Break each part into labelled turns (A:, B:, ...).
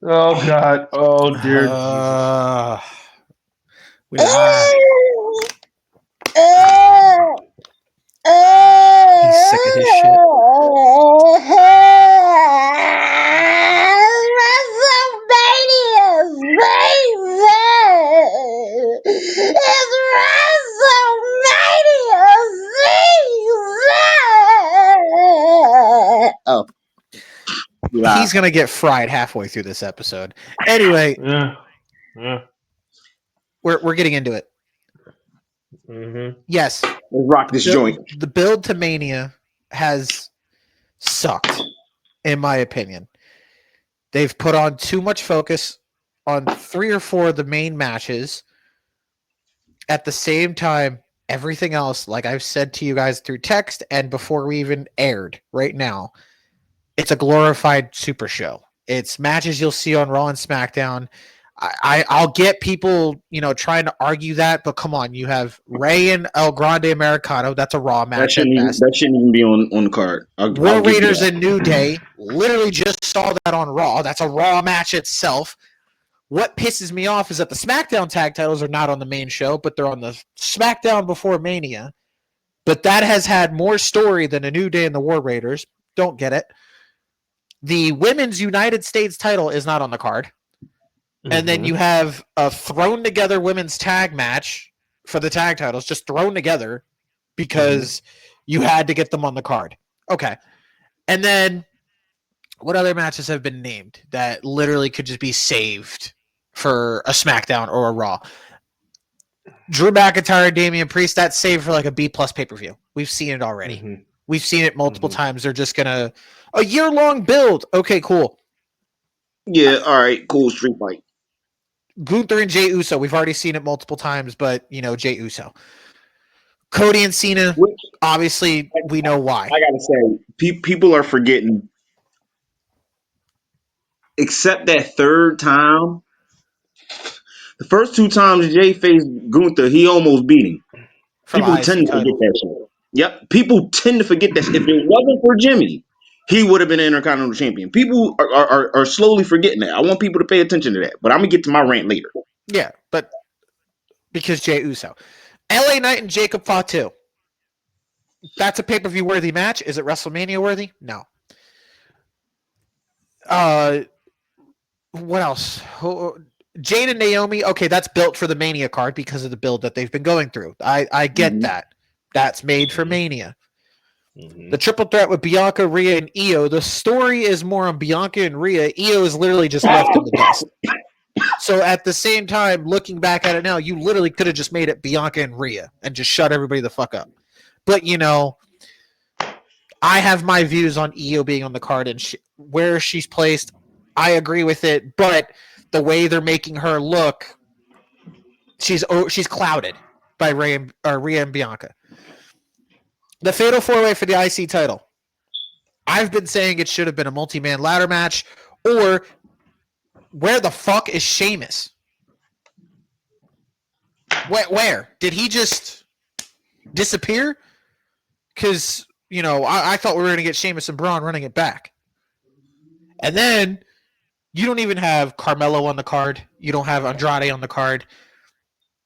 A: Oh God! Oh dear Jesus!
B: We are. He's sick of his shit.
C: WrestleMania's season! It's WrestleMania season! Oh.
B: He's gonna get fried halfway through this episode. Anyway,
A: Yeah.
B: we're getting into it.
A: Mm-hmm.
B: Yes,
C: Let's rock this joint.
B: the build to Mania has sucked, in my opinion. They've put on too much focus on 3 or 4 of the main matches. At the same time, everything else, like I've said to you guys through text and before we even aired right now, it's a glorified super show. It's matches you'll see on Raw and SmackDown. I'll get people, trying to argue that, but come on, you have Rey and El Grande Americano. That's a Raw match at best.
C: That shouldn't even be on the card.
B: War Raiders and New Day, literally just saw that on Raw. That's a Raw match itself. What pisses me off is that the SmackDown tag titles are not on the main show, but they're on the SmackDown before Mania. But that has had more story than a New Day and the War Raiders. Don't get it. The Women's United States title is not on the card. And then you have a thrown together women's tag match for the tag titles, just thrown together because you had to get them on the card. Okay. And then what other matches have been named that literally could just be saved for a SmackDown or a Raw? Drew McIntyre, Damian Priest, that's saved for like a B+ pay-per-view. We've seen it already. We've seen it multiple times. They're just going to... A year-long build. Okay, cool.
C: Yeah, all right, cool, street fight.
B: Gunther and Jey Uso, we've already seen it multiple times, but, Jey Uso. Cody and Cena, obviously, we know why.
C: I gotta say, people are forgetting, except that third time, the first 2 times Jey faced Gunther, he almost beat him. People tend to forget that shit. Yep, people tend to forget that shit. If it wasn't for Jimmy, he would have been an Intercontinental Champion. People are slowly forgetting that. I want people to pay attention to that, but I'm gonna get to my rant later.
B: Yeah, but because Jey Uso. LA Knight and Jacob Fatu. That's a pay-per-view worthy match. Is it WrestleMania worthy? No. What else? Jade and Naomi. Okay, that's built for the Mania card because of the build that they've been going through. I get that. That's made for Mania. The triple threat with Bianca, Rhea, and Io. The story is more on Bianca and Rhea. Io is literally just left in the dust. So at the same time, looking back at it now, you literally could have just made it Bianca and Rhea and just shut everybody the fuck up. But, I have my views on Io being on the card and where she's placed. I agree with it, but the way they're making her look, she's clouded by Rhea and Bianca. The Fatal 4-Way for the IC title. I've been saying it should have been a multi-man ladder match, or where the fuck is Sheamus? Where? Did he just disappear? Because, I thought we were going to get Sheamus and Braun running it back. And then you don't even have Carmelo on the card. You don't have Andrade on the card.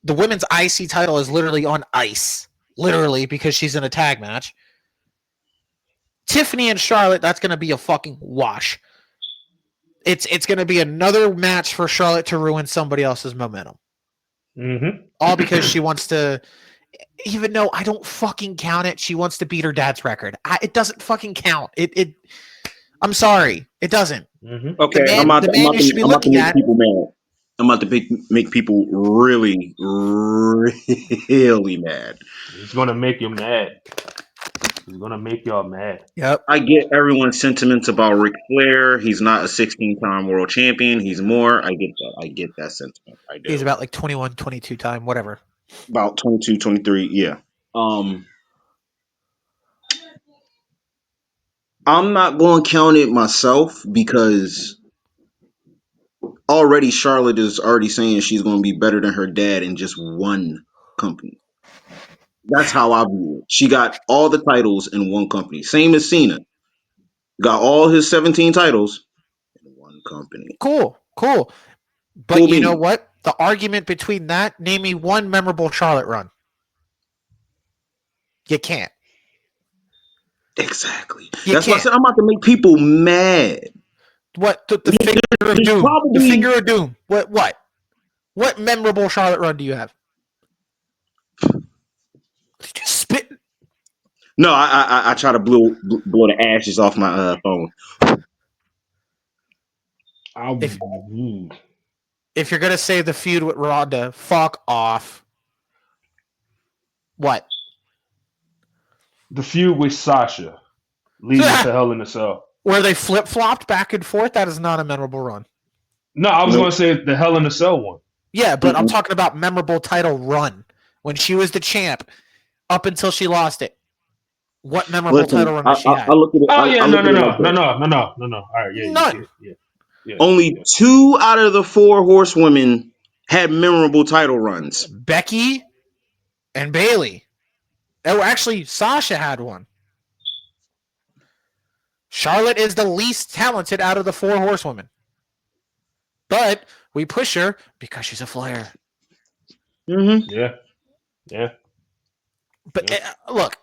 B: The women's IC title is literally on ice. Literally, because she's in a tag match. Tiffany and Charlotte, that's going to be a fucking wash. It's going to be another match for Charlotte to ruin somebody else's momentum. All because she wants to, even though I don't fucking count it, she wants to beat her dad's record. It doesn't fucking count. I'm sorry. It doesn't.
C: Okay, I'm about to make people really, really mad.
A: He's gonna make you mad. He's gonna make y'all mad.
B: Yep.
C: I get everyone's sentiments about Ric Flair. He's not a 16-time world champion. He's more. I get that. I get that sentiment. I do.
B: He's about like 21, 22 time, whatever.
C: About 22, 23, yeah. I'm not going to count it myself because already Charlotte is already saying she's going to be better than her dad in just one company. That's how I view it. She got all the titles in one company. Same as Cena. Got all his 17 titles in one company.
B: Cool. But
C: Cool
B: you know
C: beans.
B: what? The argument between that, name me one memorable Charlotte run. You can't.
C: Exactly.
B: You
C: That's why I
B: can't.
C: said I'm about to make people mad.
B: What the finger of
C: There's
B: doom? The
C: probably
B: finger of doom. What? What memorable Charlotte run do you have? Did you just spit?
C: no. I try to blow the ashes off my phone.
B: If you're gonna say the feud with Ronda, fuck off. What?
A: The feud with Sasha leading to Hell in a Cell.
B: Where they flip flopped back and forth. That is not a memorable run.
A: No, I was
C: Nope.
A: going to say the Hell in a Cell one.
B: Yeah, but I'm talking about memorable title run when she was the champ up until she lost it. What memorable title run does she have?
C: I look at it.
A: Oh yeah,
C: no.
A: All right, yeah,
B: None.
A: Yeah.
C: Only 2 out of the 4 horsewomen had memorable title runs.
B: Becky and Bayley. Oh, actually, Sasha had one. Charlotte is the least talented out of the 4 horsewomen. But we push her because she's a Flair.
C: Mm-hmm.
A: Yeah.
B: But look.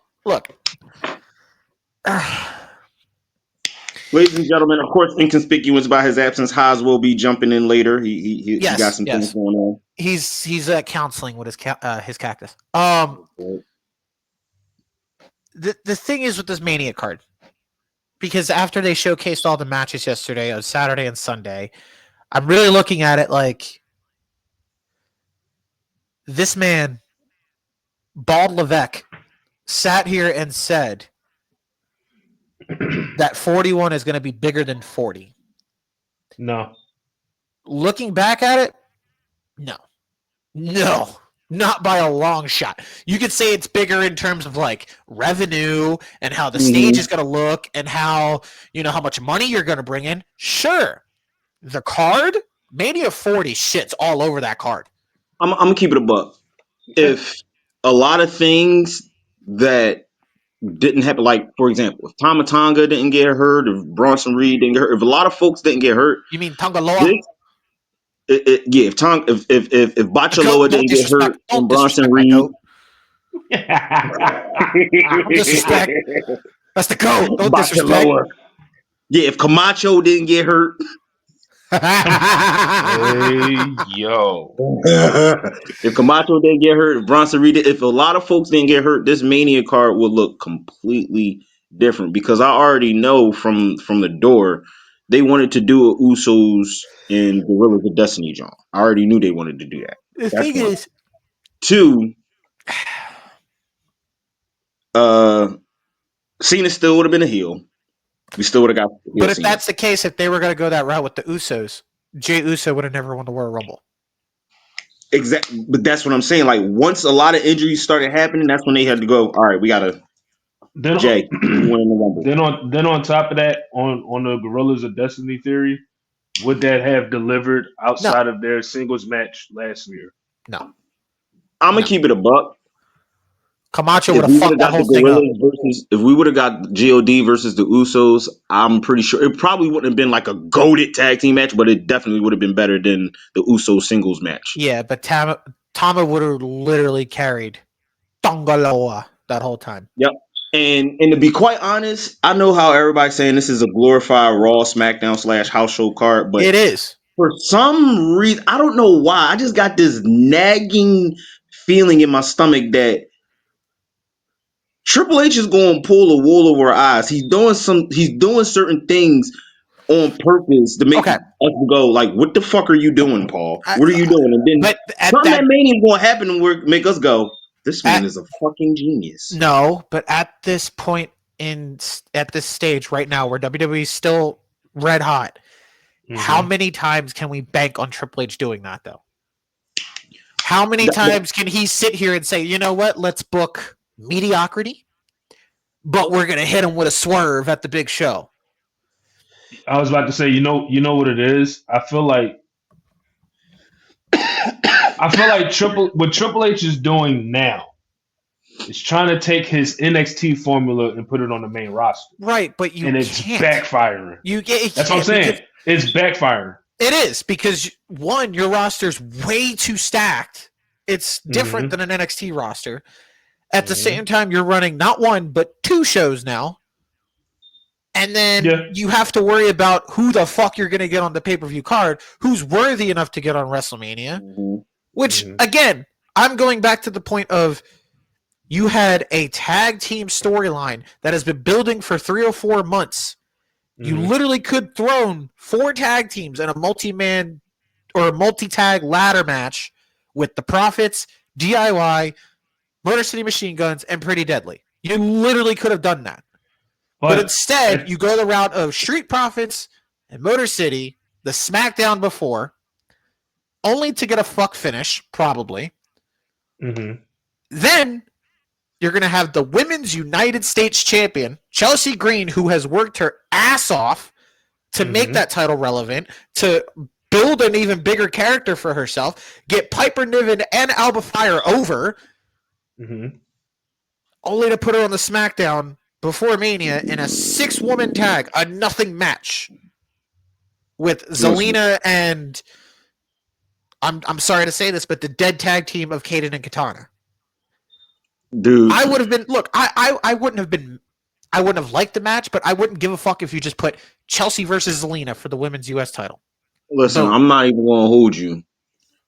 C: Ladies and gentlemen, of course, inconspicuous by his absence, Haas will be jumping in later. He got some things going on.
B: He's counseling with his cactus. The thing is with this Mania card, because after they showcased all the matches yesterday on Saturday and Sunday, I'm really looking at it like this man, Bald Levesque, sat here and said that 41 is going to be bigger than 40.
A: No.
B: Looking back at it, no, not by a long shot. You could say it's bigger in terms of like revenue and how the stage is going to look and how, how much money you're going to bring in. Sure. The card, Mania 40 shits all over that card.
C: I'm going to keep it a buck. If a lot of things that didn't happen, like, for example, if Tama Tonga didn't get hurt, if Bronson Reed didn't get hurt, if a lot of folks didn't get hurt.
B: You mean Tongaloa?
C: If Bachaloa didn't get hurt and Bronson Reed.
B: Don't disrespect. That's the goat. Don't disrespect.
C: Yeah, if Camacho didn't get hurt.
A: Hey, yo.
C: If Camacho didn't get hurt, if Bronson Reed, if a lot of folks didn't get hurt, this Mania card would look completely different, because I already know from the door they wanted to do a Usos and Gorillas of Destiny, John. I already knew they wanted to do that.
B: The thing is,
C: 2, Cena still would have been a heel. We still would have got.
B: But if that's the case, if they were going to go that route with the Usos, Jey Uso would have never won the Royal Rumble.
C: Exactly, but that's what I'm saying. Like, once a lot of injuries started happening, that's when they had to go. All right, we gotta. Jay, you win the Rumble.
A: Then on top of that, on the Gorillas of Destiny theory, would that have delivered outside of their singles match last year?
B: No.
C: I'm gonna keep it a buck.
B: Camacho would have fucked that whole thing up.
C: If we would have got God versus the Usos, I'm pretty sure it probably wouldn't have been like a goated tag team match, but it definitely would have been better than the Usos singles match.
B: Yeah, but Tama would have literally carried Tongaloa that whole time.
C: Yep. And to be quite honest, I know how everybody's saying this is a glorified Raw, SmackDown / house show card, but
B: it is.
C: For some reason, I don't know why. I just got this nagging feeling in my stomach that Triple H is going to pull the wool over our eyes. He's doing certain things on purpose to make us go like, "What the fuck are you doing, Paul? What are you doing?" And then something that Mania is going to happen and make us go, "This man is a fucking genius."
B: No, but at this point at this stage right now, where WWE is still red hot, how many times can we bank on Triple H doing that though? How many times can he sit here and say, "You know what? Let's book mediocrity, but we're gonna hit him with a swerve at the big show"?
A: I was about to say, you know what it is. I feel like what Triple H is doing now is trying to take his NXT formula and put it on the main roster.
B: Right, but it's
A: backfiring.
B: That's
A: what I'm saying. It's backfiring.
B: It is because one, your roster's way too stacked. It's different than an NXT roster. At the same time, you're running not one but 2 shows now. And then you have to worry about who the fuck you're going to get on the pay-per-view card, who's worthy enough to get on WrestleMania. Which, again, I'm going back to the point of you had a tag team storyline that has been building for 3 or 4 months. You literally could throw 4 tag teams in a multi-man or a multi-tag ladder match with the Profits, DIY, Motor City Machine Guns, and Pretty Deadly. You literally could have done that. But instead, you go the route of Street Profits and Motor City, the SmackDown before, only to get a fuck finish, probably. Then you're going to have the Women's United States Champion, Chelsea Green, who has worked her ass off to make that title relevant, to build an even bigger character for herself, get Piper Niven and Alba Fire over, only to put her on the SmackDown before Mania in a 6-woman tag, a nothing match with Zelina and I'm sorry to say this, but the dead tag team of Kaden and Katana.
C: Dude,
B: I would have been I wouldn't have liked the match, but I wouldn't give a fuck if you just put Chelsea versus Zelina for the women's US title.
C: Listen, I'm not even gonna hold you.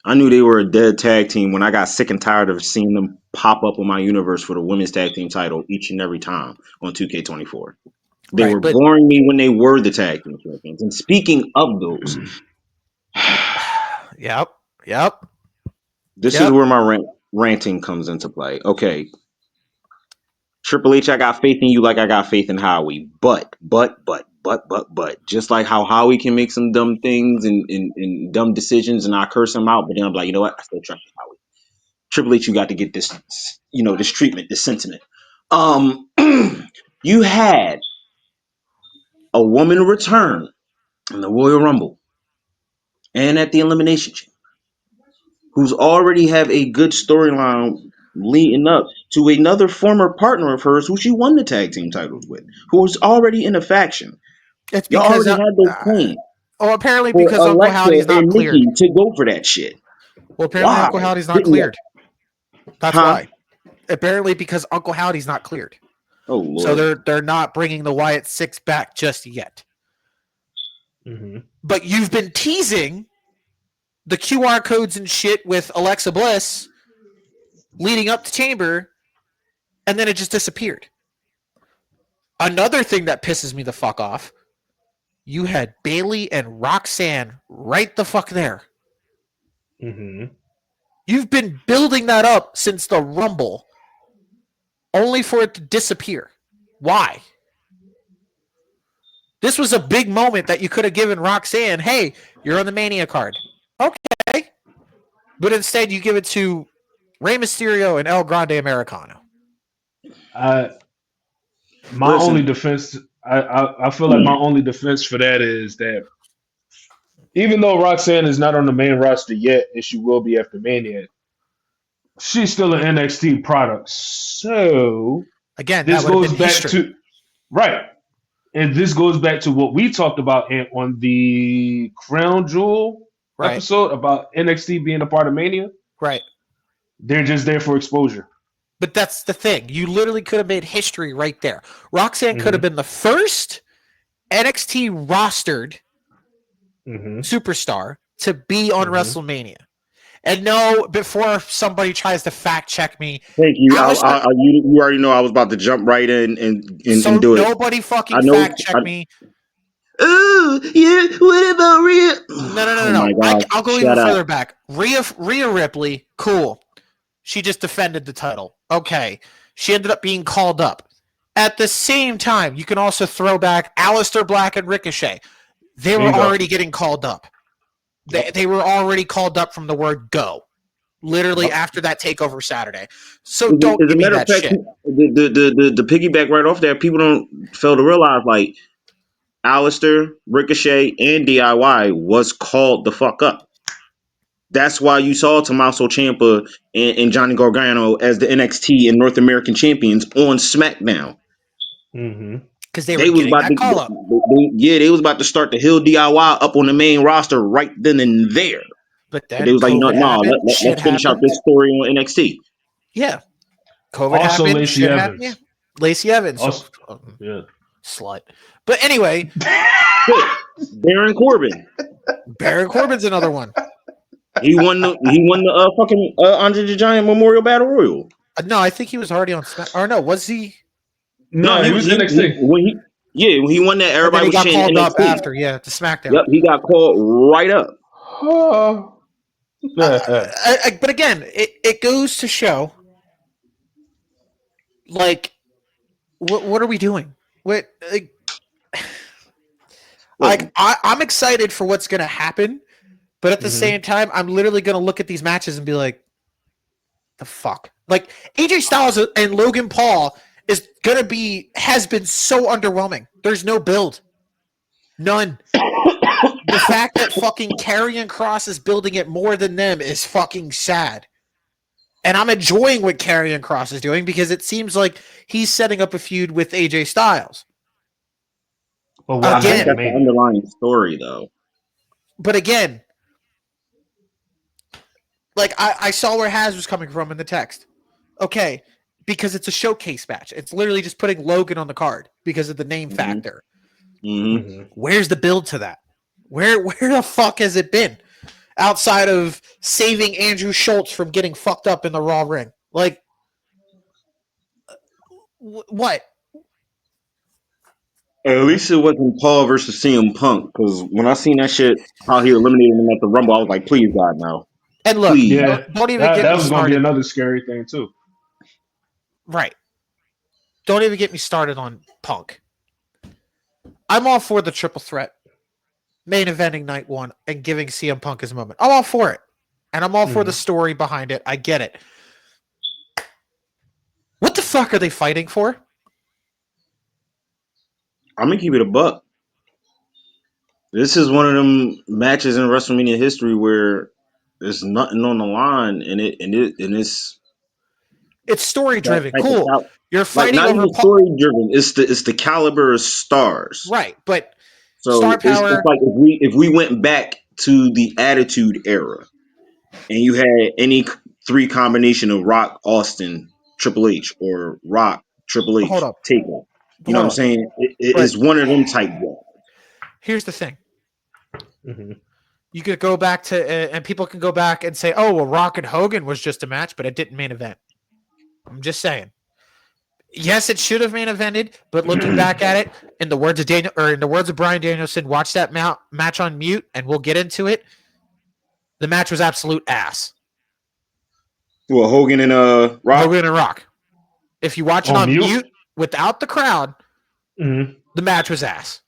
C: I knew they were a dead tag team when I got sick and tired of seeing them pop up on my universe for the women's tag team title each and every time on 2K24. They were boring me when they were the tag team champions. And speaking of those,
B: Yep.
C: This is where my ranting comes into play. Okay. Triple H, I got faith in you like I got faith in Howie. But, just like how Howie can make some dumb things and dumb decisions and I curse him out, but then I'm like, you know what? I still trust Howie. Triple H, you got to get this, this treatment, this sentiment. You had a woman return in the Royal Rumble and at the Elimination Chamber, who's already have a good storyline leading up to another former partner of hers who she won the tag team titles with, who was already in a faction.
B: It's
C: Y'all
B: because
C: already had those plans.
B: Apparently
C: For
B: because Uncle
C: Alexa
B: Howdy's not
C: and
B: cleared.
C: Nikki to go for that shit.
B: Well, apparently
C: Why?
B: Uncle Howdy's not cleared. That's
C: Huh?
B: why. Apparently because Uncle Howdy's not cleared.
C: Oh Lord.
B: So they're not bringing the Wyatt Six back just yet. But you've been teasing the QR codes and shit with Alexa Bliss leading up to Chamber, and then it just disappeared. Another thing that pisses me the fuck off, you had Bayley and Roxanne right the fuck there. You've been building that up since the Rumble, only for it to disappear. Why? This was a big moment that you could have given Roxanne, hey, you're on the Mania card. Okay. But instead you give it to Rey Mysterio and El Grande Americano.
A: My only defense, I feel like my only defense for that is that even though Roxanne is not on the main roster yet, and she will be after Mania, she's still an NXT product. So
B: again,
A: this
B: that
A: goes back
B: history.
A: to right. And this goes back to what we talked about on the Crown Jewel episode about NXT being a part of Mania.
B: Right.
A: They're just there for exposure.
B: But that's the thing. You literally could have made history right there. Roxanne could have been the first NXT rostered superstar to be on WrestleMania. And no, before somebody tries to fact check me,
C: thank you. You already know I was about to jump right in and do it.
B: Nobody fucking fact check me.
C: Oh yeah, what about Rhea?
B: No. I'll go even further back. Rhea Ripley, cool. She just defended the title. Okay. She ended up being called up. At the same time, you can also throw back Aleister Black and Ricochet. They were already getting called up. They were already called up from the word go. Literally after that TakeOver Saturday. So don't give me that shit.
C: The piggyback right off there, people don't fail to realize, like, Aleister, Ricochet, and DIY was called the fuck up. That's why you saw Tommaso Ciampa and Johnny Gargano as the NXT and North American champions on SmackDown.
B: because they were getting that call up.
C: They was about to start the Hill DIY up on the main roster right then and there.
B: But then
C: they was like,
B: COVID happened,
C: let's finish out this story on NXT.
B: Yeah. COVID
A: also
B: happened.
A: Lacey Evans.
B: Yeah. Lacey Evans.
A: Also, yeah.
B: Slut. But anyway.
C: Baron Corbin.
B: Baron Corbin's another one.
C: He won the fucking Andre the Giant Memorial Battle Royal.
B: No, I think he was already on Smack. Or no, was he?
A: No, he was NXT.
C: When he won that, everybody was chanting
B: called
C: NXT.
B: up after, to SmackDown.
C: Yep, he got called right up.
B: But again, it goes to show, like, what are we doing? I'm excited for what's going to happen, but at the same time, I'm literally going to look at these matches and be like, the fuck? Like, AJ Styles and Logan Paul has been so underwhelming. There's no build. None. The fact that fucking Karrion Kross is building it more than them is fucking sad. And I'm enjoying what Karrion Kross is doing because it seems like he's setting up a feud with AJ Styles.
C: Well, again, that's the underlying story, though.
B: But again, like I saw where Haz was coming from in the text. Okay, because it's a showcase match. It's literally just putting Logan on the card because of the name factor. Where's the build to that? Where the fuck has it been? Outside of saving Andrew Schultz from getting fucked up in the Raw ring. Like, what?
C: At least it wasn't Paul versus CM Punk, because when I seen that shit, how he eliminated him at the Rumble, I was like, please, God, no.
B: And look,
C: please.
B: Don't even get me started.
A: That was going to be another scary thing, too.
B: Right. Don't even get me started on Punk. I'm all for the triple threat. Main eventing night one and giving CM Punk his moment. I'm all for it. And I'm all for the story behind it. I get it. What the fuck are they fighting for?
C: I'm going to keep it a buck. This is one of them matches in WrestleMania history where there's nothing on the line and it's
B: story driven. Cool. You're fighting
C: not
B: over
C: even story driven. It's the caliber of stars.
B: Right, but
C: so
B: star power.
C: It's like if we went back to the Attitude Era and you had any three combination of Rock, Austin, Triple H, or Rock, Triple H, Taker. You know what I'm saying? It's one of them type guys.
B: Here's the thing. You could go back to, and people can go back and say, oh, well, Rock and Hogan was just a match, but it didn't main event. I'm just saying. Yes, it should have main evented, but looking back at it, in the words of Bryan Danielson, watch that match on mute, and we'll get into it. The match was absolute ass.
C: Well, Hogan and Rock.
B: Hogan and Rock. If you watch it on mute without the crowd, the match was ass.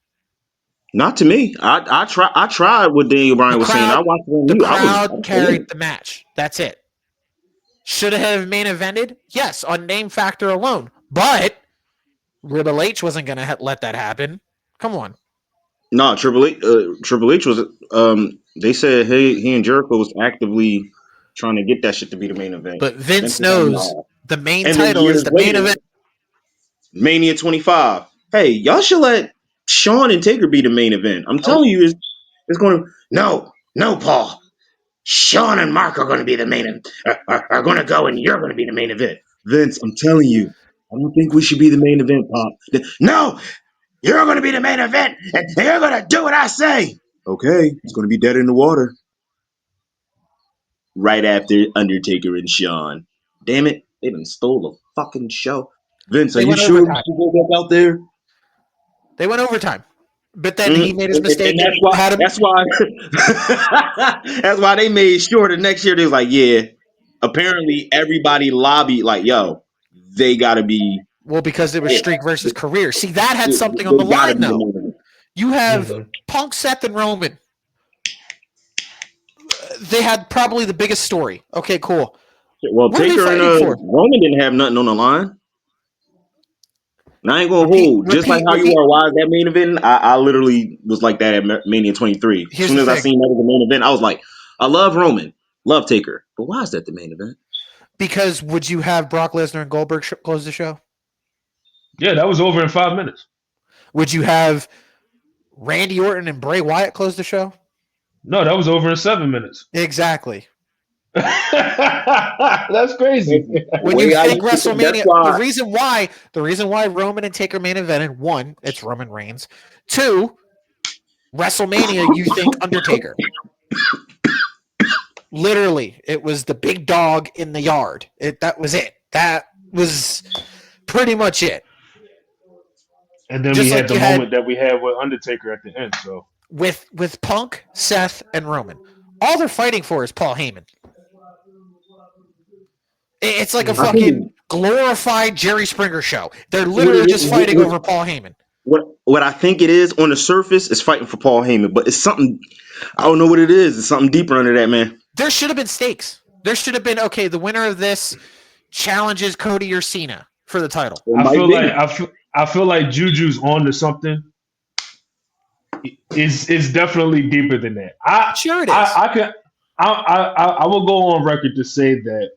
C: Not to me. I tried what Daniel Bryan was saying. I watched it on mute.
B: The crowd carried the match. That's it. Should it have main evented? Yes, on name factor alone. But Triple H wasn't going to let that happen. Come on.
C: No, Triple H was. They said he and Jericho was actively trying to get that shit to be the main event.
B: But Vince knows the main title is the main event.
C: Mania 25. Hey, y'all should let Shawn and Taker be the main event. I'm telling you, it's going to. No, Paul. Shawn and Mark are going to be the main event. Are going to go, and you're going to be the main event. Vince, I'm telling you, I don't think we should be the main event, Pop. No, you're going to be the main event, and you're going to do what I say. Okay, it's going to be dead in the water. Right after Undertaker and Shawn. Damn it, they done stole the fucking show. Vince, are you sure we should go back out there?
B: They went overtime. But then he made his mistake.
C: And that's why they made sure the next year they was like, yeah, apparently everybody lobbied like, yo, they gotta be.
B: Well, because it was streak versus career. See, that had something on the line though. You have Punk, Seth, and Roman. They had probably the biggest story. Okay, cool.
C: Well, Taker and Roman didn't have nothing on the line. And I ain't gonna hold. Just like how you are, why is that main event? I literally was like that at Mania 23. As soon as I seen that was the main event, I was like, I love Roman, love Taker, but why is that the main event?
B: Because would you have Brock Lesnar and Goldberg close the show?
A: Yeah, that was over in 5 minutes.
B: Would you have Randy Orton and Bray Wyatt close the show?
A: No, that was over in 7 minutes.
B: Exactly.
A: That's crazy.
B: When you think WrestleMania, the reason why Roman and Taker main evented, one, it's Roman Reigns. Two, WrestleMania, you think Undertaker. Literally, it was the big dog in the yard. That was it. That was pretty much it.
A: And then we had the moment that we had with Undertaker at the end. So
B: with Punk, Seth, and Roman, all they're fighting for is Paul Heyman. It's like a fucking glorified Jerry Springer show. They're literally just fighting over Paul Heyman.
C: What I think it is on the surface is fighting for Paul Heyman, but it's something, I don't know what it is. It's something deeper under that, man.
B: There should have been stakes. There should have been, okay, the winner of this challenges Cody or Cena for the title.
A: I feel like Juju's on to something. It's definitely deeper than that.
B: Sure it is.
A: I will go on record to say that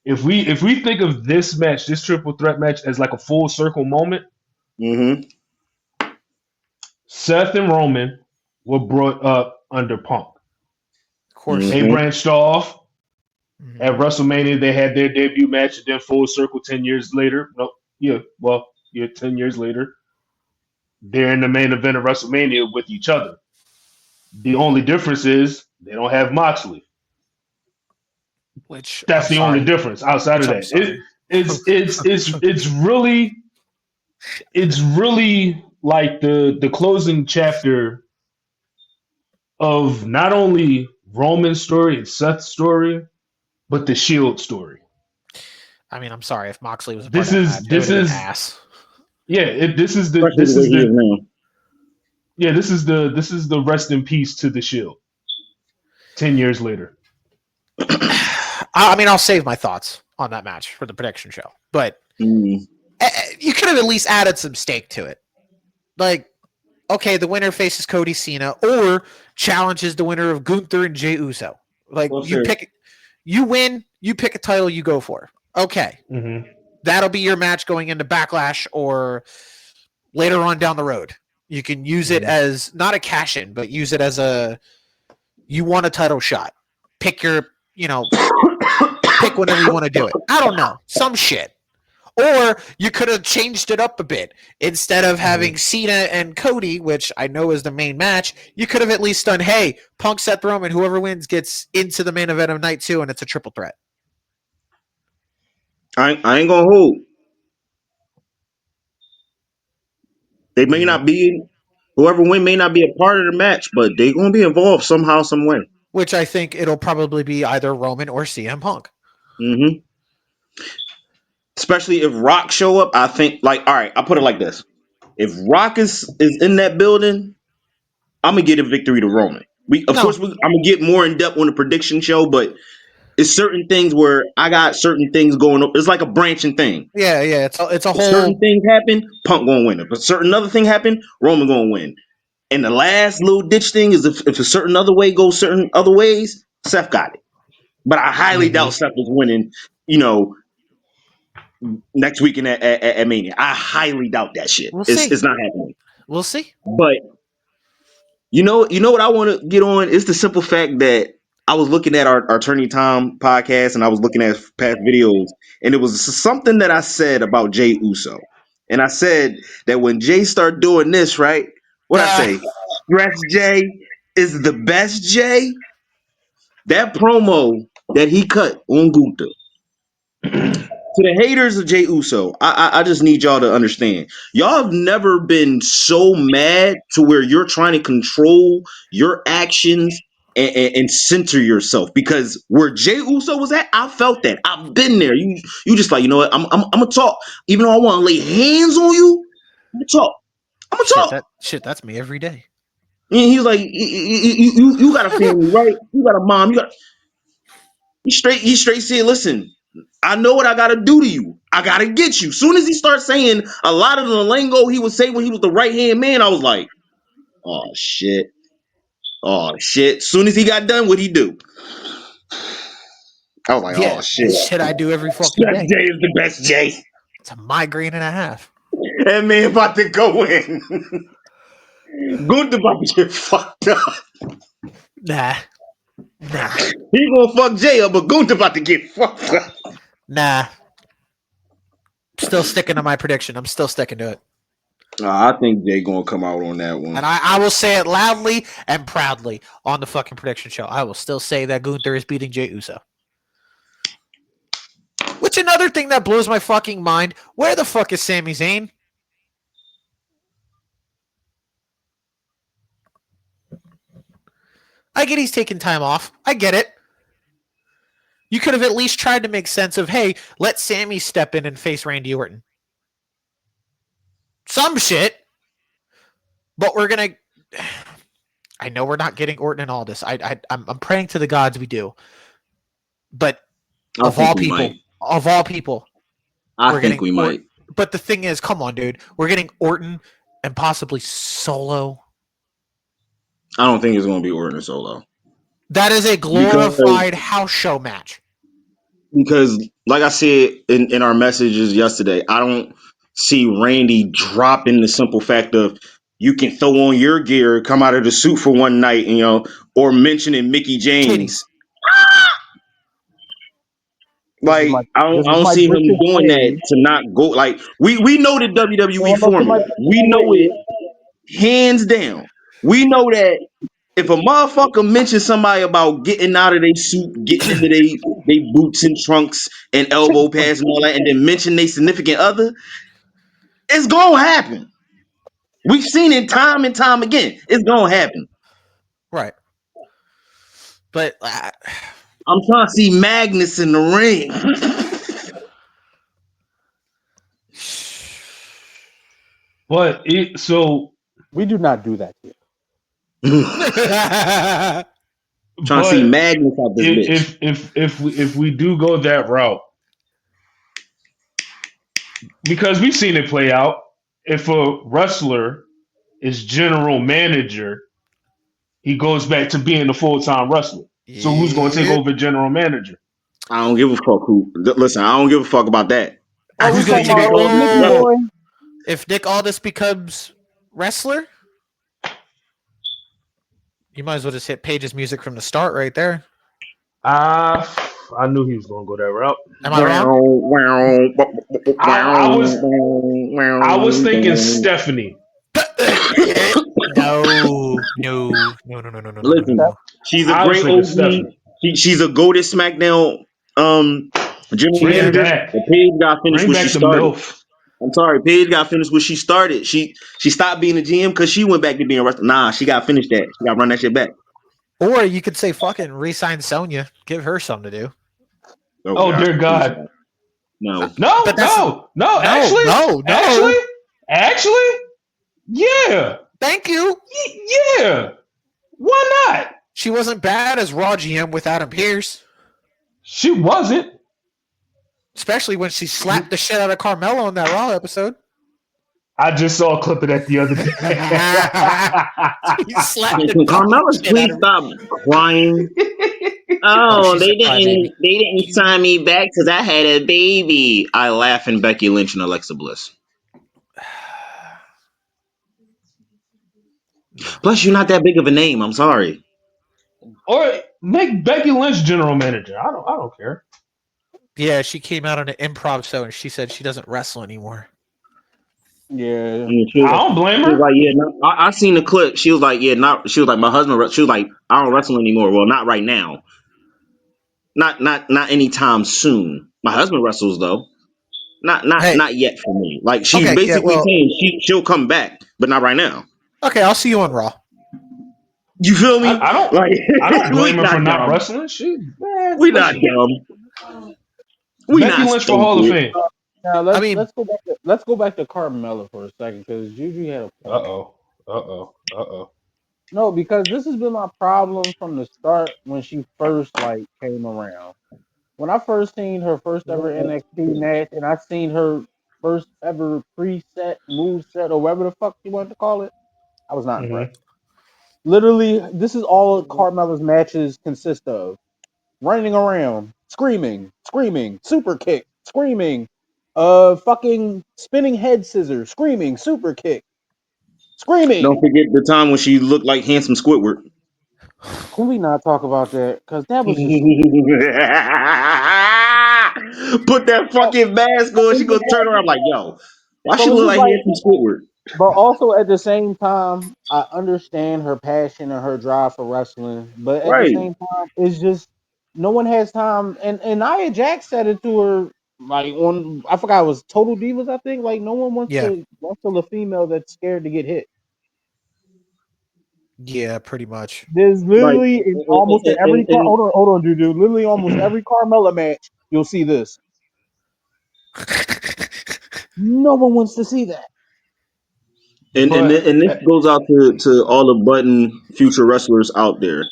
A: if we think of this match, this triple threat match, as like a full circle moment, Seth and Roman were brought up under Punk.
B: Of course.
A: They branched off. At WrestleMania, they had their debut match, and then full circle 10 years later. 10 years later, they're in the main event of WrestleMania with each other. The only difference is they don't have Moxley. That's the only difference. Outside of that, it's really like the closing chapter of not only Roman's story and Seth's story, but the Shield story.
B: I mean, I'm sorry if Moxley was a part of that. This is ass.
A: Yeah, this is the rest in peace to the Shield. 10 years later.
B: I mean, I'll save my thoughts on that match for the prediction show, but you could have at least added some stake to it. Like, okay, the winner faces Cody Cena or challenges the winner of Gunther and Jey Uso. Like, you win, you pick a title you go for. Okay. That'll be your match going into Backlash or later on down the road. You can use it as not a cash in, but use it as you want a title shot. Pick your, pick whenever you want to do it. I don't know. Some shit. Or you could have changed it up a bit. Instead of having Cena and Cody, which I know is the main match, you could have at least done, hey, Punk, Seth Roman, whoever wins gets into the main event of night 2, and it's a triple threat.
C: I ain't gonna hold. They may not be, whoever win may not be a part of the match, but they're gonna be involved somehow, some way.
B: Which I think it'll probably be either Roman or CM Punk.
C: Especially if Rock show up, I think, all right, I'll put it like this. If Rock is in that building, I'm gonna get a victory to Roman. I'm gonna get more in depth on the prediction show, but it's certain things where I got certain things going up. It's like a branching thing.
B: Yeah. It's a whole.
C: Certain things happen, Punk gonna win. If a certain other thing happen, Roman gonna win. And the last little ditch thing is if a certain other way goes certain other ways, Seth got it. But I highly doubt Seth is winning. Next weekend at Mania. I highly doubt that shit. It's not happening.
B: We'll see.
C: But you know what I want to get on? It's the simple fact that I was looking at our Tourney Time podcast and I was looking at past videos, and it was something that I said about Jey Uso. And I said that when Jey started doing this, right? What I say? Stretch Jey is the best Jey. That promo that he cut on Gunther. To the haters of Jey Uso, I just need y'all to understand. Y'all have never been so mad to where you're trying to control your actions and center yourself. Because where Jey Uso was at, I felt that. I've been there. You just like, you know what? I'm gonna talk. Even though I want to lay hands on you, I'm gonna talk. I'm gonna talk.
B: That's me every day.
C: And he's like, you got a family, right? You got a mom. He straight said, listen, I know what I gotta do to you. I gotta get you. Soon as he starts saying a lot of the lingo he would say when he was the right hand man, I was like, oh shit. Soon as he got done, what'd he do? I was like, oh shit.
B: Shit I do every fucking day.
C: Jey is the best Jey.
B: It's a migraine and a half.
C: That man about to go in. Gunther about to get fucked up.
B: Nah.
C: He gonna fuck Jay up, but Gunther about to get fucked up.
B: Nah. Still sticking to my prediction. I'm still sticking to it.
C: I think Jay gonna come out on that one.
B: And I will say it loudly and proudly on the fucking prediction show. I will still say that Gunther is beating Jey Uso. Which another thing that blows my fucking mind. Where the fuck is Sami Zayn? I get he's taking time off. I get it. You could have at least tried to make sense of, hey, let Sammy step in and face Randy Orton. Some shit. But we're going to... I know we're not getting Orton and all this. I'm praying to the gods we do. But of all people,
C: I think we might.
B: But the thing is, come on, dude. We're getting Orton and possibly Solo.
C: I don't think it's going to be Orton or Solo.
B: That is a glorified house show match.
C: Because, like I said in our messages yesterday, I don't see Randy dropping the simple fact of you can throw on your gear, come out of the suit for one night, or mentioning Mickey James. Like I don't see him doing that to not go. Like we know the WWE format. We know it hands down. We know that if a motherfucker mentions somebody about getting out of their suit, getting into they boots and trunks and elbow pads and all that, and then mention their significant other, it's gonna happen. We've seen it time and time again. It's gonna happen.
B: Right. But
C: I'm trying to see Magnus in the ring.
A: But so
D: we do not do that here.
C: Trying to see Magnus out this bitch.
A: If we do go that route, because we've seen it play out, if a wrestler is general manager, he goes back to being a full-time wrestler. Yeah. So who's going to take over general manager?
C: I don't give a fuck who. Listen, I don't give a fuck about that.
B: Who's going to take over? If Nick Aldis becomes wrestler, you might as well just hit Paige's music from the start right there.
A: I knew he was going to go that route.
B: Am I wrong?
A: I was thinking Stephanie.
B: No.
C: Listen, she's a great OG. She's a goated SmackDown general manager. Paige got finished what she started. I'm sorry, Paige got finished what she started. She stopped being a GM because she went back to being a wrestler. Nah, she got finished that. She got to run that shit back.
B: Or you could say fucking re-sign Sonya. Give her something to do.
A: Oh dear God.
C: No.
A: Actually, yeah.
B: Thank you.
A: Yeah. Why not?
B: She wasn't bad as Raw GM with Adam Pearce.
A: She wasn't.
B: Especially when she slapped the shit out of Carmelo in that Raw episode.
C: I just saw a clip of that the other day. Carmelo, please stop crying. Oh, they didn't sign me back because I had a baby. I laugh in Becky Lynch and Alexa Bliss. Plus, you're not that big of a name. I'm sorry.
A: Or make Becky Lynch general manager. I don't care.
B: Yeah, she came out on an improv show and she said she doesn't wrestle anymore.
D: Yeah,
A: I don't blame her.
C: She was like, yeah, no, I seen the clip. She was like, yeah, not. She was like, my husband. She was like, I don't wrestle anymore. Well, not right now. Not anytime soon. My husband wrestles though. Not yet for me. Like she's basically saying she'll come back, but not right now.
B: Okay, I'll see you on Raw.
C: You feel me?
A: I don't blame her for not wrestling.
C: We're not dumb. We
A: Becky Lynch for Hall of Fame.
D: Now let's go back to Carmella for a second because Juju had a point.
A: Uh-oh.
D: No, because this has been my problem from the start when she first came around. When I first seen her first ever NXT match, and I seen her first ever preset move set or whatever the fuck you want to call it, I was not impressed. Literally, this is all Carmella's matches consist of: running around, screaming, super kick, screaming, Fucking spinning head scissors, screaming, super kick, screaming.
C: Don't forget the time when she looked like handsome Squidward.
D: Can we not talk about that? Because that was just
C: Put that fucking mask on. She gonna turn around like, yo, why she
D: so it's
C: look
D: just
C: like
D: like,
C: handsome Squidward?
D: but also at the same time, I understand her passion and her drive for wrestling. But at the
C: Right.
D: same time, it's just no one has time. And Nia Jax said it to her like on I forgot it was Total Divas. I think like no one wants
B: Yeah.
D: to wrestle a female that's scared to get hit.
B: Yeah, pretty much.
D: There's
C: Like,
D: literally in almost in every car. Hold on, dude. Literally almost every Carmella match, you'll see this. No one wants to see that.
A: But
C: and this goes out to all the button future wrestlers out there.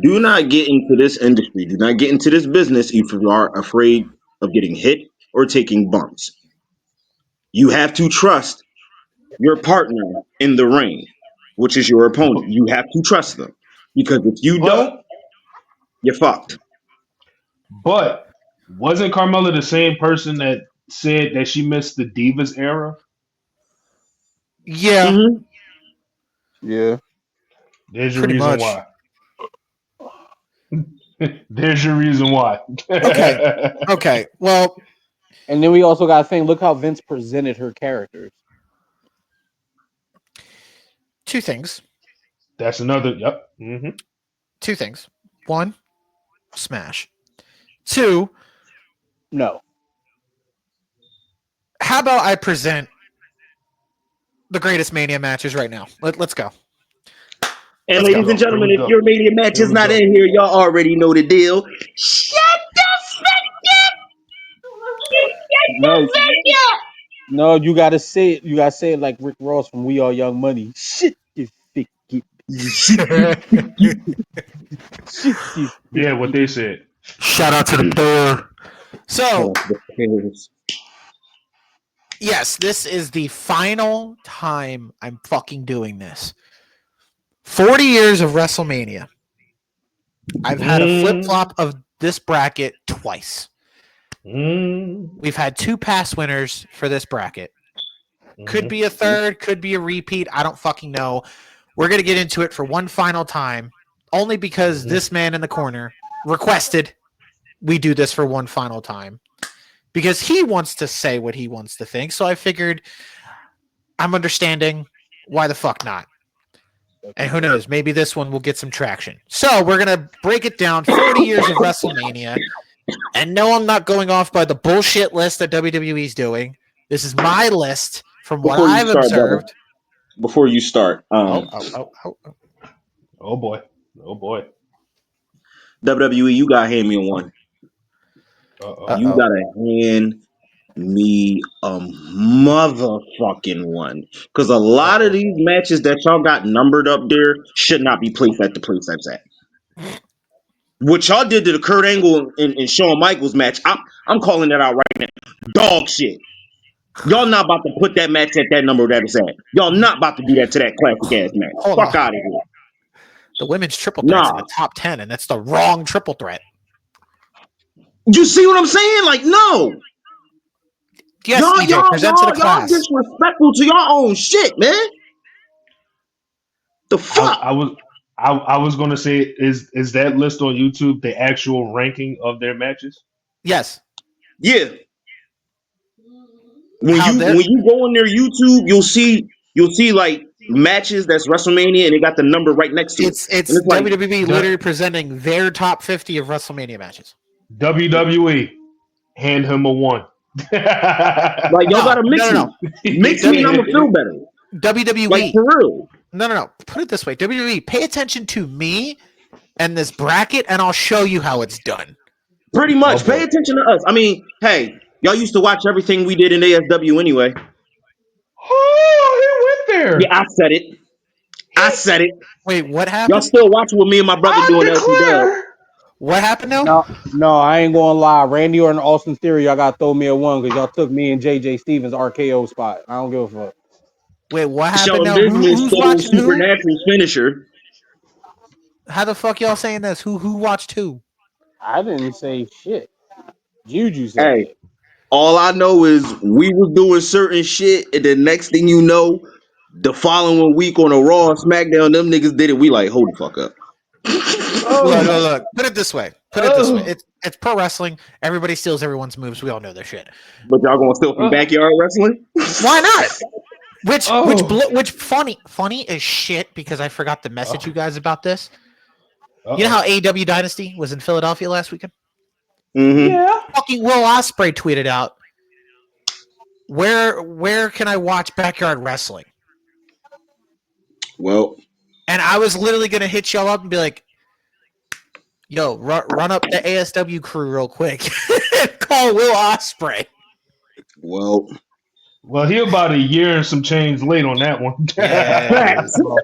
C: Do not get into this industry. Do not get into this business if you are afraid of getting hit or taking bumps. You have to trust your partner in the ring, which is your opponent. You have to trust them. Because if you don't,
A: but
C: you're fucked.
A: but wasn't Carmella the same person that said that she missed the Divas era?
B: Yeah,
C: Hmm.
D: Yeah.
A: There's your
B: pretty
A: reason
B: much.
A: why. There's your reason why.
B: Okay. Okay. Well,
D: And then we also got to think. Look how Vince presented her characters.
B: two things.
A: That's another. Yep. Hmm.
B: Two things. One, smash. Two,
D: No.
B: how about I present the greatest Mania matches right now? Let's go.
C: And
B: Let's
A: Here we
C: ladies
B: go.
C: and
A: go. Here
C: gentlemen,
A: we
C: if
A: go.
C: your Mania match
A: Here
C: is
A: we
C: not
A: go.
C: in here, y'all already know the deal. Shut the
D: No. No. You got to say it. You got to say it like Rick Ross from We Are Young Money. Shit, you thick. Shit, you thick. Shit, you thick.
A: Yeah, what they said.
B: Shout out to the player. So,
C: fuck.
B: yes, this is the final time I'm fucking doing this. 40 years of WrestleMania. I've had a flip flop of this bracket twice. We've had two past winners for this bracket. Could be a third, could be a repeat. I don't fucking know. We're going to get into it for one final time, only because this man in the corner requested we do this for one final time because he wants to say what he wants to think. So I figured I'm understanding why the fuck not. And who knows, maybe this one will get some traction. So we're going to break it down 40 years of WrestleMania. And no, I'm not going off by the bullshit list that WWE's doing. This is my list from what
C: Before you
B: I've
C: start, brother.
B: observed.
C: Before you start,
A: Oh boy. Oh boy.
C: WWE, you gotta hand me one.
A: Uh-oh.
C: You gotta hand me a motherfucking one. Because a lot of these matches that y'all got numbered up there should not be placed at the place that's at. What y'all did to the Kurt Angle and Shawn Michaels match, I'm calling that out right now. Dog shit. Y'all not about to put that match at that number that it's at. Y'all not about to do that to that classic ass match.
B: Hold
C: Fuck
B: on.
C: out of here.
B: The women's triple threat's in
C: Nah.
B: the top 10, and that's the wrong triple threat.
C: You see what I'm saying? Like, no.
B: Yes, EJ, present to the class.
C: Y'all disrespectful to your own shit, man. The fuck?
A: I was gonna say, is that list on YouTube the actual ranking of their matches?
B: Yes.
C: Yeah. When
B: How
C: you go on their YouTube, you'll see like matches that's WrestleMania and they got the number right next to it.
B: it's
C: And it's like,
B: WWE literally presenting their top 50 of WrestleMania matches.
A: WWE, hand him a one.
C: like y'all gotta mix me. Mix me and I'm gonna feel better.
B: WWE.
C: Like for real.
B: No. Put it this way. WWE, pay attention to me and this bracket, and I'll show you how it's done.
C: Pretty much.
A: Oh, boy.
C: Pay attention to us. I mean, hey, y'all used to watch everything we did in ASW anyway.
A: Oh, he went there.
C: Yeah, I said it.
B: Wait, what
C: Y'all
B: happened?
C: still watching what me and my brother doing LC Dub.
A: declare.
B: What happened now?
D: No, I ain't gonna lie. Randy Orton, Austin Theory, y'all gotta throw me a one because y'all took me and JJ Stevens RKO spot. I don't give a fuck.
B: Wait, what happened
C: Sheldon
B: now?
C: Business
B: Who's
C: stole
B: watching who?
C: Supernatural's finisher.
B: How the fuck y'all saying this? Who watched who?
D: I didn't say shit. Juju said
C: Hey,
D: that.
C: All I know is we was doing certain shit, and the next thing you know, the following week on a Raw or SmackDown, them niggas did it. We like, hold the fuck up.
B: Look. Put it this way.
A: Oh.
B: It's pro wrestling. Everybody steals everyone's moves. We all know their shit.
C: But y'all gonna steal from backyard wrestling?
B: Why not? Which
A: Oh.
B: funny as shit because I forgot to message you guys about this.
A: Uh-oh.
B: You know how AEW Dynasty was in Philadelphia last weekend?
C: Mm-hmm.
A: Yeah.
B: Fucking Will Ospreay tweeted out, Where can I watch backyard wrestling?
C: Well,
B: And I was literally gonna hit y'all up and be like, yo, run up the ASW crew real quick and call Will Ospreay.
C: well,
A: he about a year and some change late on that one.
B: Yeah.
C: facts.
B: No,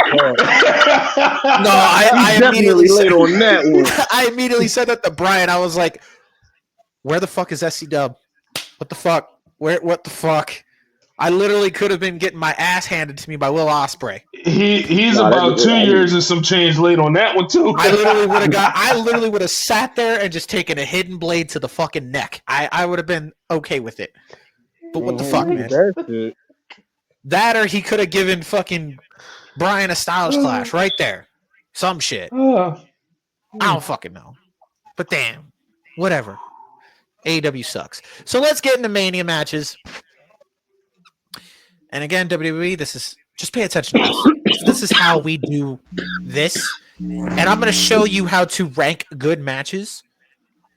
B: I
C: Definitely
B: immediately
C: late on that one.
B: I immediately said that to Brian. I was like, where the fuck is SC Dub? What the fuck? What the fuck? I literally could have been getting my ass handed to me by Will Ospreay.
A: He's about 2 years and some change late on that one too.
B: I literally would have sat there and just taken a hidden blade to the fucking neck. I would have been okay with it. But what the fuck, man? That or he could have given fucking Brian a styles clash right there. Some shit. I don't fucking know. But damn. Whatever. AEW sucks. So let's get into Mania matches. And again, WWE, this is just pay attention to this. This is how we do this. And I'm going to show you how to rank good matches.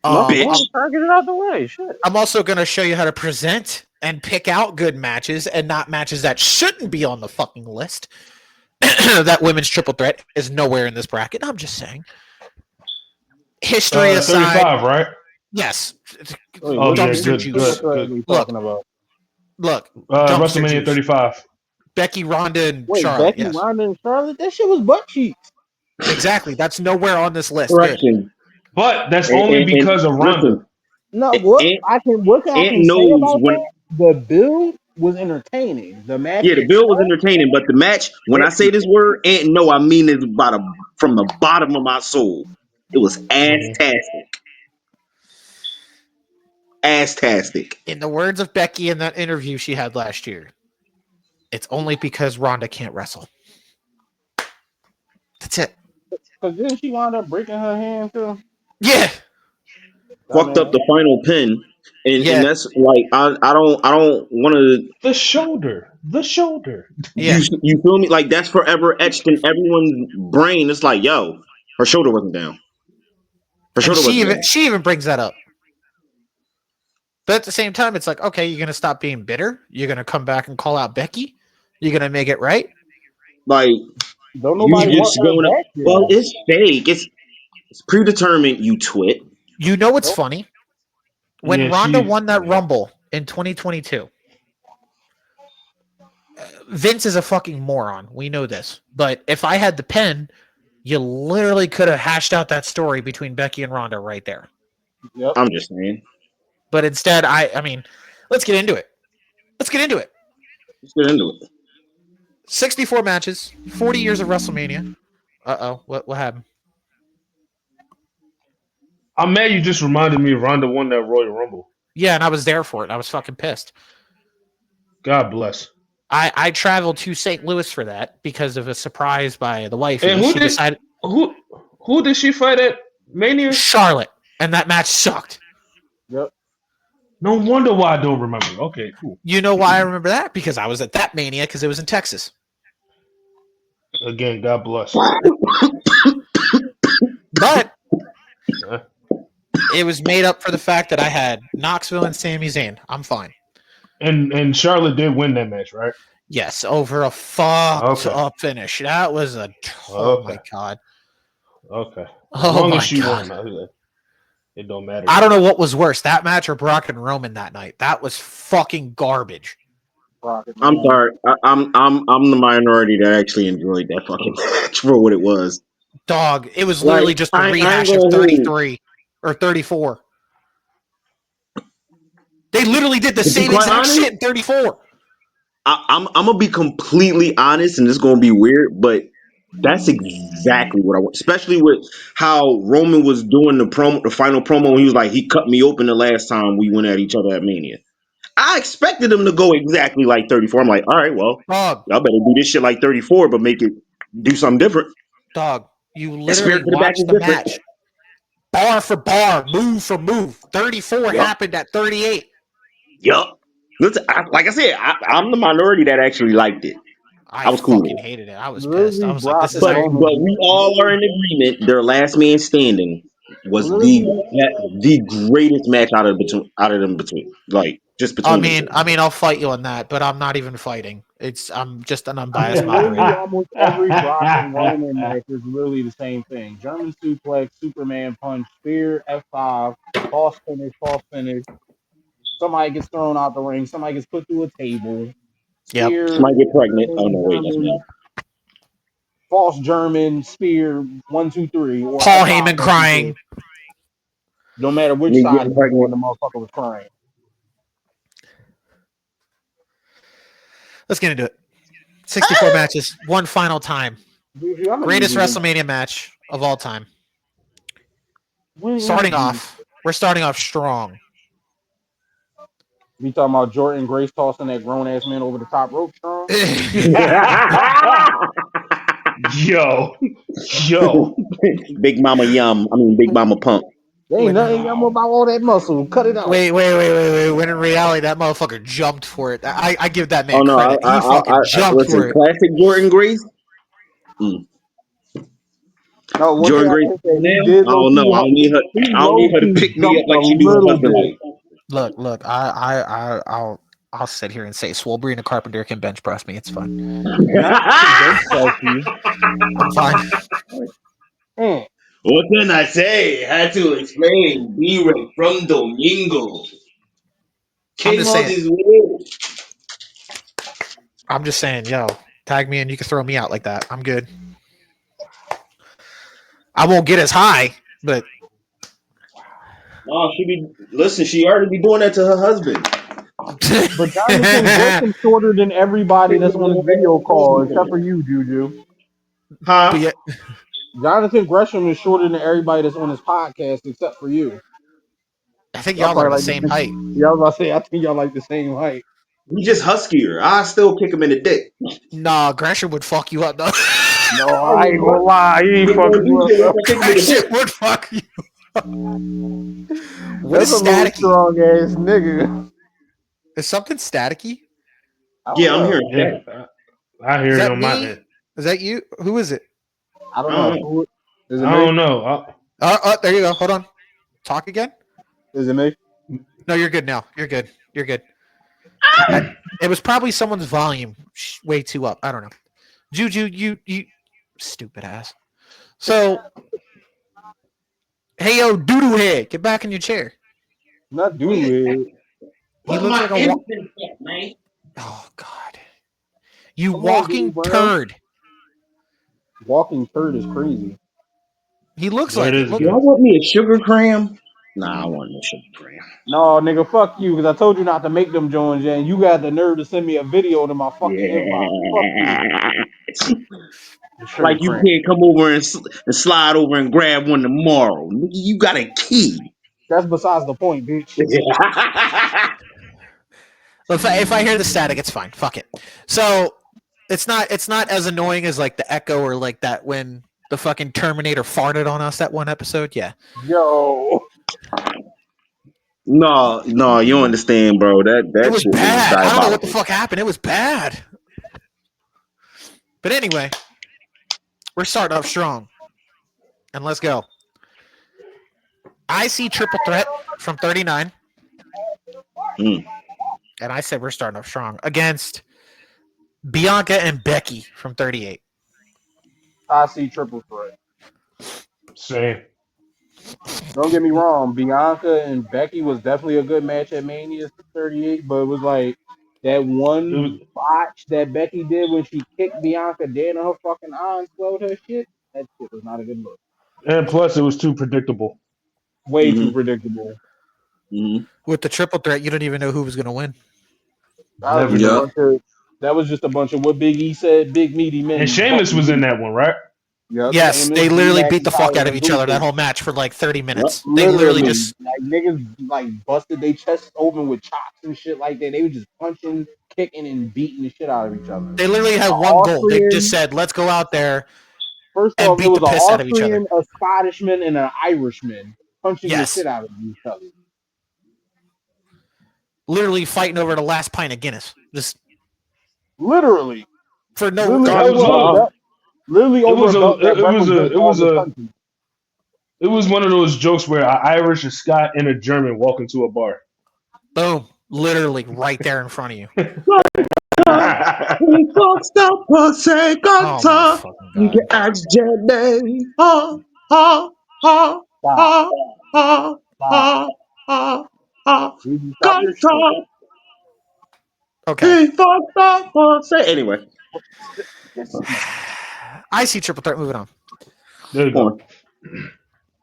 C: Bitch.
D: I'm trying to get it out the way. Shit.
B: I'm also going to show you how to present and pick out good matches and not matches that shouldn't be on the fucking list. That women's triple threat is nowhere in this bracket. I'm just saying. History aside.
A: 35, right?
B: Yes.
A: Oh, yeah,
B: Dumpster
A: good,
B: juice.
A: good.
B: Look.
A: WrestleMania
B: juice.
A: 35.
B: Becky, Ronda, and
D: Wait,
B: Charlotte.
D: Becky, Ronda, and Charlotte? That shit was butt cheeks.
B: Exactly. That's nowhere on this list.
C: Correction.
A: But that's only because of Ronda.
C: Listen,
D: No, what I can say about
C: when,
D: that? The build was entertaining. The match,
C: yeah, the bill was entertaining, but the match. When I say this word, Ant, no, I mean it from the bottom of my soul. It was ass-tastic. Ass-tastic.
B: In the words of Becky in that interview she had last year, it's only because Ronda can't wrestle. That's it.
D: Because didn't she wind up breaking her hand too?
B: Yeah.
C: Fucked up the final pin, and that's like I don't want to.
A: The shoulder.
B: Yeah.
C: You feel me? Like that's forever etched in everyone's brain. It's like, yo, her shoulder wasn't down.
B: She even brings that up. But at the same time, it's like, okay, you're gonna stop being bitter. You're gonna come back and call out Becky. You're gonna make it right.
C: Like,
D: don't nobody want her back here.
C: Well, it's fake. It's predetermined. You twit.
B: You know what's funny? When Ronda won that Rumble in 2022, Vince is a fucking moron. We know this. But if I had the pen, you literally could have hashed out that story between Becky and Ronda right there.
D: Yep.
C: I'm just saying.
B: But instead, I mean, let's get into it. 64 matches, 40 years of WrestleMania. What happened?
A: I'm mad you just reminded me Ronda won that Royal Rumble.
B: Yeah, and I was there for it. I was fucking pissed.
A: God bless.
B: I traveled to St. Louis for that because of a surprise by the wife.
A: And who did she fight at Mania?
B: Charlotte. And that match sucked.
D: Yep.
A: No wonder why I don't remember. Okay, cool.
B: You know why I remember that? Because I was at that Mania because it was in Texas.
A: Again, God bless.
B: But it was made up for the fact that I had Knoxville and Sami Zayn. I'm fine.
A: And Charlotte did win that match, right?
B: Yes, over a fucked up finish. That was my god.
A: Okay.
B: Oh my god.
A: Won, it don't matter.
B: I don't know what was worse, that match or Brock and Roman that night. That was fucking garbage.
C: I'm sorry. I'm the minority that actually enjoyed that fucking match for what it was.
B: Dog, it was literally just a rehash of 33 or 34. They literally did the same exact shit in 34.
C: I'm gonna be completely honest, and this is gonna be weird, but that's exactly what I want. Especially with how Roman was doing the final promo. He was like, he cut me open the last time we went at each other at Mania. I expected them to go exactly like 34. I'm like, all right, well,
B: Dog,
C: y'all better do this shit like 34, but make it do something different.
B: you
C: The spirit
B: literally
C: to the back
B: watched
C: is
B: the
C: different.
B: match. Bar for bar, move for move. 34
C: Yup.
B: happened at 38.
C: Yup. Listen, like I said, I'm the minority that actually liked it. I
B: I
C: was cool with
B: fucking
C: it.
B: hated it. I was pissed. I
D: Literally,
B: was like,
D: Brock
B: this is
D: and
C: But
B: how you.
D: Roman.
C: we all are in agreement. Their last man standing was
D: Literally,
C: the greatest match out of them between, like just
B: I
C: between them
B: mean,
C: two.
B: I mean, I'll fight you on that, but I'm not even fighting. I'm just an unbiased
D: literally
B: moderator.
D: almost every Brock and Roman match is literally the same thing: German suplex, Superman punch, spear, F5, toss finish. Somebody gets thrown out the ring. Somebody gets put through a table.
B: Yep.
D: Spear,
C: Somebody get pregnant. Oh
D: German,
C: no, wait, that's
D: German,
C: me.
D: false German, spear, 1, 2, 3, or
B: Paul
D: F5,
B: Heyman
D: 1, 2, 3.
B: crying.
D: No matter which
C: Me
D: side
C: getting
D: he was on,
C: pregnant.
D: the motherfucker was crying.
B: Let's get into it. 64 matches, one final time.
D: Dude, I'm gonna need
B: Greatest
D: you to
B: WrestleMania match of all time.
D: when
B: Starting off, we're starting off strong.
D: we talking about Jordan Grace tossing that grown ass man over the top rope, strong.
A: Yo, yo.
C: Big Mama Yum. I mean, Big Mama Pump.
D: There ain't
B: when
D: nothing I'm about all that muscle. Cut it out.
B: wait. When in reality, that motherfucker jumped for it. I give that
C: Oh
B: man
C: no,
B: credit. He fucking jumped
C: listen.
B: for it.
C: Classic Jordan Grace. Mm.
D: No, one thing
C: Jordan
D: I
C: Grace
D: can say, he
C: now.
D: did
C: I
D: low
C: don't know.
D: key. He
C: I don't
D: low
C: need her to
D: key
C: pick me up
D: jumped a
C: like she do her
D: little
C: husband.
D: bit.
C: Like,
B: Look. I'll sit here and say Swolbrina Carpenter can bench press me. It's fine.
D: Jonathan bench press you.
B: I'm fine.
D: Mm.
C: what can I say? Had to explain. B-Ray from Domingo
B: I'm
C: came
B: just
C: all
B: saying.
C: this way.
B: I'm just saying. Yo, tag me and you can throw me out like that. I'm good. I won't get as high, but
C: No, she already be doing that to her husband.
D: But Jonathan Gresham's shorter than everybody that's on this video call, except for you, Juju.
B: but
C: Huh?
B: yeah,
D: Jonathan Gresham is shorter than everybody that's on this podcast, except for you.
B: I think
D: Y'all
B: y'all are
D: probably
B: the
D: like the
B: same
D: same.
B: height.
D: Yeah, I was about to say, I think y'all like the same height.
C: He just huskier. I still kick him in the dick.
B: Nah, Gresham would fuck you up. No.
D: No,
C: I
D: I
C: mean,
D: ain't
C: what?
D: gonna lie, he ain't
C: He gonna
D: fucking
C: do
D: you up
C: shit
D: though.
C: once I kick him in the
B: Gresham
C: dick.
B: would fuck you. What is
D: That's a little
B: staticky?
D: strong ass nigga.
B: Is something staticky?
D: I don't
C: Yeah, I'm
D: know.
C: hearing
A: Yeah,
C: that.
A: I
B: Is
A: hear it
B: that
A: on my
B: me?
A: end.
B: Is that you? Who is it?
D: I don't
C: I don't
D: know.
C: know.
D: Is it
A: I
D: me?
A: don't know.
B: There you go. Hold on. Talk again?
D: Is it me?
B: No, you're good now. You're good. You're good. It was probably someone's volume way too up. I don't know. Juju, you stupid ass. So, hey yo, doodoo head, get back in your chair.
D: Not do it.
B: He
C: What
B: looks
C: my
B: like a
C: infant at, man?
B: oh god, you
D: Come on, Doodoo
B: walking
D: Brown.
B: turd.
D: Walking turd is crazy.
B: He looks
A: Yeah, it
B: like it.
A: is
B: Look,
C: Do I
A: good.
C: want me a sugar cram? Nah, I want no sugar cram.
D: No, nigga, fuck you, because I told you not to make them joins, and you got the nerve to send me a video to my fucking inbox. Fuck you.
C: Yeah.
D: The
C: Like
D: sugar
C: you
D: cramp.
C: can't come over and slide over and grab one tomorrow. Nigga, you got a key.
D: That's besides the point, bitch.
B: if I hear the static, it's fine. Fuck it. So it's not as annoying as like the echo or like that when the fucking Terminator farted on us that one episode. Yeah,
D: Yo.
C: No, you don't understand, bro.
B: it
C: That
B: was
C: shit was
B: bad. I don't know what the
C: diabolical.
B: fuck happened. It was bad. But anyway, we're starting off strong, and let's go. I see triple threat from 39,
C: Mm.
B: and I said we're starting off strong against Bianca and Becky from 38.
D: I see triple threat.
A: Same.
D: Don't get me wrong, Bianca and Becky was definitely a good match at Mania 38, but it was like that
A: It was,
D: one botch that Becky did when she kicked Bianca dead in her fucking eye and swelled her shit. That shit was not a good look.
A: and plus, it was too predictable.
D: Way too
C: Mm-hmm.
D: predictable.
C: Mm-hmm.
B: With the triple threat, you don't even know who was going to win.
A: Never
C: Yep.
D: That was just a bunch of what Big E said, big meaty
A: And
D: men
A: Sheamus
D: busting
A: was in
D: booty.
A: that one, right?
D: Yep.
B: Yes,
D: Sheamus,
B: they literally
D: D-Mac,
B: beat
D: and
B: the fuck
D: Tyler
B: out of
D: and
B: each other that
D: Gunther.
B: whole match for like 30
C: Yep.
B: minutes. They literally
D: Literally,
B: just
D: like niggas like busted their chests open with chops and shit like that. They were just punching, kicking, and beating the shit out of each other.
B: they literally
D: A
B: had one goal. They just
D: Austrian.
B: said, "Let's go out there
D: First
B: and
D: off, it
B: beat
D: was
B: the
D: an
B: piss out of each other."
D: Austrian, a Scottishman, and an Irishman punching the
B: Yes,
D: shit out of each other.
B: literally fighting over the last pint of Guinness, just
D: Literally,
B: for no.
D: literally
A: It was
D: over a
A: look.
D: belt. Literally
A: It
D: over
A: was
D: a
A: a.
D: belt that
A: It
D: represents all
A: was
D: the
A: a.
D: countries.
A: It was one of those jokes where an Irish, a Scot, and a German walk into a bar.
B: Boom, literally right there in front of you.
C: We fuck stop say
B: Oh my
C: gutter.
B: fucking
C: You can
B: god!
C: ask Jenny. Ha ha ha
D: Stop,
C: ha ha
D: stop.
C: ha ha ha.
D: You stop your shit.
C: Gutter.
B: Okay,
C: He fucked up say anyway.
D: This man.
B: I see triple threat. Moving on.
A: There you
C: Go
A: go.
C: on.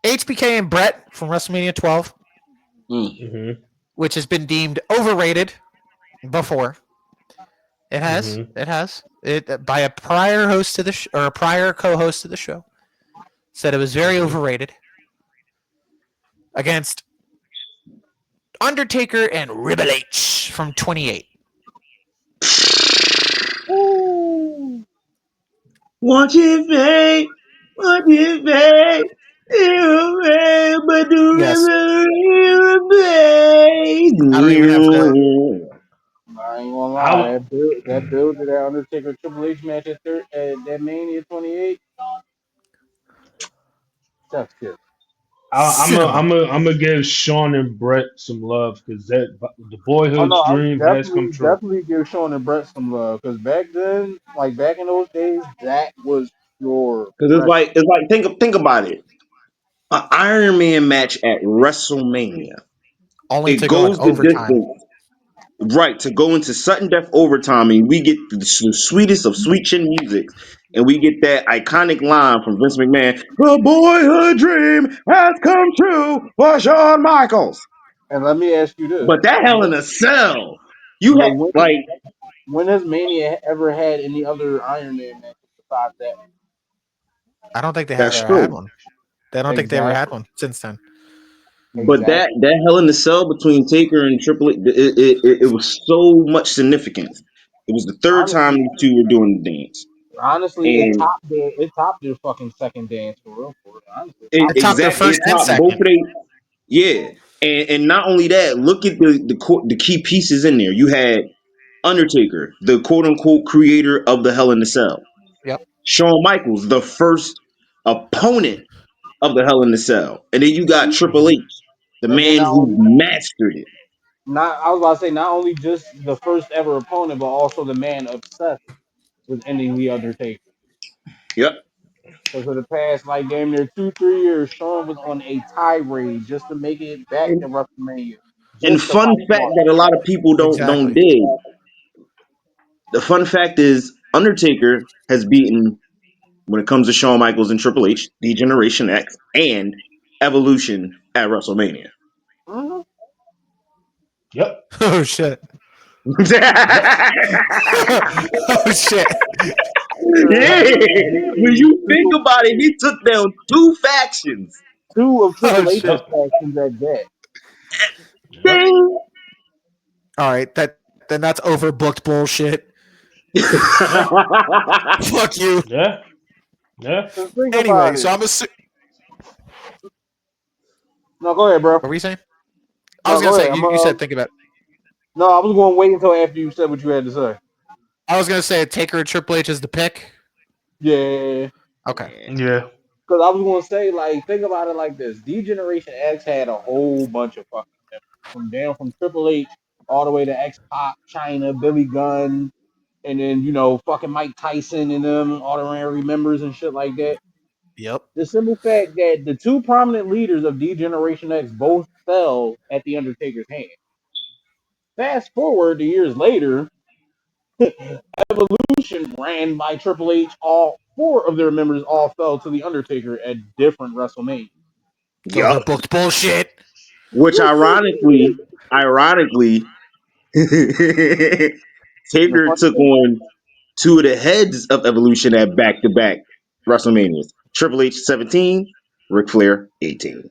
B: HBK and Brett from WrestleMania 12,
C: Mm.
A: Mm-hmm.
B: which has been deemed overrated before. It has.
A: Mm-hmm.
B: It has. It by a prior host to the or a prior co-host of the show said it was very
A: Mm-hmm.
B: overrated against Undertaker and Triple H from 28.
D: Ooh.
C: What you think? What you think? You remember
B: Yes, I don't even have the.
C: the
D: I ain't gonna lie,
A: I,
D: that build to that Undertaker Triple H match at that Mania 28, chef's kiss.
B: Cinema.
A: I'm gonna give Sean and Brett some love because that the
D: Oh no,
A: boyhood's
D: I
A: dream has come
D: definitely
A: true.
D: definitely give Sean and Brett some love because back then, like back in those days, that was your
C: Because
D: wrestling.
C: it's like think about it. An Iron Man match at WrestleMania.
B: Only
C: It
B: to go in
C: goes the
B: overtime.
C: distance, right? To go into sudden death overtime, and we get the sweetest of sweet chin music, and we get that iconic line from Vince McMahon: "The boyhood dream has come true for Shawn Michaels."
D: And let me ask you this:
C: But that Hell in
D: when,
C: a Cell, you
D: but
C: had like
D: when has Mania ever had any other Iron Man matches besides that?
B: I don't think they have
C: that's
B: ever had
C: true.
B: one. They don't think they ever had
D: Exactly,
B: one since then.
C: But
D: exactly.
C: that Hell in the Cell between Taker and Triple H, it was so much significance. It was the third time
D: Honestly,
C: these two were doing the dance, and
D: it topped their fucking second dance for real, for real. Honestly, it
C: it
D: topped
B: It topped their
C: exactly it
B: first and
C: topped both of
B: second.
C: they. Yeah, and not only that, look at the key pieces in there. You had Undertaker, the quote unquote creator of the Hell in the Cell.
B: Yep.
C: Shawn Michaels, the first opponent of the Hell in the Cell, and then you got Triple
A: Hmm.
C: H, the
D: and then
C: man
D: not
C: who
D: only
C: mastered it.
D: not I was about to say not only just the first ever opponent, but also the man obsessed with ending the Undertaker.
C: Yep.
D: So for the past like damn near 2 3 years, Sean was on a tirade just to make it back to WrestleMania,
C: And
D: just to
C: fun
D: fight
C: fact
D: Mark.
C: that a lot of people don't
B: Exactly.
C: dig. The fun fact is Undertaker has beaten when it comes to Shawn Michaels and Triple H, the Generation X, and Evolution at WrestleMania.
D: Mhm.
A: Yep.
B: Oh shit.
A: Yep.
C: Yeah,
B: Oh shit.
C: when you think
D: Two,
C: about it, he took down two factions.
D: two of
B: Oh
D: Triple H's
B: shit.
A: Yep.
D: factions at that.
A: Yep.
C: Ding.
B: All right. That's overbooked bullshit.
A: Yeah.
B: Fuck you.
A: Yeah. Yeah.
D: Just think
B: Anyway,
D: about
B: so
D: it.
B: I'm
D: No, go ahead, bro.
B: What were you saying? I
D: No,
B: was gonna
D: go
B: say
D: ahead.
B: you said think about it.
D: No, I was going to wait until after you said what you had to say.
B: I was gonna say Taker and Triple H is the pick.
D: Yeah.
B: Okay.
A: Yeah.
D: Because I was going to say, like, think about it like this. D-Generation X had a whole bunch of fucking members. From Triple H all the way to X-Pac, China, Billy Gunn, and then, fucking Mike Tyson and them, honorary members and shit like that.
B: Yep.
D: The simple fact that the two prominent leaders of D-Generation X both fell at The Undertaker's hand. Fast forward to years later, Evolution ran by Triple H. All four of their members all fell to The Undertaker at different WrestleMania.
C: Yup.
B: Overbooked bullshit.
C: Which ironically,
D: The
C: Taker
D: funny
C: took
D: thing,
C: on two of the heads of Evolution at back to back. WrestleManias. Triple H 17, Ric Flair 18.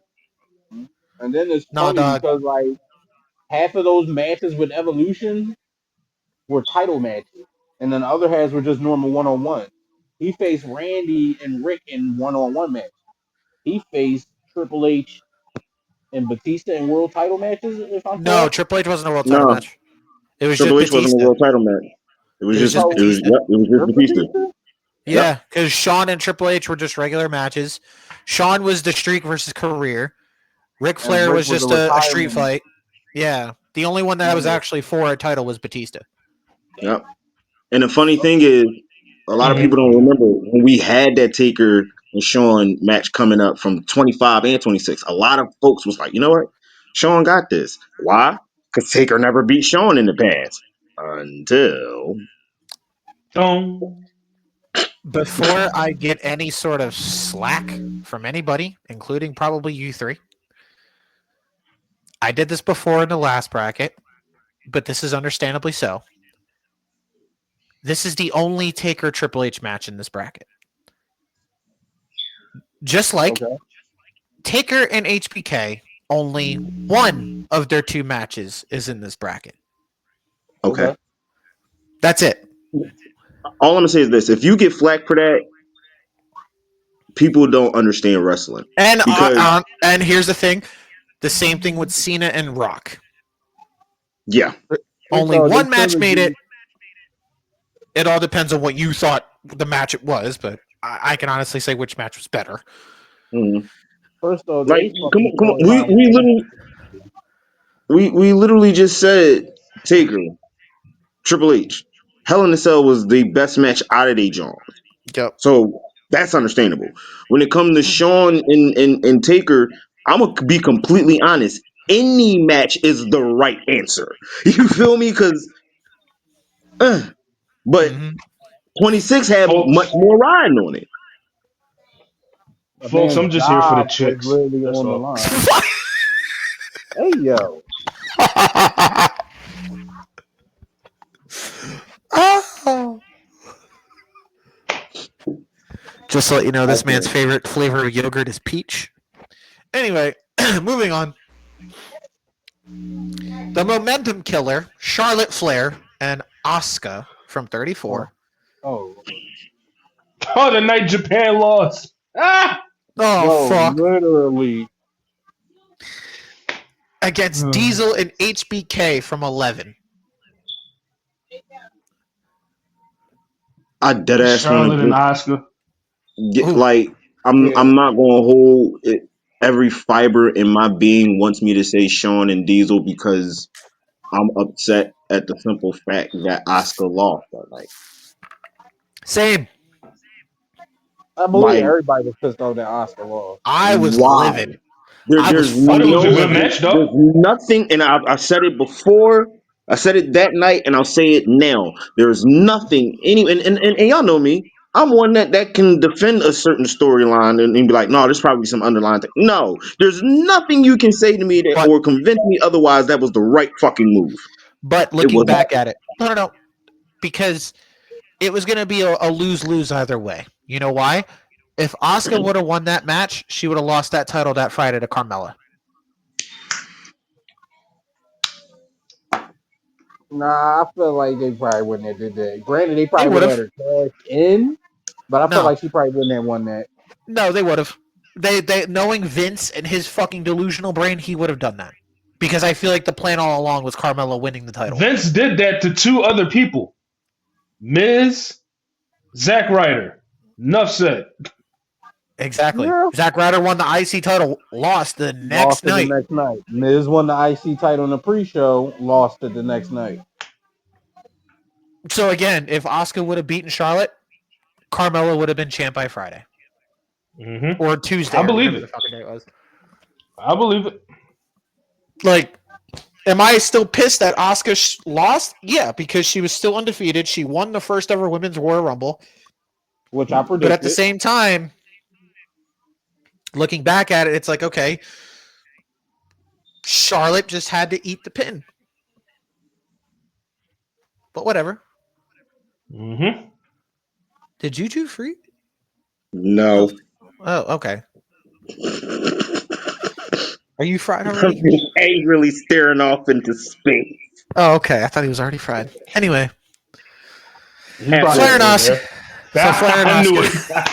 D: And then it's
B: No,
D: funny
B: dog.
D: because like half of those matches with Evolution were title matches, and then the other halves were just normal 1-on-1. He faced Randy and Rick in 1-on-1 matches. He faced Triple H and Batista in world title matches, if I'm
B: No,
D: correct.
B: Triple H wasn't a world title
C: No,
B: match. It was just
C: Triple H wasn't a
B: Batista.
C: world title match. It was
B: It was
C: just,
B: just
C: it was,
B: Batista.
C: yep, it was just
D: Or
C: Batista.
D: Batista?
B: Yeah, because Shawn and Triple H were just regular matches. Shawn was the streak versus career. Ric
D: And
B: Flair
D: Rick
B: was
D: was a
B: just a street
D: retirement.
B: fight. Yeah. The only one that was actually for a title was Batista.
C: Yep. And the funny thing is, a lot of
A: Mhm.
C: people don't remember when we had that Taker and Shawn match coming up from 25 and 26. A lot of folks was like, you know what? Shawn got this. Why? Because Taker never beat Shawn in the past. Until.
A: Dong.
B: Before I get any sort of slack from anybody, including probably you three, I did this before in the last bracket, but this is understandably so. This is the only Taker Triple H match in this bracket. Just like
D: Okay.
B: Taker and HBK, only one of their two matches is in this bracket.
C: Okay.
B: That's it.
C: All I'm going to say is this. If you get flack for that, people don't understand wrestling.
B: And
C: Because,
B: and here's the thing: the same thing with Cena and Rock.
C: yeah.
B: Only
D: So they
B: one match
D: still
B: made
D: agree-
B: it. It all depends on what you thought the match it was, but I can honestly say which match was better.
C: Mhm.
D: First though,
C: Like,
D: they
C: come
D: fucking
C: on, come on.
D: storyline.
C: We literally just said Taker, Triple H. Hell in a Cell was the best match out of they John.
B: Yep.
C: So that's understandable. When it comes to Shawn and Taker, I'm gonna be completely honest. Any match is the right answer. You feel me? Because, but
B: Mm-hmm.
C: 26 had much
A: Folks,
C: more riding on it.
D: A
A: folks,
D: man's
A: I'm just here for the
D: job was
A: chicks.
D: literally
A: That's
D: on the
A: all.
D: line. Hey yo,
B: Oh. Just to let you know, this man's
C: Okay.
B: favorite flavor of yogurt is peach. Anyway, moving on. The momentum killer, Charlotte Flair and Asuka from 34.
D: oh,
A: Oh, the night Japan lost. Ah!
B: Oh,
D: bro,
B: fuck.
D: literally.
B: Against Diesel and HBK from 11.
C: I dead ass want
A: Charlotte and
C: to
A: Oscar.
C: get
B: Ooh.
C: like
D: Yeah.
C: I'm not gonna hold it. Every fiber in my being wants me to say Shawn and Diesel because I'm upset at the simple fact that Oscar lost that night.
B: Same.
D: I believe
C: Like,
D: everybody was pissed off that Oscar lost.
B: I was
C: why?
B: livid. I was
C: There's
A: Thought it
B: fucking
A: was a
C: no,
A: good
B: livid.
A: match,
C: there's
A: though.
C: nothing, and I said it before. I said it that night, and I'll say it now. There's nothing. And y'all know me. I'm one that can defend a certain storyline and be like, no, there's probably some underlying thing. No, there's nothing you can say to me that
B: But
C: or convince me otherwise that was the right fucking move. It
B: looking
C: was
B: back at it, no. Because it was going to be a lose-lose either way. You know why? If Asuka would have won that match, she would have lost that title that Friday to Carmella.
D: Nah, I feel like they probably wouldn't have did that. Granted, they
B: They
D: probably
B: would
D: would have had
B: have.
D: her cash in, but I feel
B: No,
D: like she probably wouldn't have won that.
B: no, they would have. They knowing Vince and his fucking delusional brain, he would have done that. Because I feel like the plan all along was Carmella winning the title.
A: Vince did that to two other people. Miz, Zack Ryder. Enough said.
B: Exactly.
D: Yeah.
B: Zack Ryder won the IC title, lost the
D: Lost
B: next
D: it the
B: night.
D: next night. Miz won the IC title in the pre-show. Lost it the next night.
B: So again, if Asuka would have beaten Charlotte, Carmella would have been champ by Friday
A: Mm-hmm.
B: or Tuesday
A: I
B: or
A: believe
B: whatever the
A: it.
B: fucking day it was.
A: I believe it.
B: Like, am I still pissed that Asuka lost? Yeah, because she was still undefeated. She won the first ever Women's Royal Rumble.
D: Which I
B: But at the
D: predicted.
B: same time, looking back at it, it's like, okay, Charlotte just had to eat the pin. But whatever.
A: Mm-hmm.
B: Did Juju free?
C: No.
B: Oh, okay. Are you fried already?
C: Angrily staring off into space.
B: Oh, okay. I thought he was already fried. Anyway,
A: He's probably
B: Flair and
A: still
B: Oscar.
A: there.
B: So Flair and
A: I knew
B: Oscar.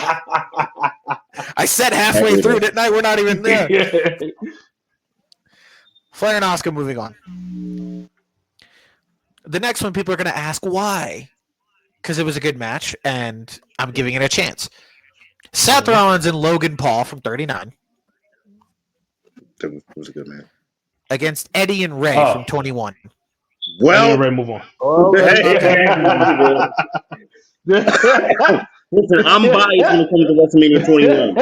B: I said halfway through, didn't I? We're not even there.
A: it.
B: Flair and Oscar moving on. The next one, people are going to ask why. Because it was a good match, and I'm giving it a chance. Seth Rollins and Logan Paul from 39
C: That was a good match.
B: against Eddie and Ray from 21.
A: Eddie and
C: Well,
A: Ray, move on.
C: listen, I'm biased when it comes to WrestleMania 21.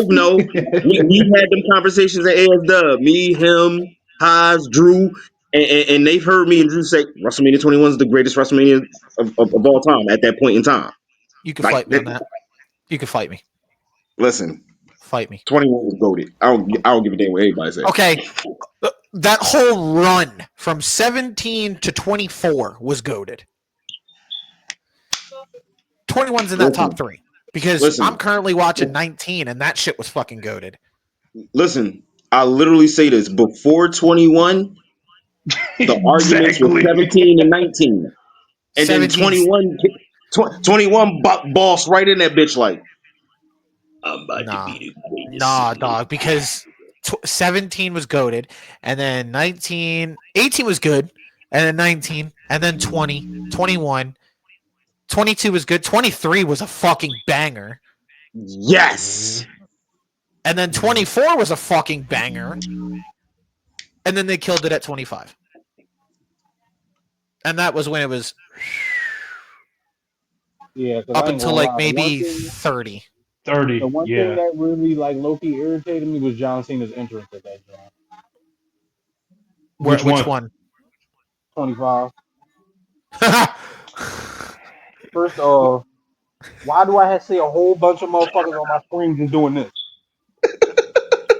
C: No. We had them conversations at ASW. Me, him, Haas, Drew, and they've heard me and Drew say WrestleMania 21 is the greatest WrestleMania of all time at that point in time.
B: You can fight me on that. You can fight me.
C: Listen,
B: Fight me.
C: 21 was goated. I don't give a damn what anybody says.
B: Okay. That whole run from 17 to 24 was goated. 21's in that top three. Because I'm currently watching 19, and that shit was fucking goated.
C: Listen, I literally say this. Before 21, the arguments were 17 and 19. And
B: 17's,
C: then 21 boss right in that bitch like, I'm about to be the greatest.
B: Nah, dog, because 17 was goated, and then 18 was good, and then 19, and then 20, 21, 22 was good, 23 was a fucking banger.
C: Yes.
B: And then 24 was a fucking banger. And then they killed it at 25. And that was when it was up until like maybe 30.
A: 30.
D: The one thing that really like low-key irritated me was John Cena's entrance at that joint.
A: Which one?
D: 25. First off, why do I have to see a whole bunch of motherfuckers on my screen just doing this?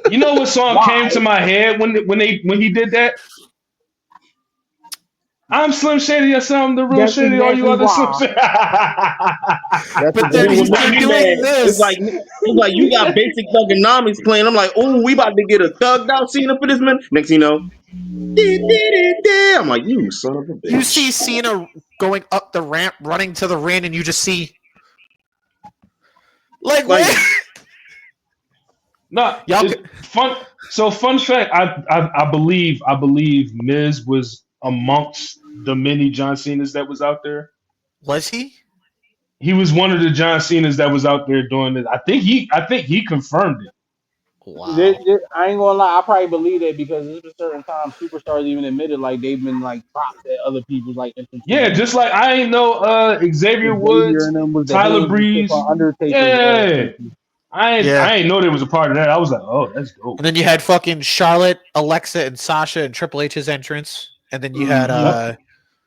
A: You know what song came to my head when he did that? I'm Slim Shady or something, the real
D: That's
A: Shady,
D: exactly
A: all you other Slim Shady.
B: But then he's been doing this.
C: It's like you got basic thugonomics playing. I'm like, oh, we about to get a thugged out Cena for this man. Next thing you know, I'm like, you son of a bitch.
B: You see Cena going up the ramp, running to the ring, and you just see like what?
A: No, fun. So fun fact, I believe Miz was amongst the many John Cenas that was out there.
B: Was he?
A: He was one of the John Cenas that was out there doing this. I think he confirmed it.
B: Wow.
D: I ain't gonna lie, I probably believe that because there's a certain time superstars even admitted like they've been like propped at other people's like entrances.
A: Yeah, just like I ain't know Xavier Woods,
D: and them was
A: Tyler Breeze. Yeah. I ain't know there was a part of that. I was like, oh, that's dope.
B: And then you had fucking Charlotte, Alexa, and Sasha and Triple H's entrance. And then you had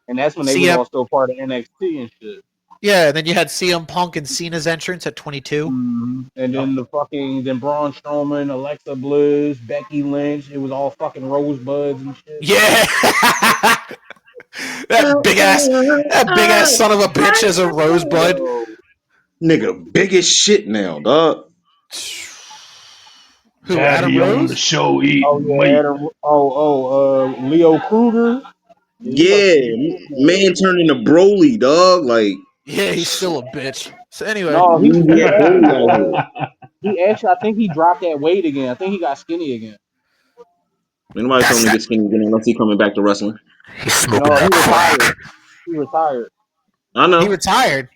D: and that's when they were all still part of NXT and shit.
B: Yeah, and then you had CM Punk and Cena's entrance at 22.
D: Mm-hmm. And then then Braun Strowman, Alexa Bliss, Becky Lynch. It was all fucking rosebuds and shit.
B: Yeah. that big ass son of a bitch is a rosebud.
C: Nigga, big as shit now, dog.
B: Who, Adam Rose?
A: On the show eating.
D: Leo Kruger.
C: Yeah, man turned into Broly, dog. Like,
B: yeah, he's still a bitch. So anyway,
D: he actually, I think he dropped that weight again. I think he got skinny again.
C: Nobody told me to get skinny again unless he's coming back to wrestling.
B: He's smoking that crack.
D: He retired.
C: I know.
B: He retired.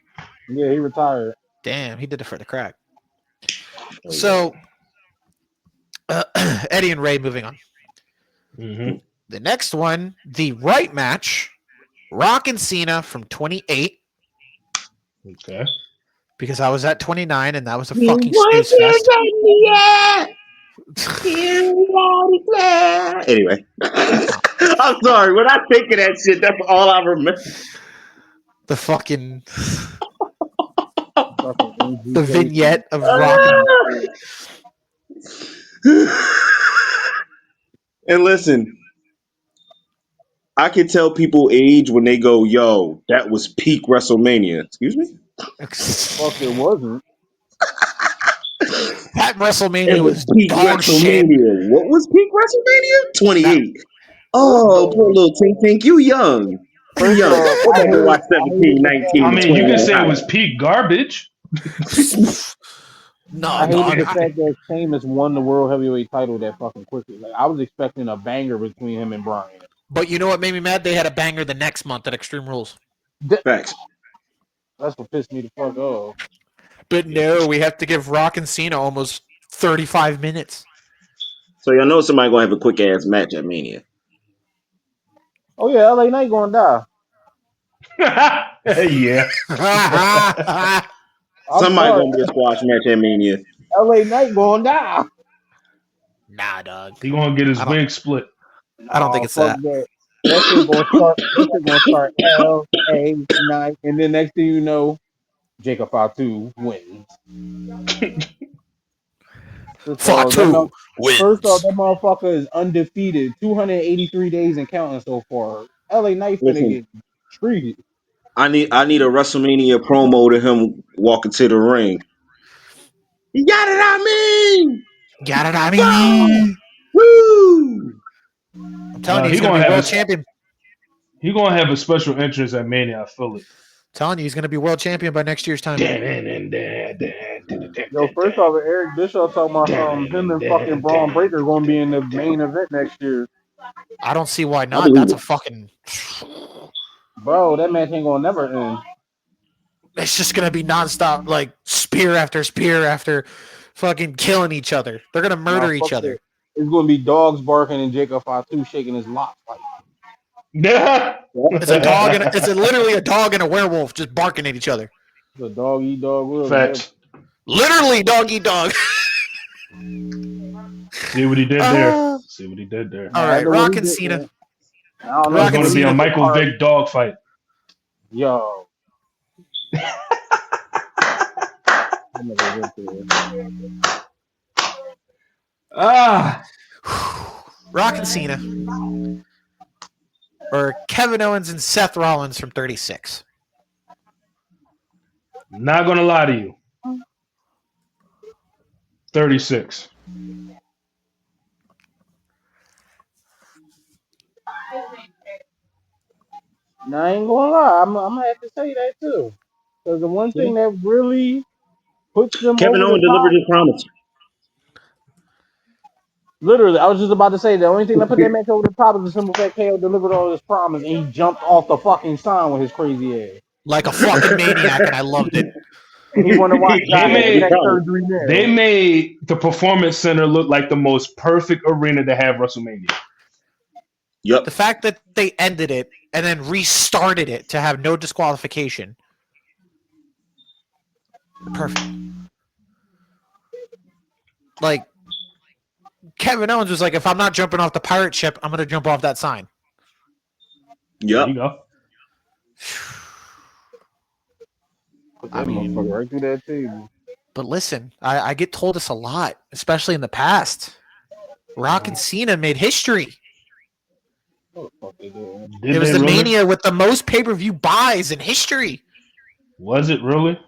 D: Yeah, he retired.
B: Damn, he did it for the crack. So, Eddie and Ray moving on.
A: Mm-hmm.
B: The next one, the right match, Rock and Cena from 28.
A: Okay.
B: Because I was at 29 and that was a fucking snooze fest.
C: Anyway, I'm sorry. When I think of that shit, that's all I remember.
B: The fucking the vignette of Rock.
C: And listen, I can tell people age when they go, "Yo, that was peak WrestleMania." Excuse me?
D: Fuck, it wasn't.
B: That
C: It
B: WrestleMania
C: was
B: was
C: peak
B: dog shit.
C: WrestleMania. What was peak WrestleMania? 28. Oh, poor little Tink Tink. You young. You
D: First
C: young.
D: off,
C: Go back and watch
D: I hated
C: 17,
D: the fact
C: 19,
A: I
C: and
A: mean,
C: 20
A: you
C: in
A: can say it was
C: Ohio.
A: peak garbage.
B: No,
D: I hated
B: dog.
D: the fact that Sheamus won the World Heavyweight title that fucking quickly. Like I was expecting a banger between him and Bryan.
B: But you know what made me mad? They had a banger the next month at Extreme Rules.
C: Facts.
D: That's what pissed me the fuck off.
B: But no, we have to give Rock and Cena almost 35 minutes.
C: So y'all know somebody gonna have a quick ass match at Mania.
D: Oh yeah, LA Knight gonna die.
A: Yeah.
D: I'm
C: Somebody
D: sorry,
C: gonna be a squash match at Mania.
D: LA Knight gonna die.
B: Nah, dog.
A: He gonna get his
B: I don't.
A: wig split.
B: I don't think it's
D: Fuck
B: that.
D: that. That shit gonna start. That shit gonna start LA Knight, and then next thing you know, Jacob Fatu wins.
B: Fatu
D: First off,
B: wins.
D: that motherfucker is undefeated, 283 days and counting so far. LA Knight finna
C: Listen,
D: get treated.
C: I need a WrestleMania promo to him walking to the ring. You got it on me!
B: Got it on
C: Go!
B: me.
C: Woo!
B: I'm telling you,
A: He
B: he's gonna
A: gonna
B: be
A: have
B: world
A: a
B: champion.
A: he gonna have a special entrance at Mania. I feel it.
B: Telling you, he's gonna be world champion by next year's time.
D: Yo, first off, Eric Bischoff talking about him and fucking Braun Breaker gonna be in the main event next year.
B: I don't see why
C: I
B: not.
C: believe
B: That's a
C: it.
B: fucking.
D: Bro, that match ain't gonna never end.
B: It's just gonna be nonstop, like spear after fucking killing each other. They're gonna
D: Nah,
B: murder each
D: fuck
B: other.
D: that. It's gonna be dogs barking and Jacob Fatu shaking his locks. Like,
B: It's a dog and it's literally a dog and a werewolf just barking at each other.
D: the dog eat dog world.
A: Facts.
B: Literally dog eat dog.
A: See what he did there. See what he did there.
B: All right, Rock and Cena.
D: I don't know.
A: It's
B: Rock and
A: gonna be a
B: Cena.
A: Michael Vick dog fight.
D: Yo. I never went there.
A: Ah,
B: Rock and Cena. Or Kevin Owens and Seth Rollins from 36.
A: not gonna lie to you. 36.
D: Now, I ain't gonna lie. I'm gonna have to say that too. Because the one thing that really puts them
C: Kevin
D: over the
C: Owens delivered
D: top,
C: his promise.
D: literally, I was just about to say the only thing that put that match over the top is the simple fact KO delivered all his promise and he jumped off the fucking sign with his crazy ass.
B: Like a fucking maniac, and I loved it.
D: And he wanted to watch
A: They
D: God have
A: made
D: neck surgery
A: they
D: now.
A: made the Performance Center look like the most perfect arena to have WrestleMania.
C: Yep.
B: The fact that they ended it and then restarted it to have no disqualification. Perfect. Like, Kevin Owens was like, if I'm not jumping off the pirate ship, I'm going to jump off that sign.
A: There
C: Yep.
A: you go.
D: Put that motherfucker right through that table.
B: But listen, I get told this a lot, especially in the past. Rock and Cena made history.
D: What the fuck they doing?
A: Did
B: It was
A: they
B: the
A: really?
B: Mania with the most pay-per-view buys in history.
A: Was it really?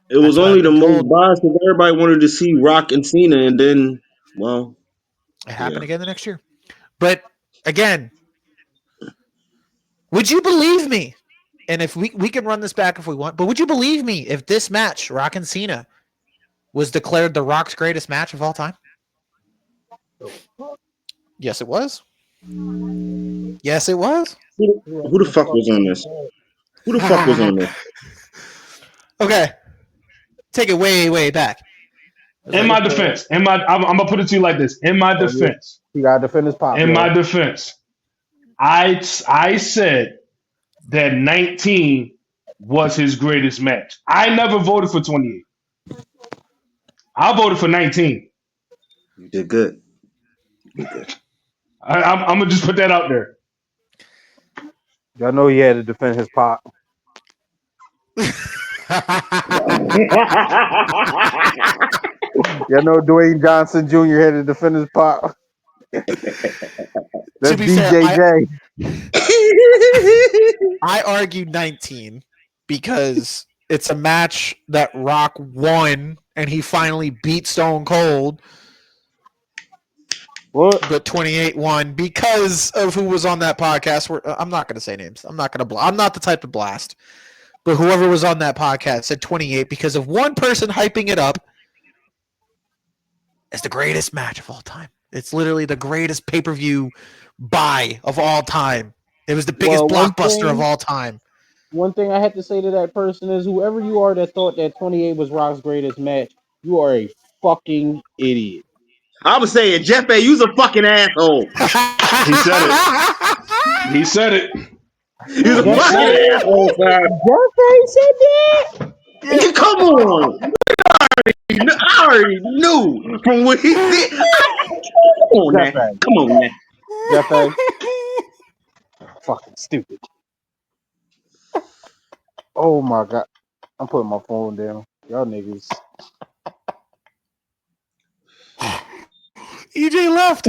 C: It was
B: That's what
C: only
B: I've
C: the
B: been
C: most
B: told.
C: biased because everybody wanted to see Rock and Cena, and then, well,
B: It happened
C: yeah.
B: again the next year. But again, would you believe me? And if we can run this back if we want, but would you believe me if this match, Rock and Cena, was declared the Rock's greatest match of all time? Yes, it was. Yes, it was.
C: Who the fuck was on this? Who the fuck was on this?
B: Okay. Take it way, way back.
A: In my defense, I'm gonna put it to you like this. In my defense,
D: He got to defend his pop.
A: in my defense, I said that 19 was his greatest match. I never voted for 28. I voted for 19.
C: You did good. You did good.
A: I'm gonna just put that out there.
D: Y'all know he had to defend his pop. Y'all know Dwayne Johnson Jr. had to defend his pop. That's
B: To be fair,
D: DJJ.
B: I argued 19 because it's a match that Rock won and he finally beat Stone Cold.
D: What?
B: But 28 won because of who was on that podcast. I'm not going to say names. I'm not the type to blast. But whoever was on that podcast said 28 because of one person hyping it up as the greatest match of all time. It's literally the greatest pay-per-view buy of all time. It was the biggest blockbuster of all time.
D: One thing I have to say to that person is whoever you are that thought that 28 was Rock's greatest match, you are a fucking idiot.
C: I was saying, Jeff A, you's a fucking asshole.
A: He said it. He said it.
C: You's a fucking asshole, sir.
D: Jeff A said that?
C: Come on. I already knew from what he did. Come on, man. Come on, man.
D: Jeff A. Fucking stupid. Oh my god. I'm putting my phone down. Y'all niggas.
B: EJ left.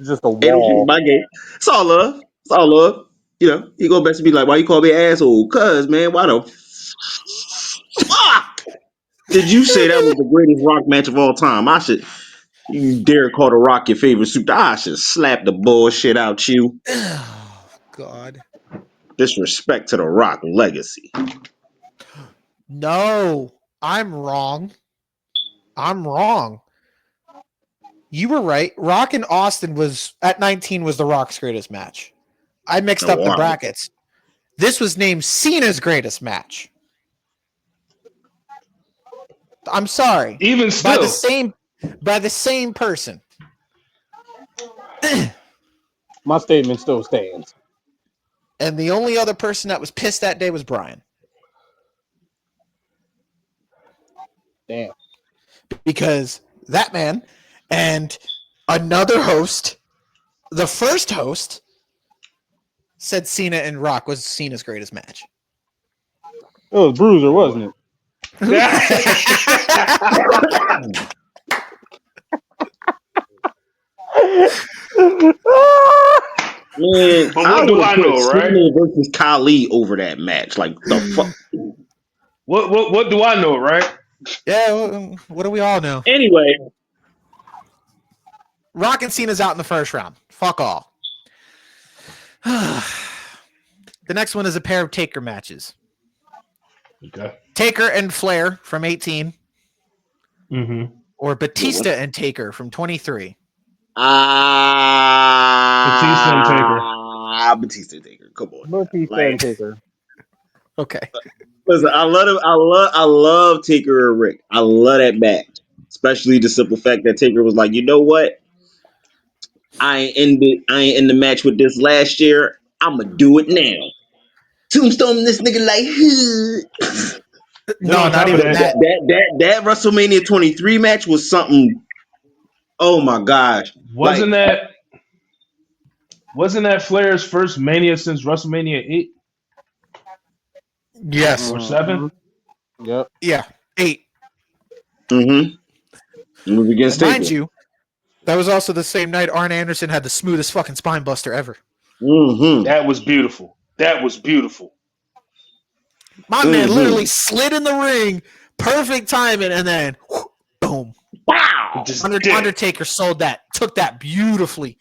D: Just a wall.
C: Ain't no shit in my game. It's all love. It's all love. You know, he gonna best be like, why you call me an asshole? Cuz, man, why the fuck did you say that was the greatest Rock match of all time? You dare call the Rock your favorite super? I should slap the bullshit out you.
B: Oh, God.
C: Disrespect to the Rock legacy.
B: No, I'm wrong. You were right. Rock and Austin was at 19 was the Rock's greatest match. I mixed up the brackets. This was named Cena's greatest match. I'm sorry.
A: Even still,
B: by the same person.
D: My statement still stands.
B: And the only other person that was pissed that day was Brian.
D: Damn.
B: Because that man and another host, the first host, said Cena and Rock was Cena's greatest match.
D: It was Bruiser, wasn't it?
C: Man,
A: but what do I know, right?
C: Cena versus Khali over that match. Like, the fuck?
A: What do I know, right?
B: Yeah, what do we all know?
C: Anyway.
B: Rock and Cena's out in the first round. Fuck all. The next one is a pair of Taker matches.
A: Okay.
B: Taker and Flair from 18.
A: Mm-hmm.
B: Or Batista and Taker from 23.
A: Batista and Taker.
C: Batista and Taker. Come on.
D: Batista and Taker.
B: Okay.
C: Listen, I love Taker and Rick. I love that match. Especially the simple fact that Taker was like, you know what? I ain't in the match with this last year. I'ma do it now. Tombstone this nigga like
B: No, not even that.
C: That WrestleMania 23 match was something. Oh my gosh.
A: Wasn't that Flair's first Mania since WrestleMania 8?
B: Yes.
A: Or 7?
D: Yep.
B: Yeah. 8.
C: Mm-hmm. Move against Taker.
B: Mind you, that was also the same night Arn Anderson had the smoothest fucking spine buster ever.
C: Mm-hmm.
A: That was beautiful.
B: My man literally slid in the ring, perfect timing, and then boom.
C: Wow.
B: Undertaker took that beautifully.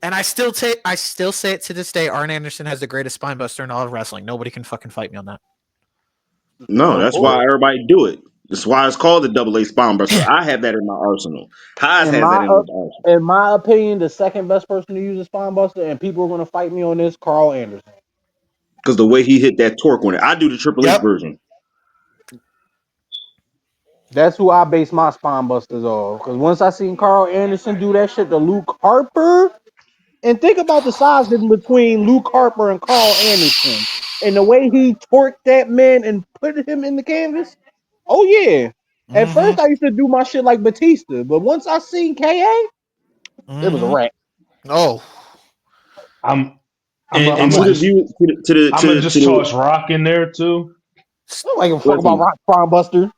B: And I still say it to this day, Arn Anderson has the greatest spine buster in all of wrestling. Nobody can fucking fight me on that.
C: No, that's why everybody do it. That's why it's called the AA spine buster. I have that in my arsenal. Haas has that in his arsenal.
D: In my opinion, the second best person to use a spine buster, and people are going to fight me on this, Carl Anderson.
C: Because the way he hit that torque on it. I do the Triple H version.
D: That's who I base my spine busters off. Because once I seen Carl Anderson do that shit to Luke Harper, and think about the size difference between Luke Harper and Carl Anderson, and the way he torqued that man and put him in the canvas. Oh yeah. At first I used to do my shit like Batista, but once I seen KA, it was a wreck.
B: Oh.
A: I'm
C: gonna
A: just toss Rock in there too.
D: I don't like a fuck about Rock Spine Buster.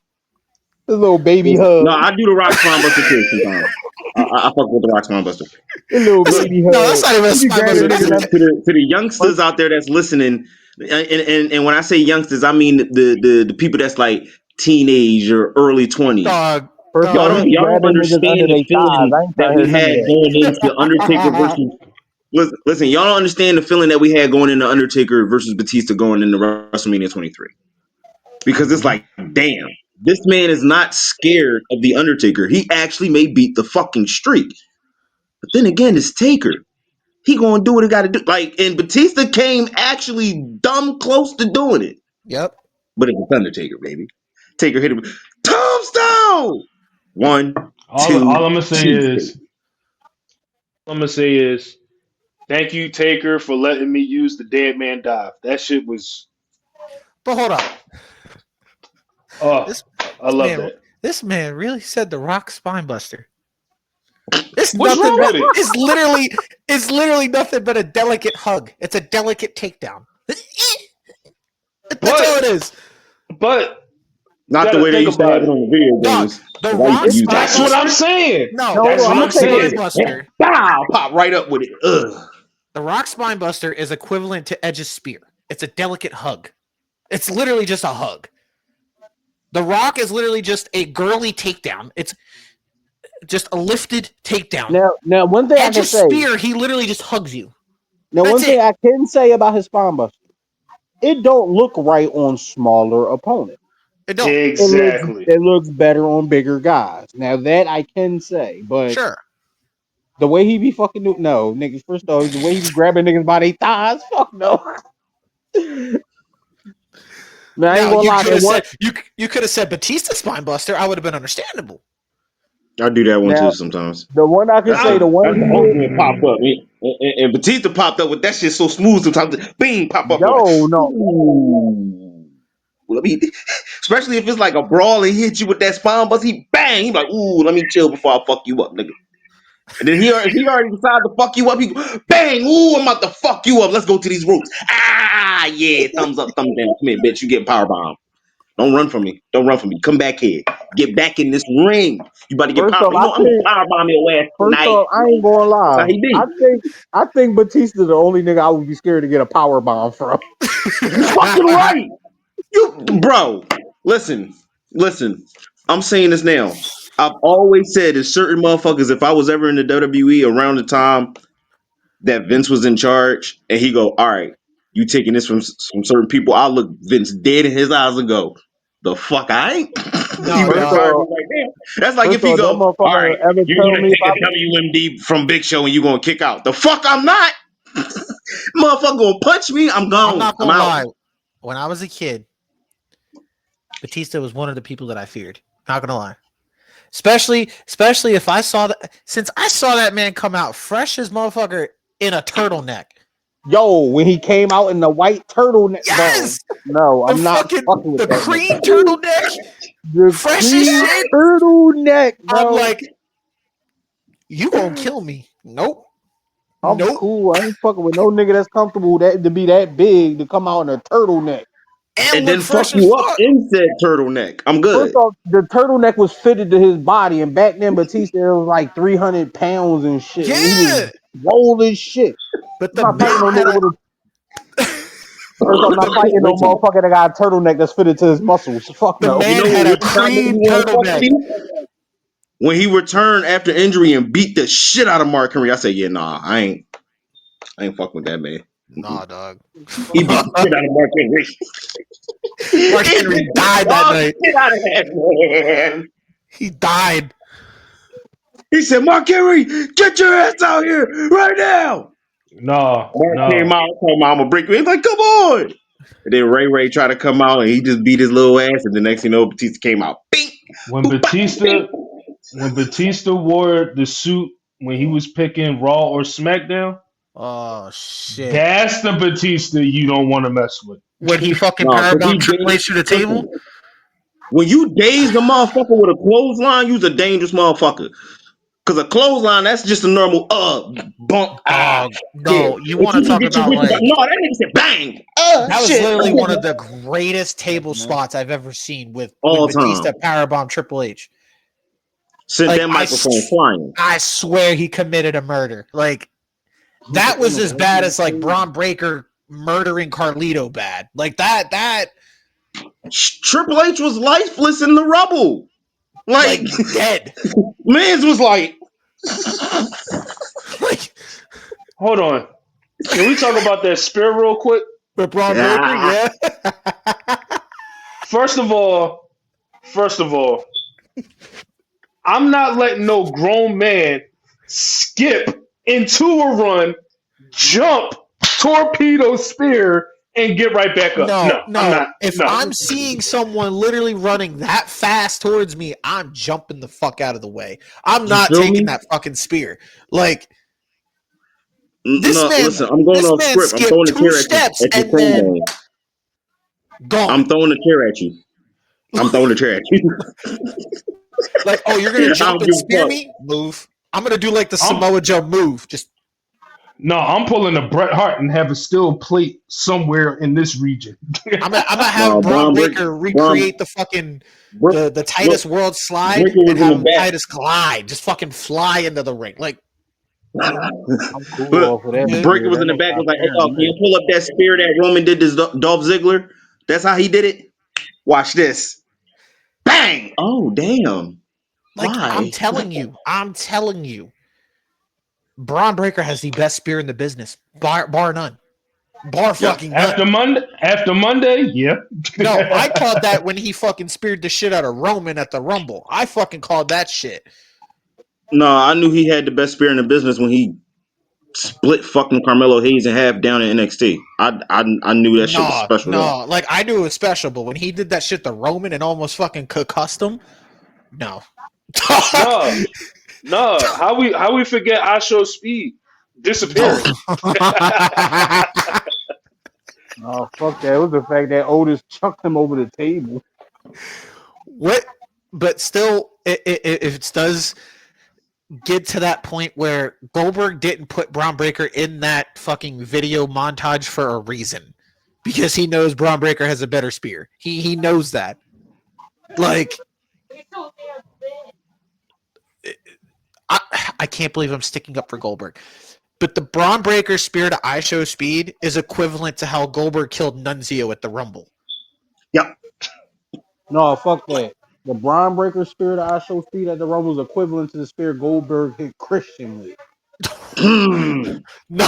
D: This little baby hug.
C: No, I do the Rock Spine Buster too sometimes. I fuck with the Rock Spine Buster.
D: Little baby hug.
B: No, that's not even a spine buster.
C: To the youngsters out there that's listening, And when I say youngsters, I mean the people that's like teenage or early 20s.
B: Dog.
D: First
C: Y'all
D: off,
C: don't
D: he be
C: y'all don't
D: grabbing niggas
C: understand
D: under
C: the
D: their thighs.
C: feeling
D: I ain't
C: that
D: trying to
C: we
D: hear none
C: had
D: of that.
C: going into Undertaker versus. Listen, y'all don't understand the feeling that we had going into Undertaker versus Batista going into WrestleMania 23. Because it's like, damn, this man is not scared of the Undertaker. He actually may beat the fucking streak. But then again, it's Taker. He gonna do what he got to do. Like, and Batista came actually dumb close to doing it.
B: Yep.
C: But it was Undertaker, baby. Taker hit him. Tombstone. One,
A: All
C: two,
A: I'm gonna say
C: Tuesday.
A: is, thank you, Taker, for letting me use the dead man dive. That shit was,
B: But hold up.
A: oh,
B: This
A: I love
B: man
A: that.
B: this man really said the Rock Spinebuster. It's
A: What's
B: nothing
A: wrong
B: but
A: with it?
B: it's literally nothing but a delicate hug. It's a delicate takedown. That's all it
A: But,
B: is.
A: but you
C: Not the
A: gotta
C: way they
A: think
C: used to have
A: about
C: it
A: it.
C: on the video
B: Dog,
C: games.
B: the
C: 'Cause I used to
B: Rock
C: use that
A: That's
C: shit.
A: what I'm
B: Spinebuster.
A: saying.
B: No,
D: No,
B: the
D: hold
A: That's
D: on. I'm
A: what
B: Rock
A: I'm
D: gonna tell you
A: saying.
B: Spinebuster.
C: Bow, pop right up with it. Ugh.
B: The Rock Spinebuster is equivalent to Edge's spear. It's a delicate hug. It's literally just a hug. The Rock is literally just a girly takedown. It's just a lifted takedown.
D: now, one thing I can
B: Edge's
D: say.
B: spear, he literally just hugs you.
D: Now,
B: That's
D: one thing
B: it.
D: I can say about his spine buster, it don't look right on smaller opponents.
B: It don't.
A: Exactly.
D: It looks better on bigger guys. Now that I can say, but
B: Sure.
D: the way he be fucking no niggas. First off, the way he be grabbing niggas by their thighs, fuck no. Man, I ain't
B: Now
D: gonna
B: you
D: lie.
B: could
D: That
B: have
D: one
B: said you could have said Batista Spinebuster. I would have been understandable.
C: I do that one too
D: now
C: sometimes.
D: the one I can
C: That's
D: say
C: the
D: the one
C: that's
D: he
C: the
D: did.
C: ultimate pop up. And Batista popped up with that shit so smooth sometimes. Bing, pop up. I'm like,
D: No.
C: ooh. Let me, especially if it's like a brawl and he hit you with that spine bust, he bang. He like, ooh, let me chill before I fuck you up, nigga. And then he already decided to fuck you up. He go, bang, ooh, I'm about to fuck you up. Let's go to these ropes. Ah, yeah, thumbs up, thumbs down. Come here, bitch. You getting power bomb. Don't run from me. Don't run from me. Come back here. Get back in this ring. You about to get
D: First
C: power.
D: off,
C: You know I'm gonna power bomb your ass
D: first
C: tonight.
D: off, I ain't gonna
C: That's how
D: lie.
C: he be.
D: I think Batista the only nigga I would be scared to get a power bomb from.
C: You fucking right. You bro. Listen, listen. I'm saying this now. I've always said there's certain motherfuckers. If I was ever in the WWE around the time that Vince was in charge, and he go, all right, you taking this from certain people, I'll look Vince dead in his eyes and go, the fuck I ain't.
B: No,
C: Even
D: First
C: if
B: dog.
C: I
D: off,
C: be like, damn. That's like if he
D: that
C: go, all
D: motherfucker
C: right,
D: ever
C: you're
D: tell
C: gonna
D: me if
C: take
D: I
C: a WMD from Big Show and you're gonna kick out. The fuck I'm not. Motherfucker gonna punch me, I'm
B: I'm
C: gone.
B: not
C: I'm
B: gonna
C: out.
B: lie. When I was a kid, Batista was one of the people that I feared. Not gonna lie. Especially if I saw that, since I saw that man come out fresh as motherfucker in a turtleneck.
D: when he came out in the white turtleneck, bro.
B: Yes,
D: No,
B: the
D: I'm not
B: fucking
D: fucking with
B: the
D: that
B: cream
D: nigga.
B: turtleneck,
D: The
B: fresh as
D: cream
B: shit.
D: turtleneck,
B: I'm
D: bro.
B: like, you gonna kill me? Nope,
D: I'm
B: nope.
D: cool. I ain't fucking with no nigga that's comfortable that to be that big to come out in a turtleneck.
B: And
C: And
B: look
C: then fuck
B: fresh as
C: you up
B: fuck.
C: in said turtleneck. I'm
D: First
C: good.
D: off, the turtleneck was fitted to his body, and back then Batista was like 300 pounds and shit, and he was
B: Yeah,
D: swole as shit.
B: but
D: I'm
B: the
D: not fighting
B: man
D: no
B: had
D: nigga
B: a
D: with a first. I'm not
B: the
D: fighting no
C: Listen,
D: motherfucker that got a turtleneck that's fitted to his muscles. Fuck
B: the
D: no.
C: you
B: man
C: know
B: had a
C: what time made
B: cream
C: me want to fuck with
B: turtleneck.
C: you? When he returned after injury and beat the shit out of Mark Henry, I said, yeah, nah, I ain't fucking with that man. Mm-mm.
B: Nah, dog.
C: He beat the shit out of Mark Henry.
B: Mark
C: He
B: Henry
C: beat the
B: died that
C: dog
B: night.
C: shit out of that man.
B: He died.
C: He said, Mark Henry, get your ass out here right now.
A: No,
C: Mark came
A: no.
C: out, told him, I'm gonna break you. He's like, come on. And then Ray tried to come out and he just beat his little ass. And the next thing you know, Batista came out. Bing,
A: When
C: boop, bop, bing.
A: Batista when Batista wore the suit when he was picking Raw or SmackDown,
B: Oh shit.
A: that's the Batista you don't want to mess with.
B: When he fucking
C: No, because
B: powerbombed
C: he
B: Triple H through the
C: did.
B: table?
C: Listen, when you daze a motherfucker with a clothesline, you's a dangerous motherfucker. Cause a clothesline, that's just a normal bump.
B: Dog.
C: Yeah.
B: No, you
C: If
B: want to
C: you can
B: talk
C: get your
B: about
C: wrist back.
B: like
C: No, that nigga said bang.
B: that was
C: Shit.
B: literally
C: I'm
B: one of
C: getting
B: the greatest table
D: Man.
B: spots I've ever seen with when
C: all
B: Batista
C: time.
B: powerbombed Triple H.
C: Sent
B: Like
C: that microphone flying.
B: I swear he committed a murder. Like that was as bad as like Braun Breaker murdering Carlito bad. Like that
C: Triple H was lifeless in the rubble. Like
B: dead.
C: Mans was like,
B: Like
A: Hold on. Can we talk about that spear real quick?
B: the Braun Breaker, yeah.
A: First of all, I'm not letting no grown man skip into a run, jump, torpedo spear, and get right back up.
B: No.
A: I'm not.
B: If
A: No.
B: I'm seeing someone literally running that fast towards me, I'm jumping the fuck out of the way. I'm not
C: feel
B: taking
C: me?
B: that fucking spear. Like this
C: no,
B: man,
C: listen, I'm going
B: this
C: off
B: man
C: script. I'm
B: skipped
C: throwing a
B: 2
C: chair
B: steps
C: at your
B: and then
C: chrome.
B: gone.
C: I'm throwing a chair at you. I'm throwing a chair at you.
B: Like, oh, you're gonna
C: I
B: jump
C: don't
B: and
C: give a
B: spear
C: fuck.
B: me? Move. I'm gonna do like the
A: I'm
B: Samoa Joe move. Just
A: no. I'm pulling a Bret Hart and have a steel plate somewhere in this region.
B: I'm gonna have
C: No,
B: Braun Breaker recreate the fucking the Titus World slide
C: Breaker was
B: and
C: in
B: have
C: the
B: him
C: back.
B: Titus glide. Just fucking fly into the ring. Like
D: I'm cool
C: Look,
D: off of that.
B: good.
C: Breaker
D: Spear.
C: was
D: That
C: in the
D: nigga
C: back. Was
D: got
C: like, "Hey,
D: there
C: y'all,
D: and
C: can you
D: there.
C: pull up that spear that Roman did this Dolph Ziggler? That's how he did it. Watch this. Bang! Oh, damn.
B: Like I'm
C: Why?
B: telling you. Braun Breaker has the best spear in the business, bar none, bar
C: Yep.
B: fucking none.
A: After Monday, yeah.
B: No, I called that when he fucking speared the shit out of Roman at the Rumble. I fucking called that shit.
C: No, I knew he had the best spear in the business when he split fucking Carmelo Hayes in half down in NXT. I knew that shit was special.
B: No. Like I knew it was special, but when he did that shit to Roman and almost fucking concussed him, no.
A: No, no. How we forget I Show Speed disappearing?
D: Oh, fuck that. It was the fact that Otis chucked him over the table.
B: What? But still, if it does get to that point where Goldberg didn't put Braun Breaker in that fucking video montage for a reason, because he knows Braun Breaker has a better spear. He knows that. Like, I can't believe I'm sticking up for Goldberg. But the Braun Breaker spear to I Show Speed is equivalent to how Goldberg killed Nunzio at the Rumble.
C: Yep.
D: No, fuck that. The Braun Breaker spear that I show speed at the Rumble is equivalent to the spear Goldberg hit Christian with.
B: No,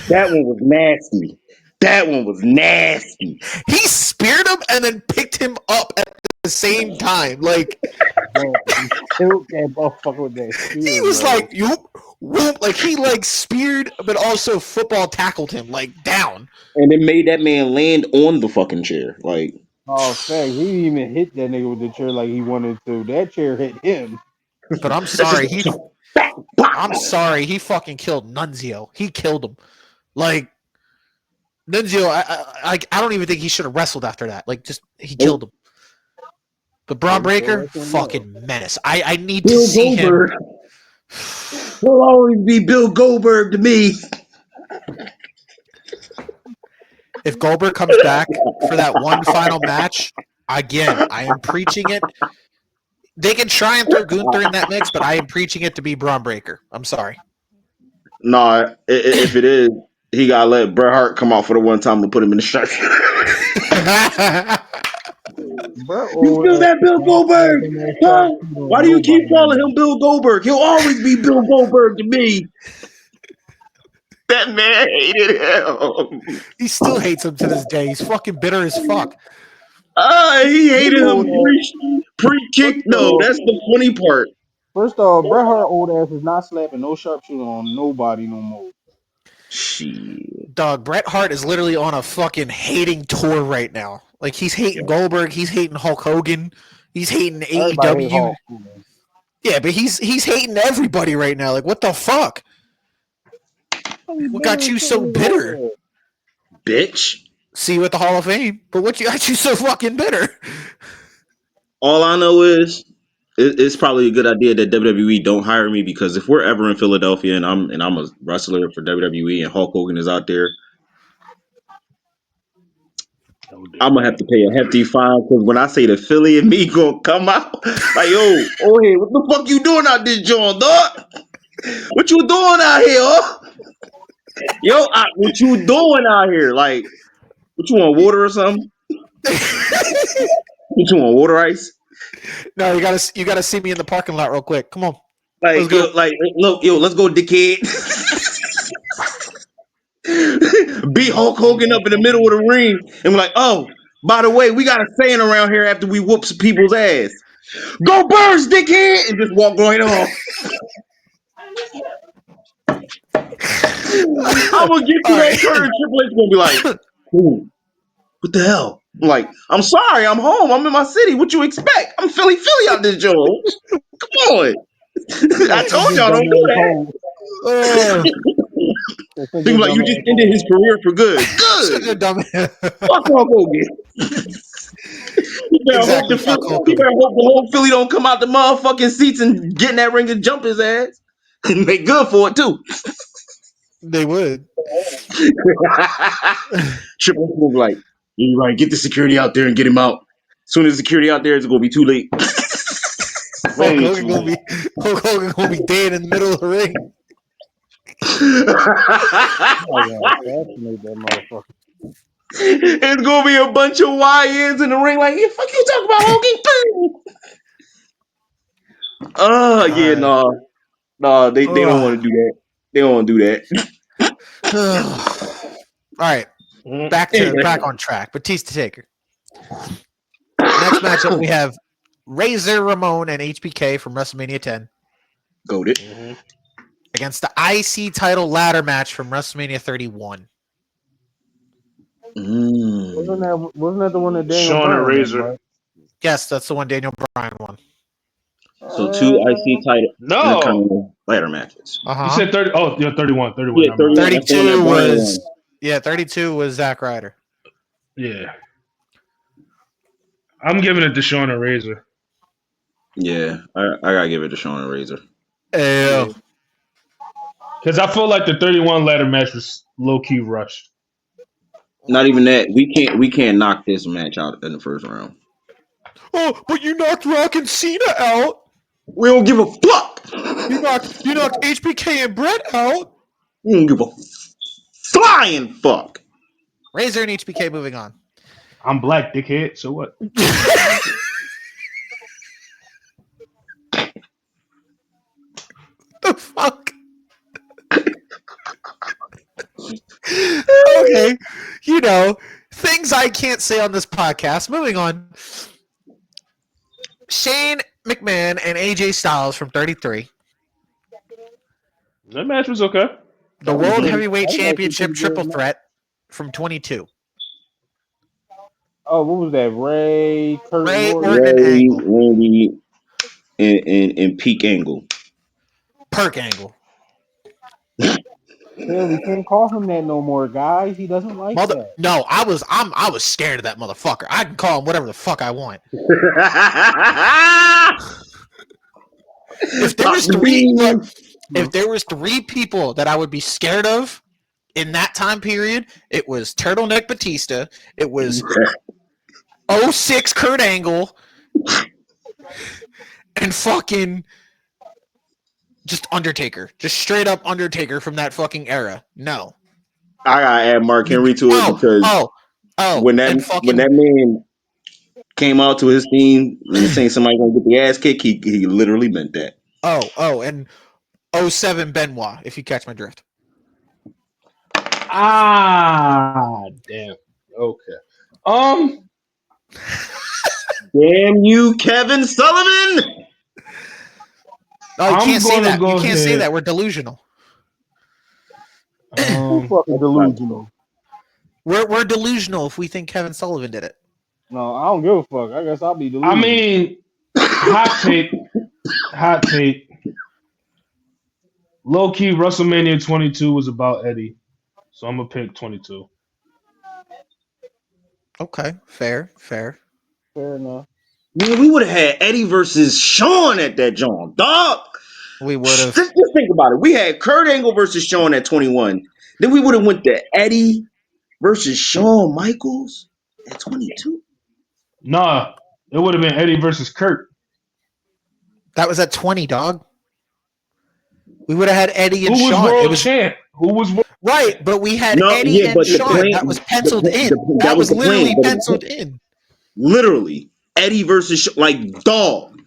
C: That one was nasty. That one was nasty.
B: he speared him and then picked him up at the same time. Like,
D: Man, he killed that motherfucker with that spear.
B: he was
D: bro.
B: like, whoop, like he like speared, but also football tackled him like down.
C: And it made that man land on the fucking chair. Like,
D: Oh, fact. He didn't even hit that nigga with the chair like he wanted to. That chair hit him.
B: But I'm
C: that's
B: sorry,
C: just
B: I'm sorry, he fucking killed Nunzio. He killed him. Like Nunzio, I don't even think he should have wrestled after that. Like, just he killed him. But Braun Breaker, fucking menace. I need to
C: Bill
B: see
C: Goldberg.
B: him.
C: He'll always be Bill Goldberg to me.
B: If Goldberg comes back for that one final match, again, I am preaching it. They can try and throw Gunther in that mix, but I am preaching it to be Braun Breaker. I'm sorry.
C: Nah, if it is, he gotta let Bret Hart come out for the one time and put him in the shirt. You feel that, Bill Goldberg? Huh? Why do you keep calling him Bill Goldberg? He'll always be Bill Goldberg to me. That man hated him.
B: He still hates him to this day. He's fucking bitter as fuck.
C: He hated him pre-kick. No, that's the funny part.
D: First off, Bret Hart old ass is not slapping no sharpshooter on nobody no more.
C: Shit.
B: Dog, Bret Hart is literally on a fucking hating tour right now. Like, he's hating Goldberg. He's hating Hulk Hogan. He's hating
D: Everybody hate
B: AEW.
D: Hulk Hogan.
B: Yeah, but he's hating everybody right now. Like, what the fuck? What got you so bitter?
C: Bitch.
B: See you at the Hall of Fame, but what got you so fucking bitter?
C: All I know is it's probably a good idea that WWE don't hire me, because if we're ever in Philadelphia and I'm a wrestler for WWE and Hulk Hogan is out there, I'm gonna have to pay a hefty fine, because when I say the Philly and me gonna come out like, yo, oh hey, what the fuck you doing out this joint, dog? What you doing out here, huh? Yo, what you doing out here? Like, what you want, water or something? What you want, water ice?
B: No, you gotta see me in the parking lot real quick. Come on, let's
C: Like,
B: go.
C: yo, like, look, yo, let's go, dickhead. Beat Hulk Hogan up in the middle of the ring, and we're like, oh, by the way, we got a saying around here after we whoop some people's ass. Go Birds, dickhead! And just walk right on. I'm gonna get
B: All
C: to
B: right.
C: that curve. Triple H gonna be like, ooh, what the hell? I'm like, I'm sorry, I'm home. I'm in my city. What you expect? I'm Philly out this joint. Come on. I
D: Send
C: told
D: your
C: y'all don't
D: dumb
C: do
D: ass
C: that.
D: home. Send
C: People
D: your
C: like,
D: dumb
C: you just
D: ass
C: ended
D: home.
C: his career for good.
B: Such a
C: Good.
B: dumb.
C: Fuck Hulk Hogan.
B: Exactly. Fuck Hulk
C: You better
B: Hogan.
C: hope the whole Philly don't come out the motherfucking seats and get in that ring and jump his ass. And they good for it too.
B: They would.
C: Triple H will be like, you right, get the security out there and get him out. As soon as security out there, it's gonna be too late.
B: Hulk
A: Way
B: Hogan
A: too
B: gonna
A: late.
B: be Hulk Hogan gonna be dead in the middle of the ring.
D: I gotta assassinate that motherfucker.
C: It's gonna be a bunch of YNs in the ring, like, yeah, fuck you talking about Hogan. Oh
B: All
C: yeah,
B: right.
C: they don't want to do that. They don't want to do that.
B: All right.
A: Mhm.
B: Back on track. Batista Taker. Next matchup we have Razor Ramon and HBK from WrestleMania 10
C: Goated.
A: Mhm.
B: against the IC title ladder match from WrestleMania 31.
D: Wasn't that the one that Daniel
A: Sean and
D: Bryan won,
A: Razor.
D: right?
B: Yes, that's the one Daniel Bryan won.
C: So two IC title
A: No,
C: Intercontinental ladder matches.
B: Uh
A: you
B: huh.
A: said 30. Oh, yeah, 31. 31.
C: Yeah,
A: Never mind.
C: 31. That's the one that
B: 32
C: Bryan won.
B: was 32 was Zack Ryder.
A: Yeah, I'm giving it to Sean and Razor.
C: Yeah, I gotta give it to Sean and Razor.
A: Yeah,
B: Ew.
A: because I feel like the 31 ladder match was low key rushed.
C: Not even that. We can't knock this match out in the first round.
B: Oh, but you knocked Rock and Cena out.
C: We don't give a fuck.
B: You knocked HBK and Brett out.
C: We don't give a flying fuck.
B: Razor and HBK moving on.
A: I'm black, dickhead. So what?
B: The fuck? Okay. You know, things I can't say on this podcast. Moving on. Shane McMahon and AJ Styles from 33.
A: That match was okay.
B: The
D: That was
B: World
D: good.
B: Heavyweight
D: That was actually
B: Championship
D: pretty good,
B: Triple
D: man.
B: Threat from 22.
D: Oh, what was that? Ray, Kurt, and
B: Ray
D: Orton.
B: Orton and
C: Ray,
B: Angle.
C: Randy, and Peak Angle.
B: Perk Angle.
D: Hell, we can't call him that no more, guys. He doesn't like that.
B: No, I was scared of that motherfucker. I can call him whatever the fuck I want. If there was three people that I would be scared of in that time period, it was Turtleneck Batista, it was 06 Kurt Angle, and fucking just Undertaker. Just straight up Undertaker from that fucking era. No.
C: I gotta add Mark Henry to it because when that
B: and
C: when
B: fucking
C: that man came out to his team and saying somebody gonna get the ass kick, he literally meant that.
B: and 07 Benoit, if you catch my drift.
A: Ah, damn. Okay.
C: Damn you, Kevin Sullivan!
B: No, you
A: I'm
B: can't say
A: gonna
B: that. You
A: go
B: can't say
A: ahead.
B: that. We're delusional.
D: Too fucking delusional.
B: We're delusional if we think Kevin Sullivan did it.
D: No, I don't give a fuck. I guess I'll be
A: I
D: delusional.
A: mean, hot take. Low key, WrestleMania 22 was about Eddie, so I'm gonna pick 22.
B: Okay, fair.
D: Fair enough.
C: Man, we would have had Eddie versus Shawn at that joint, dog.
B: We would have.
C: Just think about it. We had Kurt Angle versus Shawn at 21. Then we would have went to Eddie versus Shawn Michaels at 22.
A: Nah, it would have been Eddie versus Kurt.
B: That was at 20, dog. We would have had Eddie and
A: Who was
B: Shawn.
A: world champ? Who was
B: right, but we had
C: No,
B: Eddie
C: yeah,
B: and
C: but the
B: Shawn.
C: plan,
B: That was penciled in.
C: that
B: That
C: was
B: was
C: the plan.
B: literally
C: But
B: penciled in.
C: literally, Eddie versus like dog.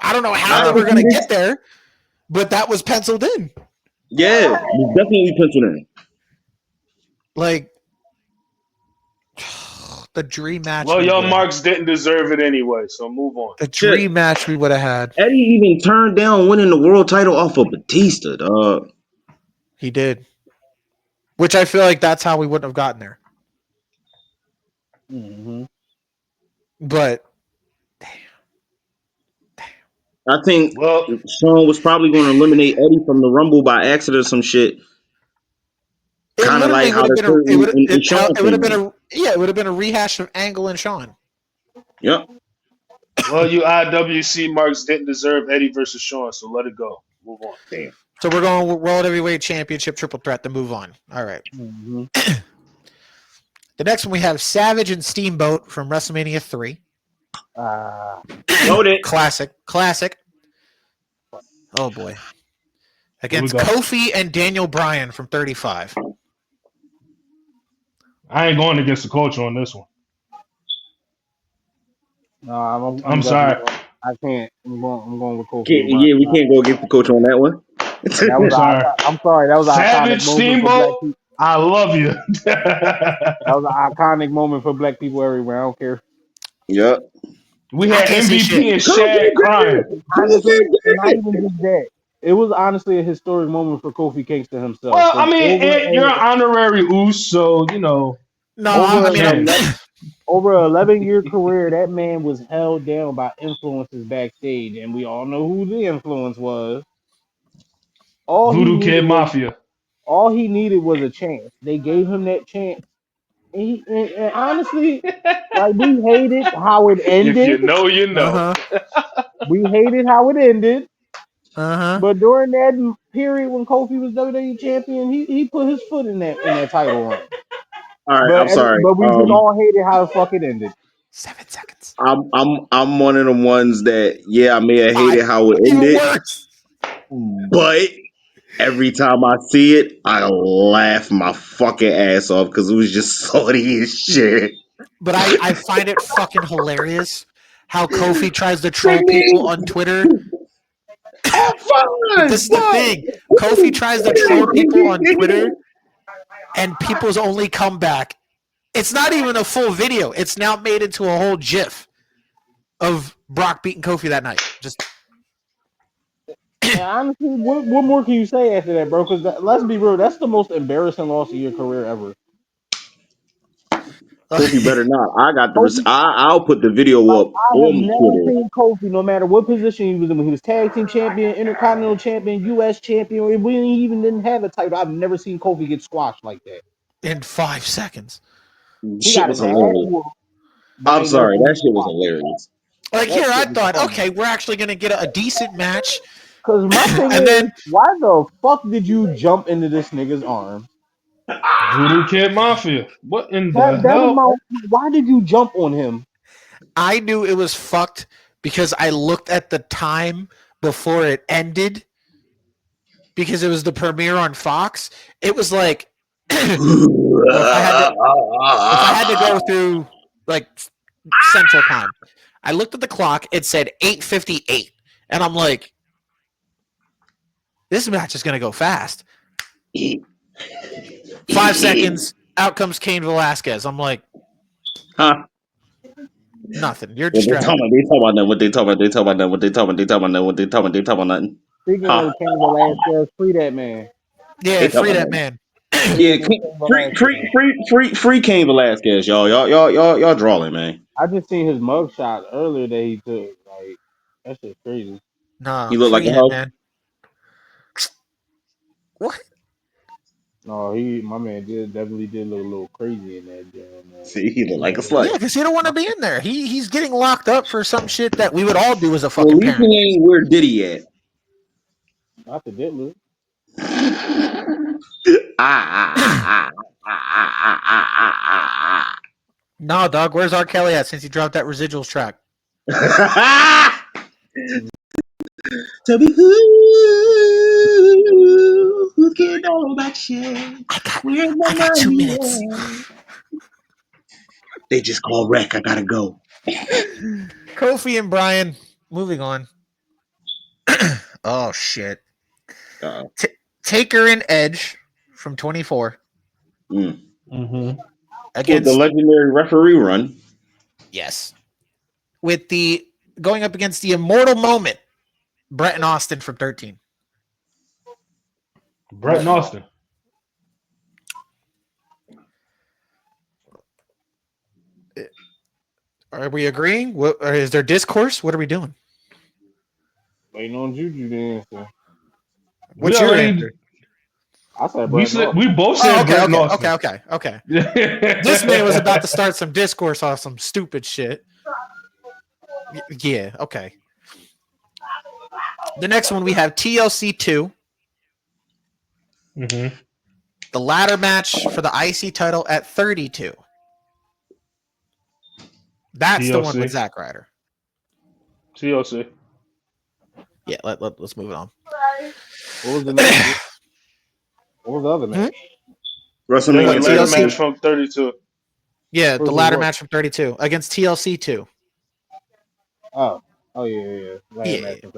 B: I don't know how they
C: Not
B: were going to
C: 50 minutes.
B: get there, but that was penciled in.
C: Yeah, it was definitely penciled in.
B: Like the dream match.
A: Well,
B: we
A: y'all
B: would've had.
A: marks didn't deserve it anyway, so move on.
B: The dream match we would have had.
C: Eddie even turned down winning the world title off of Batista, dog.
B: He did. Which I feel like that's how we wouldn't have gotten there.
D: Mm-hmm.
B: But
C: I think
A: Well,
C: Shawn was probably going to eliminate Eddie from the Rumble by accident or some shit.
B: it
C: Kind of like
B: literally
C: how
B: would have
C: the
B: been a
C: Shawn
B: it would have been
C: thing.
B: it would have been a rehash of Angle and Shawn.
C: Yep.
A: you IWC marks didn't deserve Eddie versus Shawn, so let it go. Move on.
C: Damn.
B: So we're going World Heavyweight Championship triple threat to move on. All right.
D: Mm-hmm.
B: The next one we have Savage and Steamboat from WrestleMania 3.
C: Loaded.
B: Classic. Oh boy. Against
A: Here we go.
B: Kofi and Daniel Bryan from 35.
A: I ain't going against the culture on this one.
D: No,
A: I'm sorry.
D: I can't. I'm going with Kofi.
C: Yeah, we can't go against the coach on that one.
D: That
A: I'm
D: was
A: sorry.
D: I'm sorry. That was an
A: Savage
D: iconic moment for black
A: Steamboat,
D: people.
A: I love you.
D: That was an iconic moment for black people everywhere. I don't care.
C: Yep.
A: We
B: I
A: had
B: can't see shit.
A: MVP and Shaq crying.
D: Honestly, not even just that. It was honestly a historic moment for Kofi Kingston himself.
A: Well, I
D: 'Cause
A: mean, Ed, you're an honorary Oos, so
B: No,
D: over
B: I mean,
D: over an 11-year career, that man was held down by influences backstage, and we all know who the influence was. All he
A: Voodoo Kid
D: needed was
A: Mafia.
D: a chance. They gave him that chance. And honestly, like we hated how it
A: If you
D: ended.
A: know, you know.
D: We hated how it ended.
B: Uh-huh.
D: But during that period when Kofi was WWE champion, he put his foot in that title run.
C: All right, I'm sorry.
D: But we just all hated how the fuck it ended.
B: 7 seconds.
C: I'm one of them ones that I may have
B: 5.
C: hated how it
B: Even
C: ended,
B: worse.
C: but every time I see it, I laugh my fucking ass off because it was just salty as shit.
B: But I find it fucking hilarious how Kofi tries to troll people on Twitter. But this is the thing. Kofi tries to troll people on Twitter, and people's only comeback. It's not even a full video. It's now made into a whole GIF of Brock beating Kofi that night. Just
D: And honestly, what more can you say after that, bro? Because let's be real, that's the most embarrassing loss of your career ever.
C: Kofi better not. I got the.
D: Kofi,
C: I'll put the video
D: like
C: up
D: I have
C: on
D: never
C: Twitter.
D: seen Kofi, no matter what position he was in, when he was tag team champion, intercontinental champion, U.S. champion, or we even didn't have a title. I've never seen Kofi get squashed like that.
B: in 5 seconds.
D: He
C: Shit
D: got
C: was
D: his ass
C: hilarious.
D: whooped.
C: I'm sorry, that shit was hilarious.
B: Like
D: That
B: here,
D: shit
B: I
D: was
B: thought,
D: funny.
B: okay, we're actually going to get a decent match.
D: Because my thing
B: And
D: is,
B: then
D: why the fuck did you jump into this nigga's arm?
A: Voodoo Kid Mafia. What in the
D: That was
A: hell?
D: why did you jump on him?
B: I knew it was fucked because I looked at the time before it ended because it was the premiere on Fox. It was like well, if I had to go through like Central Time, I looked at the clock. It said 8:58, and I'm like, this match is gonna go fast. 5 seconds. Out comes Cain Velasquez. I'm like,
C: Huh?
B: nothing. You're
C: What they
B: distracted.
C: talking about? What they talking about? They talking about what they talking about? They talking about what they talking about? They talking about nothing.
D: Speaking
C: Huh?
D: of Cain Velasquez, free that man.
B: Yeah,
C: They
B: free
C: talking
B: that
C: about
B: man.
C: yeah. Free Cain Velasquez, y'all. Y'all drawing, man.
D: I just seen his mugshot earlier that he took. Like that shit's crazy.
B: Nah,
C: He look like
B: free
C: a
B: him,
C: hoe.
B: man. What?
D: No, my man definitely did look a little crazy in that damn.
C: See, he look like a
B: Yeah,
C: slut.
B: because he don't want to be in there. He's getting locked up for some shit that we would all do as a
C: Well, at
B: fucking
C: least
B: parent.
C: he ain't where Diddy at.
D: Not the Diddler.
C: Ah.
B: Nah, dog. Where's R. Kelly at since he dropped that residuals track?
C: To be cool. Who's getting all that shit?
B: I got 2 minutes.
C: They just called Wreck. I gotta go.
B: Kofi and Brian, moving on. Oh, shit. Taker and Edge from 24
A: Mm-hmm.
C: With the legendary referee run.
B: Yes. With the going up against the immortal moment, Brett and Austin from 13.
A: Brett and Austin.
B: Are we agreeing? What, or is there discourse? What are we doing?
D: Waiting on Juju to answer.
B: What's your answer?
D: I said Brett.
A: We both said Brett and Austin.
B: Okay. This man was about to start some discourse off some stupid shit. Yeah, okay. The next one we have TLC 2.
A: Mm-hmm.
B: The ladder match for the IC title at 32. That's TLC. The one with Zack Ryder.
A: TLC.
B: Yeah, let's move it on.
D: What was the next? What was the other match?
C: WrestleMania
A: ladder match from 32.
B: Yeah, the ladder match from 32 against TLC 2.
D: Oh yeah. Ladder match from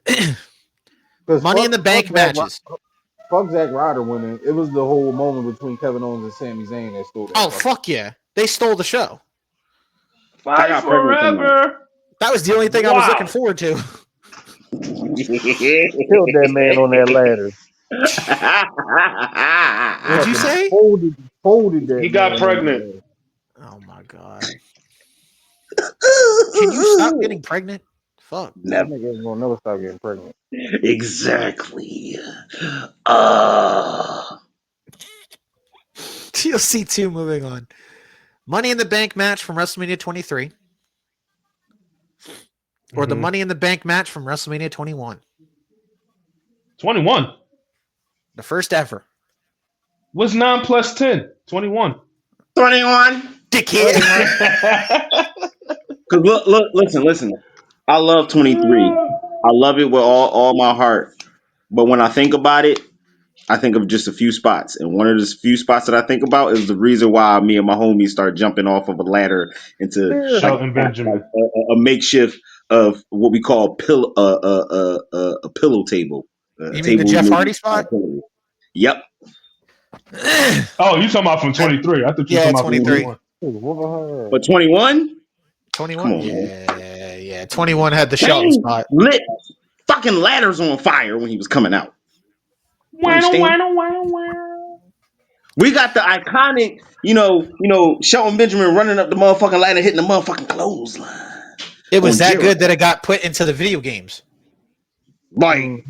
B: 32. Money in the Bank matches.
D: Fuck Zack Ryder winning. It was the whole moment between Kevin Owens and Sami Zayn that stole that.
B: Oh, fuck yeah. They stole the show.
A: Fight forever.
B: That was the only thing I was looking forward to.
D: Killed that man on that ladder.
B: What'd you say?
D: Folded that.
A: He got pregnant.
B: Oh my god. Can you stop getting pregnant? Fuck.
D: That nigga will never stop getting pregnant.
C: Exactly.
B: TLC 2, moving on. Money in the Bank match from WrestleMania 23. Or the Money in the Bank match from WrestleMania 21.
A: 21.
B: The first ever.
A: What's 9 plus 10? 21.
C: 21.
B: Dickhead.
C: Because look, listen. I love 23. I love it with all my heart. But when I think about it, I think of just a few spots. And one of the few spots that I think about is the reason why me and my homies start jumping off of a ladder into
A: Shelton Benjamin.
C: A makeshift of what we call a pillow table.
B: You mean the Jeff Hardy spot?
C: Yep.
A: Oh, you talking about from 23. I thought you were talking about
B: 23.
A: From 21.
C: But 21?
B: 21? Yeah. 21 had the Shelton spot.
C: Lit fucking ladders on fire when he was coming out. We got the iconic, Shelton Benjamin running up the motherfucking ladder, hitting the motherfucking clothesline.
B: It was that good that it got put into the video games.
C: Right.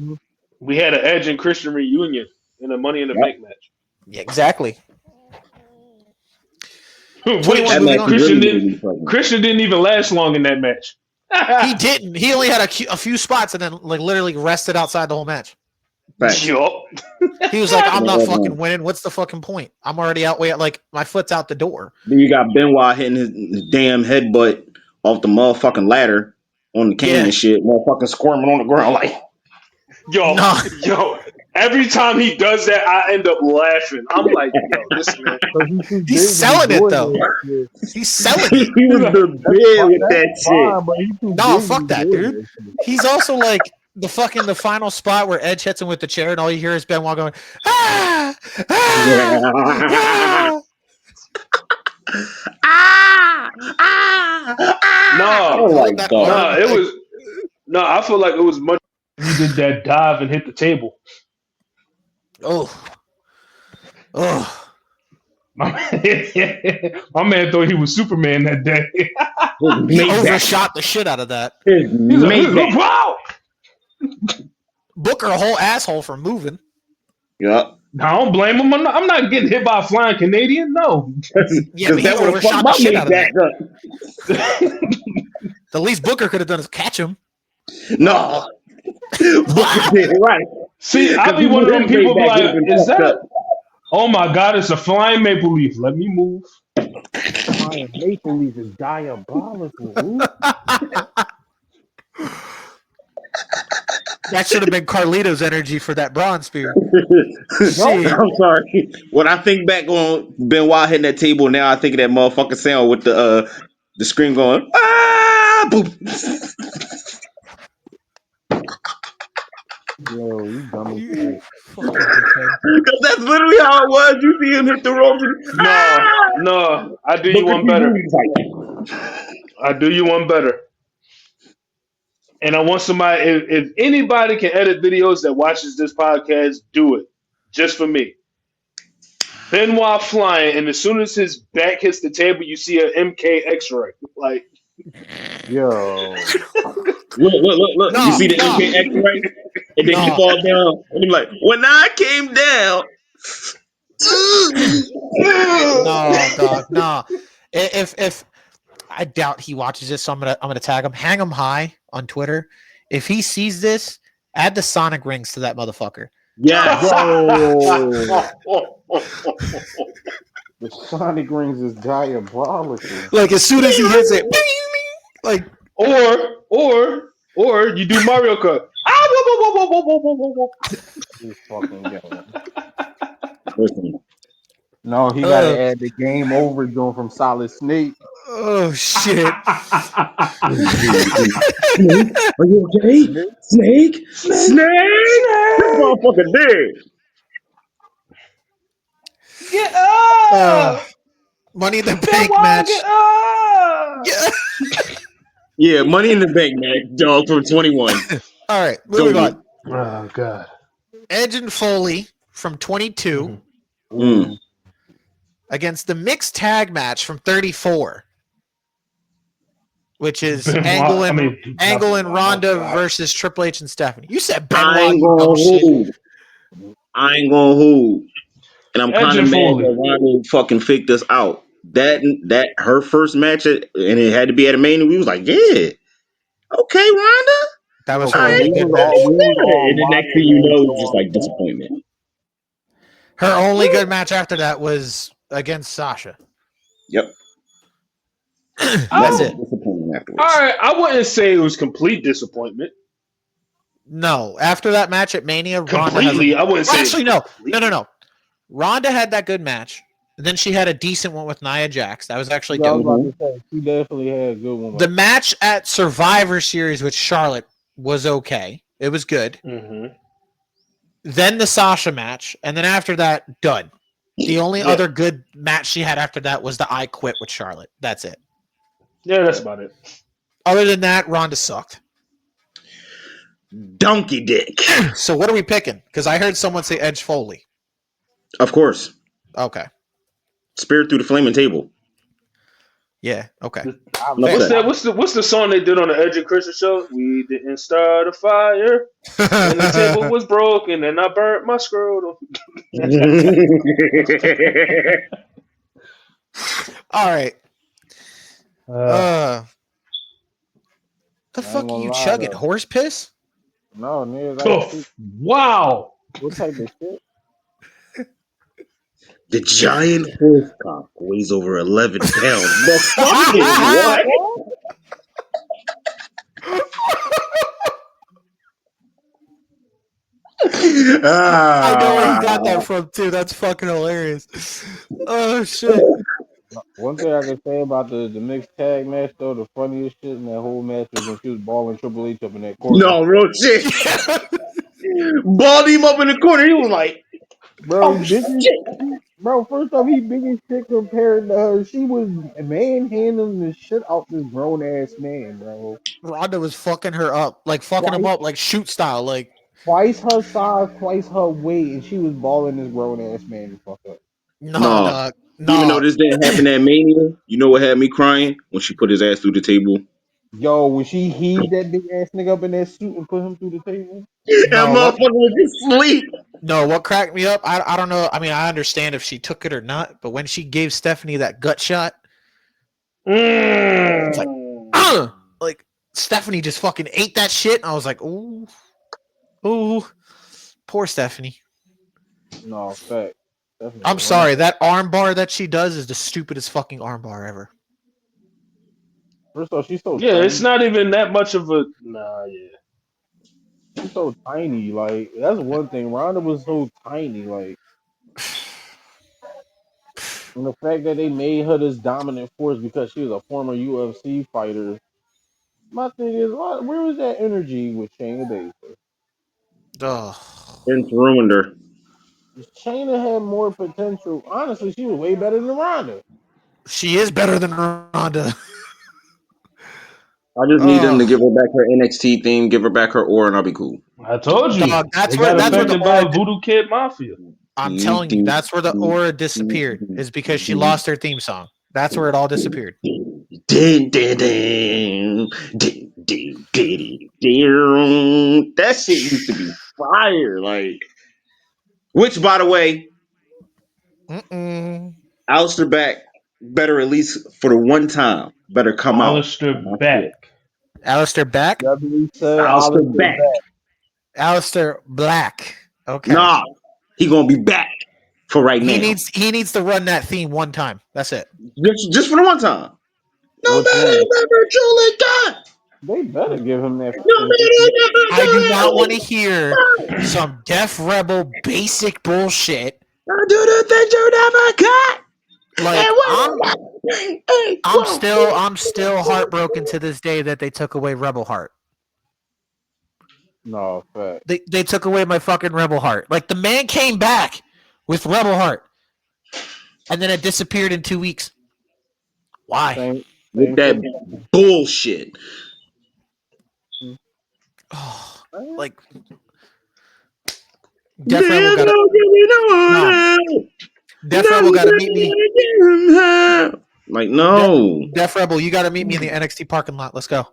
A: We had an Edge and Christian reunion in a Money in the Bank match.
B: Yeah, exactly.
A: Christian didn't even last long in that match.
B: He didn't. He only had a few spots and then literally rested outside the whole match.
A: Yup.
B: He was like, I'm not fucking winning. What's the fucking point? I'm already out my foot's out the door.
C: Then you got Benoit hitting his damn headbutt off the motherfucking ladder on the cane and shit. Motherfucking squirming on the ground like.
A: Yo, every time he does that, I end up laughing. I'm like, yo, this man.
B: He's selling it, though. He's selling it.
C: He was the big with that shit.
B: No, fuck that, dude. He's also like the final spot where Edge hits him with the chair, and all you hear is Benoit going, ah! Ah!
A: No, I feel like it was much. He did that dive and hit the table.
B: Oh.
A: My man thought he was Superman that day.
B: He overshot the shit out of that.
A: Wow!
B: Booker a whole asshole for moving.
C: Yep.
A: I don't blame him. I'm not getting hit by a flying Canadian. No.
B: Yeah, but he overshot the shit out of that. The least Booker could have done is catch him.
C: No. Booker did it right.
A: See, I'll be one of them people be like, is that? Oh my God, it's a flying maple leaf. Let me move.
D: Flying maple leaf is diabolical.
B: That should have been Carlito's energy for that bronze spear.
D: Shit.
C: I'm sorry. When I think back on Benoit hitting that table, now I think of that motherfucking sound with the screen going boom.
D: Yo, you dumb as
B: You
D: shit.
B: fucking dickhead.
C: Because that's literally how it was. You see him hit the ropes and
A: No, I do
C: look
A: you
C: at
A: one
C: you,
A: better.
C: he's like,
A: I do you one better. And I want somebody, if anybody can edit videos that watches this podcast, do it. Just for me. Benoit flying, and as soon as his back hits the table, you see an MK X-ray. Like,
D: Yo.
C: look. You see the MKX right? And then he fall down. And he's like, when I came down.
B: No, dog, no. If I doubt he watches this, so I'm gonna tag him. Hang him high on Twitter. If he sees this, add the Sonic rings to that motherfucker.
C: Yes.
D: Yo. The Sonic rings is diabolical.
B: Like as soon as he hits it, like
A: or you do Mario Kart. Ah, whoa, whoa, whoa, whoa, whoa, whoa, whoa.
D: This fucking yo.
C: Listen.
D: No, he gotta add the game over joint from Solid Snake.
B: oh shit.
C: Snake, are you okay? Snake? This motherfucker dead.
A: Get up!
B: Money in the
A: Benoit,
B: Bank match.
A: get up!
B: Yeah.
C: Yeah, Money in the Bank, man. Dog from 21.
B: All right, moving on.
A: Oh God.
B: Edge and Foley from 22
C: Mm.
B: against the mixed tag match from 34, which is
A: Benoit,
B: Angle and Ronda
A: God.
B: versus Triple H and Stephanie. You said
C: I
B: Benoit,
C: ain't
B: you
C: gonna
B: dumb shit.
C: hold. I ain't gonna hold. And I'm
A: Edge
C: kind of
A: and
C: mad
A: Foley.
C: that Ronda fucking faked us out. That her first match, and it had to be at a main. We was like, yeah, okay, Ronda.
B: That was
C: All
B: her
C: right,
B: only
D: we
B: good
D: was
B: match.
D: all
C: and the next thing you
D: rocking
C: know,
D: and
C: it's just like disappointment.
B: Her only good match after that was against Sasha.
C: Yep,
B: That's it.
C: disappointing afterwards.
A: All right, I wouldn't say it was complete disappointment.
B: No, after that match at Mania,
A: Completely, I wouldn't say.
B: Actually, no. Ronda had that good match. And then she had a decent one with Nia Jax. That was actually
D: I was
B: dope.
D: about to say, she definitely had a good one.
B: The match at Survivor Series with Charlotte was okay. It was good.
A: Mm-hmm.
B: Then the Sasha match, and then after that, done. The only other good match she had after that was the I Quit with Charlotte. That's it.
A: Yeah, that's about it.
B: Other than that, Ronda sucked.
C: Donkey dick.
B: So what are we picking? Because I heard someone say Edge Foley.
C: Of course,
B: Okay.
C: Spirit through the flaming table.
B: Yeah. Okay.
A: What's the song they did on the Edge and Christian show? We didn't start a fire, and the table was broken, and I burnt my scrotum.
B: All right. The fuck are you chugging?
D: Though.
B: Horse piss?
D: No, nigga.
A: Wow.
D: What type of shit?
C: The giant horse cock weighs over 11 pounds. The fuck is what?
B: I know where he got that from too. That's fucking hilarious. Oh shit.
D: One thing I can say about the mixed tag match though, the funniest shit in that whole match was when she was balling Triple H up in that corner.
C: No, real shit. Balled him up in the corner. He was like,
D: Bro, bro, first off, he big as shit compared to her. She was manhandling the shit out this grown ass man, bro.
B: Ronda was fucking her up, like fucking him up, like shoot style, like
D: twice her size, twice her weight, and she was balling this grown ass man the fuck up.
B: no.
C: Even though this didn't happen at Mania, you know what had me crying? When she put his ass through the table.
D: Yo, when she heaved that big ass nigga up in that suit and put him through the table.
C: That motherfucker was asleep.
B: No, what cracked me up? I don't know. I mean, I understand if she took it or not, but when she gave Stephanie that gut shot, it's like Stephanie just fucking ate that shit. And I was like, ooh, poor Stephanie.
D: No, fact.
B: I'm sorry. That arm bar that she does is the stupidest fucking arm bar ever.
D: First off, she's so
A: it's not even that much of a
D: so tiny. Like that's one thing. Ronda was so tiny. Like, and the fact that they made her this dominant force because she was a former UFC fighter. My thing is, where was that energy with Shayna Baszler?
B: Ugh.
C: Vince ruined her.
D: Shayna had more potential. Honestly, she was way better than Ronda.
B: She is better than Ronda.
C: I just need them to
B: Oh,
C: give her back her NXT theme, give her back her aura, and I'll be cool.
A: I told you
B: dog.
A: they got
B: That's where the
A: affected by
B: aura.
A: Voodoo Kid Mafia.
B: I'm telling you, that's where the aura disappeared. Is because she lost her theme song. That's where it all disappeared.
C: That shit used to be fire. Like, which, by the way,
B: Mm-mm.
C: Alistair Back better at least for the one time better come out.
A: Alistair Beck.
B: Alistair Back.
D: Definitely said
C: Alistair
D: Alistair
C: Back.
D: Black.
B: Alistair Black. Okay.
C: Nah, he gonna be back for right now.
B: He needs to run that theme one time. That's it.
C: Just for the one time.
D: Which
C: Nobody
D: one?
C: never truly got.
D: They better give him that fucking
C: Nobody
D: thing.
C: never
B: I do not want to
C: truly
B: hear
C: got.
B: some Def Rebel basic bullshit.
C: I do the things you never got.
B: Like
C: Hey, whoa.
B: I'm still heartbroken to this day that they took away Rebel Heart.
D: No, fact.
B: They took away my fucking Rebel Heart. Like the man came back with Rebel Heart, and then it disappeared in 2 weeks. Why?
D: Same,
C: With
D: same
C: that
D: for
C: bullshit.
B: Oh,
D: man.
B: like Def Rebel got to Def Rebel got to meet me.
C: Like, no.
B: Def Rebel, you got to meet me in the NXT parking lot. Let's go.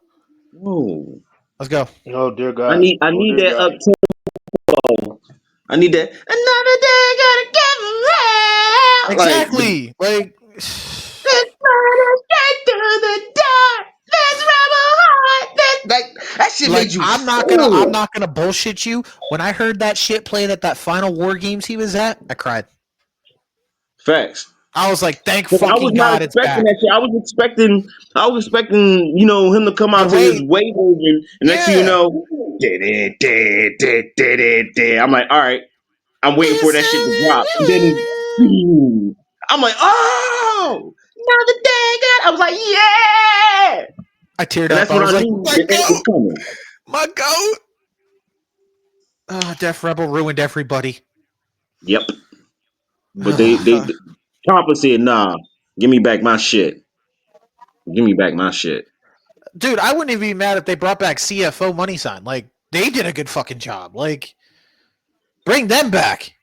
C: No.
B: Let's go.
A: Oh dear
C: I
A: God.
C: need
A: Oh dear
C: that
A: God.
C: up tempo. I need that. Another day gotta get around.
B: Exactly. Like
C: Let's run straight through the door. Let's rebel heart. That shit made you
B: I'm
C: feel.
B: not gonna bullshit you. When I heard that shit played at that final War Games he was at, I cried.
C: Facts.
B: I was like, thank
C: Because I was
B: fucking
C: not
B: God it's
C: expecting
B: back.
C: that shit. I was expecting, him to come
B: The
C: out to his
B: way,
C: way version, and next thing you
B: yeah.
C: know, I'm like, all right, I'm waiting for that shit to drop, and then I'm like, oh, another day, God. I was like, yeah,
B: I teared
C: and
B: up.
C: that's
B: I
C: when
B: was
C: I
B: like,
C: knew
B: my
C: the end was
B: goat,
C: coming.
B: my goat. Oh, Def Rebel ruined everybody.
C: Yep, but they Champa said, nah, give me back my shit. Give me back my shit.
B: Dude, I wouldn't even be mad if they brought back CFO Money Sign. Like, they did a good fucking job. Like, bring them back.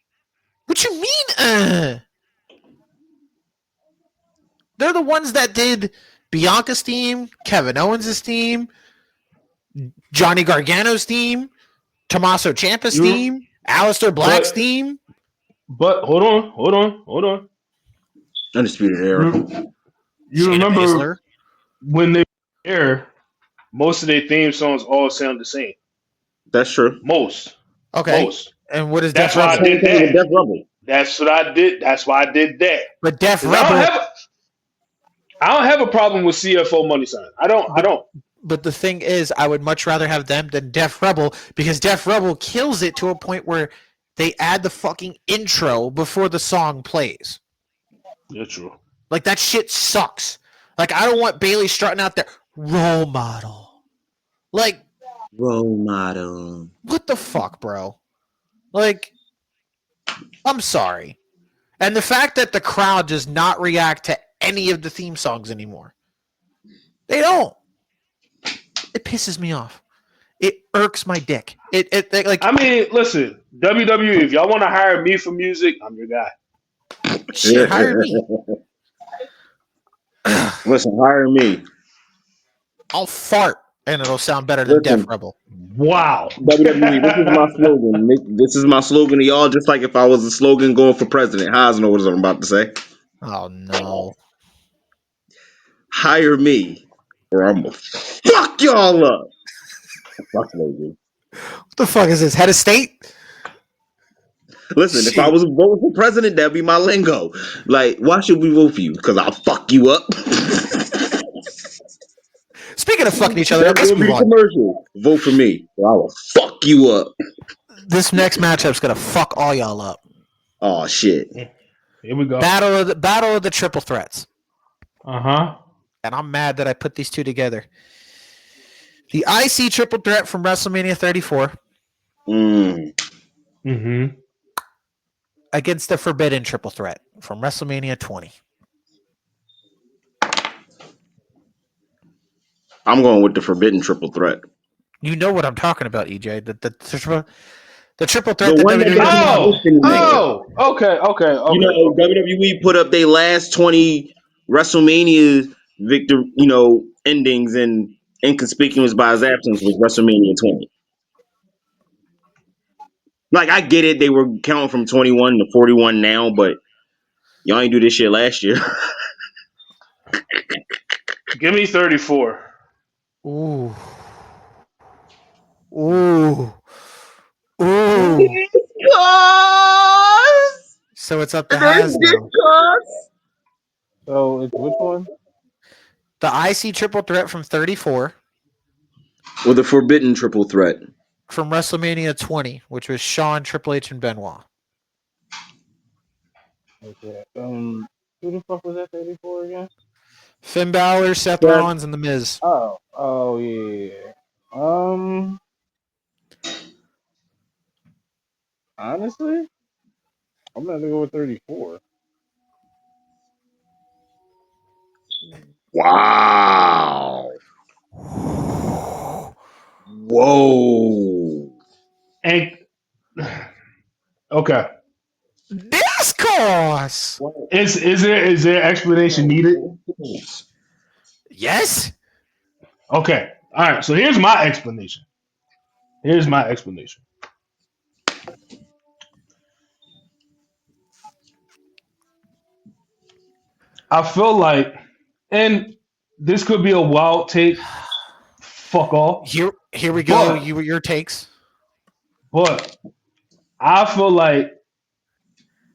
B: What you mean? They're the ones that did Bianca's theme, Kevin Owens' theme, Johnny Gargano's theme, Tommaso Ciampa's
A: You
B: theme, Aleister Black's
A: but
B: theme.
A: hold on.
C: Undisputed era.
A: You
B: Shayna
A: remember
B: Baszler.
A: when they were there, most of their theme songs all sound the same.
C: That's true.
A: Most.
B: Okay.
A: Most.
B: And what is
A: That's
B: Def
A: why I
B: Rebel?
C: Same
A: did
C: thing with
A: that.
C: Death Rebel.
A: That's what I did. That's why I did that.
B: But Def
A: Because
B: Rebel,
A: I don't have a problem with CFO Money Sign. I
B: but
A: don't.
B: but the thing is, I would much rather have them than Def Rebel because Def Rebel kills it to a point where they add the fucking intro before the song plays.
A: You're true.
B: Like that shit sucks. Like I don't want Bailey strutting out there role model. Like
C: Role model.
B: what the fuck, bro? Like I'm sorry. And the fact that the crowd does not react to any of the theme songs anymore. They don't. It pisses me off. It irks my dick. It like
A: I mean, listen, WWE, if y'all want to hire me for music, I'm your guy.
B: shit, hire me.
C: Listen, hire me.
B: I'll fart and it'll sound better than Def
C: Listen,
B: Rebel.
A: Wow.
C: WWE, this is my slogan. This is my slogan to y'all, just like if I was a slogan going for president. Haas know what I'm about to say.
B: Oh no.
C: Hire me, or I'm gonna fuck y'all up. My slogan.
B: What the fuck is this? Head of state?
C: Listen, if I was voting for president, that'd be my lingo. Like, why should we vote for you? Because I'll fuck you up.
B: Speaking of fucking each other,
C: That's
B: let's
C: gonna be
B: move
C: the
B: on.
C: commercial. Vote for me, or I will fuck you up.
B: This next matchup's gonna fuck all y'all up.
C: Oh shit.
A: Here we go.
B: Battle of the triple threats.
A: Uh-huh.
B: And I'm mad that I put these two together. The IC triple threat from WrestleMania 34
A: Mm-hmm.
B: against the Forbidden triple threat from WrestleMania 20.
C: I'm going with the Forbidden Triple Threat.
B: You know what I'm talking about, EJ. The triple threat
C: The
B: that
C: one that
B: WWE.
C: doesn't exist anymore.
A: Okay.
C: You know, WWE put up their last 20 WrestleMania endings, and inconspicuous by his absence was WrestleMania 20. Like, I get it, they were counting from 21 to 41 now, but y'all ain't do this shit last year.
A: Give me 34.
B: Ooh.
C: Cause
B: So it's up to Has now.
D: So it's which one?
B: The IC triple threat from 34
C: Or the Forbidden Triple Threat.
B: from WrestleMania 20, which was Shawn, Triple H, and Benoit.
D: Okay. Who the fuck was that 34 again?
B: Finn Balor, Seth Rollins, and The Miz.
D: Oh yeah. Honestly, I'm gonna go with 34.
C: Wow. Whoa.
A: And okay.
B: Discourse.
A: Is there explanation needed?
B: Yes.
A: Okay. All right. So here's my explanation. I feel like, and this could be a wild take. Fuck off.
B: Here we go. Your takes.
A: But I feel like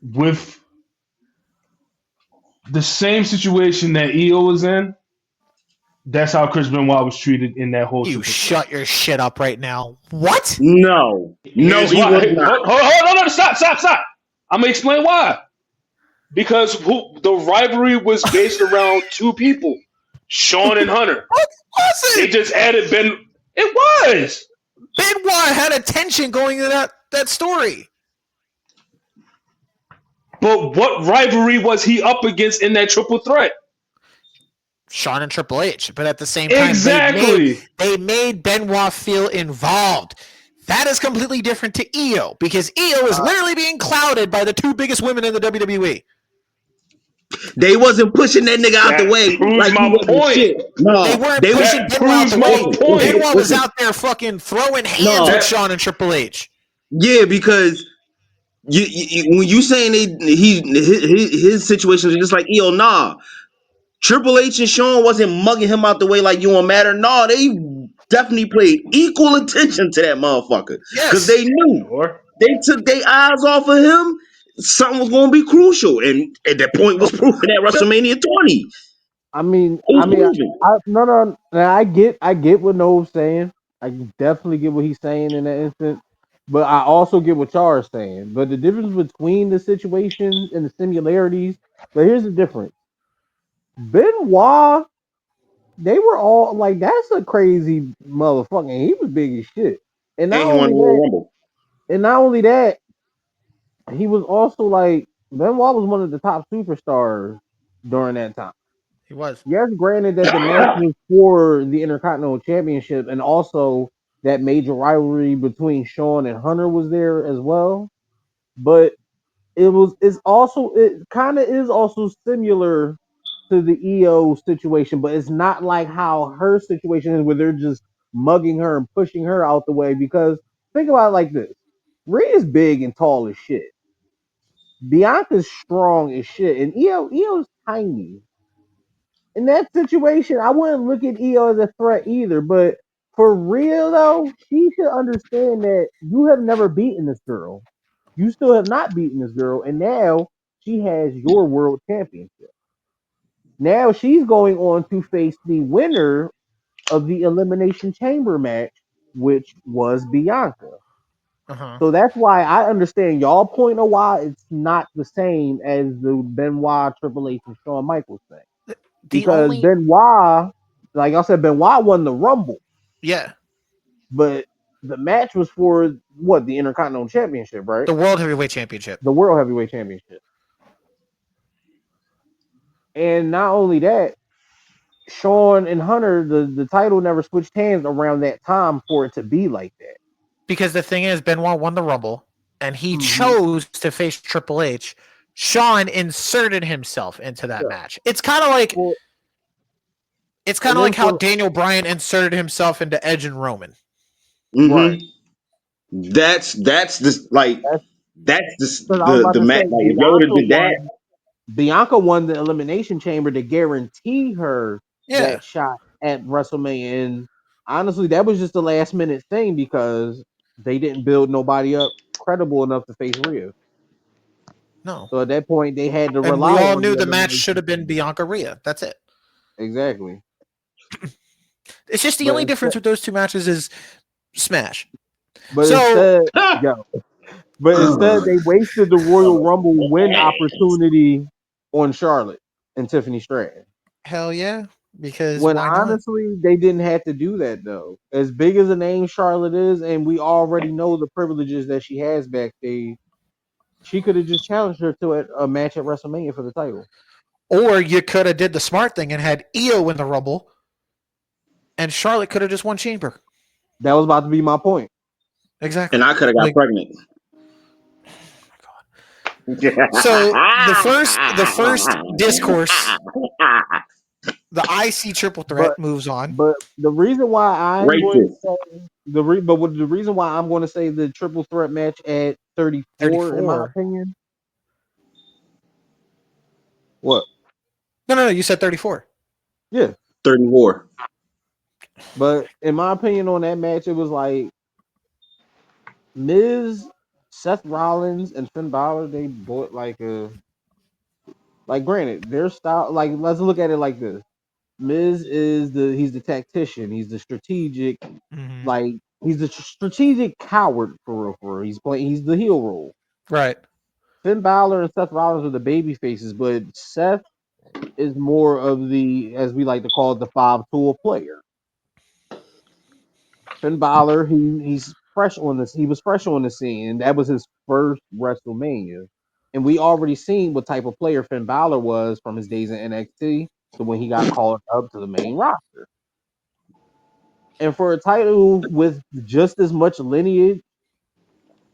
A: with the same situation that EO was in, that's how Chris Benoit was treated in that whole.
B: You shut your shit up right now. What?
C: No,
A: Here's
C: he
A: why.
C: was not.
A: Hold on, stop. I'm gonna explain why. Because the rivalry was based around two people, Sean and Hunter.
B: Was
A: They
B: it?
A: just added Ben. It was.
B: Benoit had a tension going into that story.
A: But what rivalry was he up against in that triple threat?
B: Sean and Triple H, but at the same time,
A: Exactly.
B: they made Benoit feel involved. That is completely different to EO because EO is literally being clouded by the two biggest women in the WWE.
C: They wasn't pushing that nigga out the way
A: Proves
C: like he
A: my
C: wasn't
A: point.
C: shit. No,
B: They weren't pushing
A: That
B: Benoit out the
A: proves
B: way.
A: my point.
B: Benoit was out there fucking throwing hands with Sean and Triple H.
C: Yeah, because when you saying his situation is just like nah. Triple H and Sean wasn't mugging him out the way like you on Matter. No, they definitely paid equal attention to that motherfucker because
B: Yes.
C: they knew
A: Sure.
C: they took their eyes off of him. Something was going to be crucial, and at that point was proven at WrestleMania 20.
D: I mean,
C: It was proven.
D: no. I get what Nove's saying. I definitely get what he's saying in that instance. But I also get what y'all are saying. But the difference between the situations and the similarities. But here's the difference. Benoit, they were all like, that's a crazy motherfucker. He was big as shit. And
C: And he won the Royal Rumble.
D: not only that, he was also like Benoit was one of the top superstars during that time.
B: He was.
D: Yes, granted that the match was for the Intercontinental Championship, and also that major rivalry between Shawn and Hunter was there as well. But it kind of is also similar to the EO situation, but it's not like how her situation is where they're just mugging her and pushing her out the way. Because think about it like this: Rhea's big and tall as shit. Bianca's strong as shit, and EO's tiny. In that situation, I wouldn't look at EO as a threat either. But for real though, she should understand that you have never beaten this girl. You still have not beaten this girl, and now she has your world championship. Now she's going on to face the winner of the Elimination Chamber match which was Bianca.
B: Uh-huh.
D: So that's why I understand y'all point of why it's not the same as the Benoit, Triple H, and Shawn Michaels thing.
B: The
D: Because
B: only
D: Benoit, like I said, Benoit won the Rumble,
B: yeah,
D: but the match was for what, the Intercontinental Championship, right?
B: the World Heavyweight Championship.
D: The World Heavyweight Championship. And not only that, Shawn and Hunter, the title never switched hands around that time for it to be like that.
B: Because the thing is, Benoit won the Rumble, and he
D: Mm-hmm.
B: chose to face Triple H. Shawn inserted himself into that match. It's kind of like
D: Well,
B: how Daniel Bryan inserted himself into Edge and Roman.
C: Mm-hmm.
D: Right.
C: That's this like that's this
D: Because I was about
C: the
D: to
C: match.
D: say
C: Like if y'all would have did that,
D: Bianca won the Elimination Chamber to guarantee her
B: Yeah.
D: that shot at WrestleMania. And honestly, that was just a last minute thing because they didn't build nobody up credible enough to face Rhea.
B: No.
D: So at that point, they had to
B: And
D: rely
B: we all
D: on
B: knew the match
D: Elimination
B: should have been
D: Chamber.
B: Bianca Rhea. That's it.
D: Exactly.
B: It's just the
D: But
B: only difference with those two matches is Smash.
D: But
B: So
D: instead they wasted the Royal Rumble win opportunity on Charlotte and Tiffany Stratton.
B: hell yeah, because
D: When
B: why not?
D: honestly they didn't have to do that though. As big as the name Charlotte is, and we already know the privileges that she has backstage, she could have just challenged her to a match at WrestleMania for the title.
B: Or you could have did the smart thing and had Io in the Rumble, and Charlotte could have just won Chamber.
D: That was about to be my point.
B: Exactly.
C: and I could have got pregnant.
B: So the first discourse, the IC triple threat moves on.
D: But the reason why I'm going to
C: Racist.
D: say the reason why I'm going to say the triple threat match at 34, in my opinion. What?
B: No, you said 34.
D: Yeah.
C: 34.
D: But in my opinion on that match, it was like Miz, Seth Rollins, and Finn Balor, they bought granted, their style, like, let's look at it like this. Miz is he's the tactician, he's the strategic, like, he's the strategic coward for real. He's the heel role.
B: Right.
D: Finn Balor and Seth Rollins are the baby faces, but Seth is more of the, as we like to call it, the 5-tool player. Finn Balor, he's fresh on this. He was fresh on the scene, and that was his first WrestleMania. And we already seen what type of player Finn Balor was from his days in NXT to when he got called up to the main roster. And for a title with just as much lineage,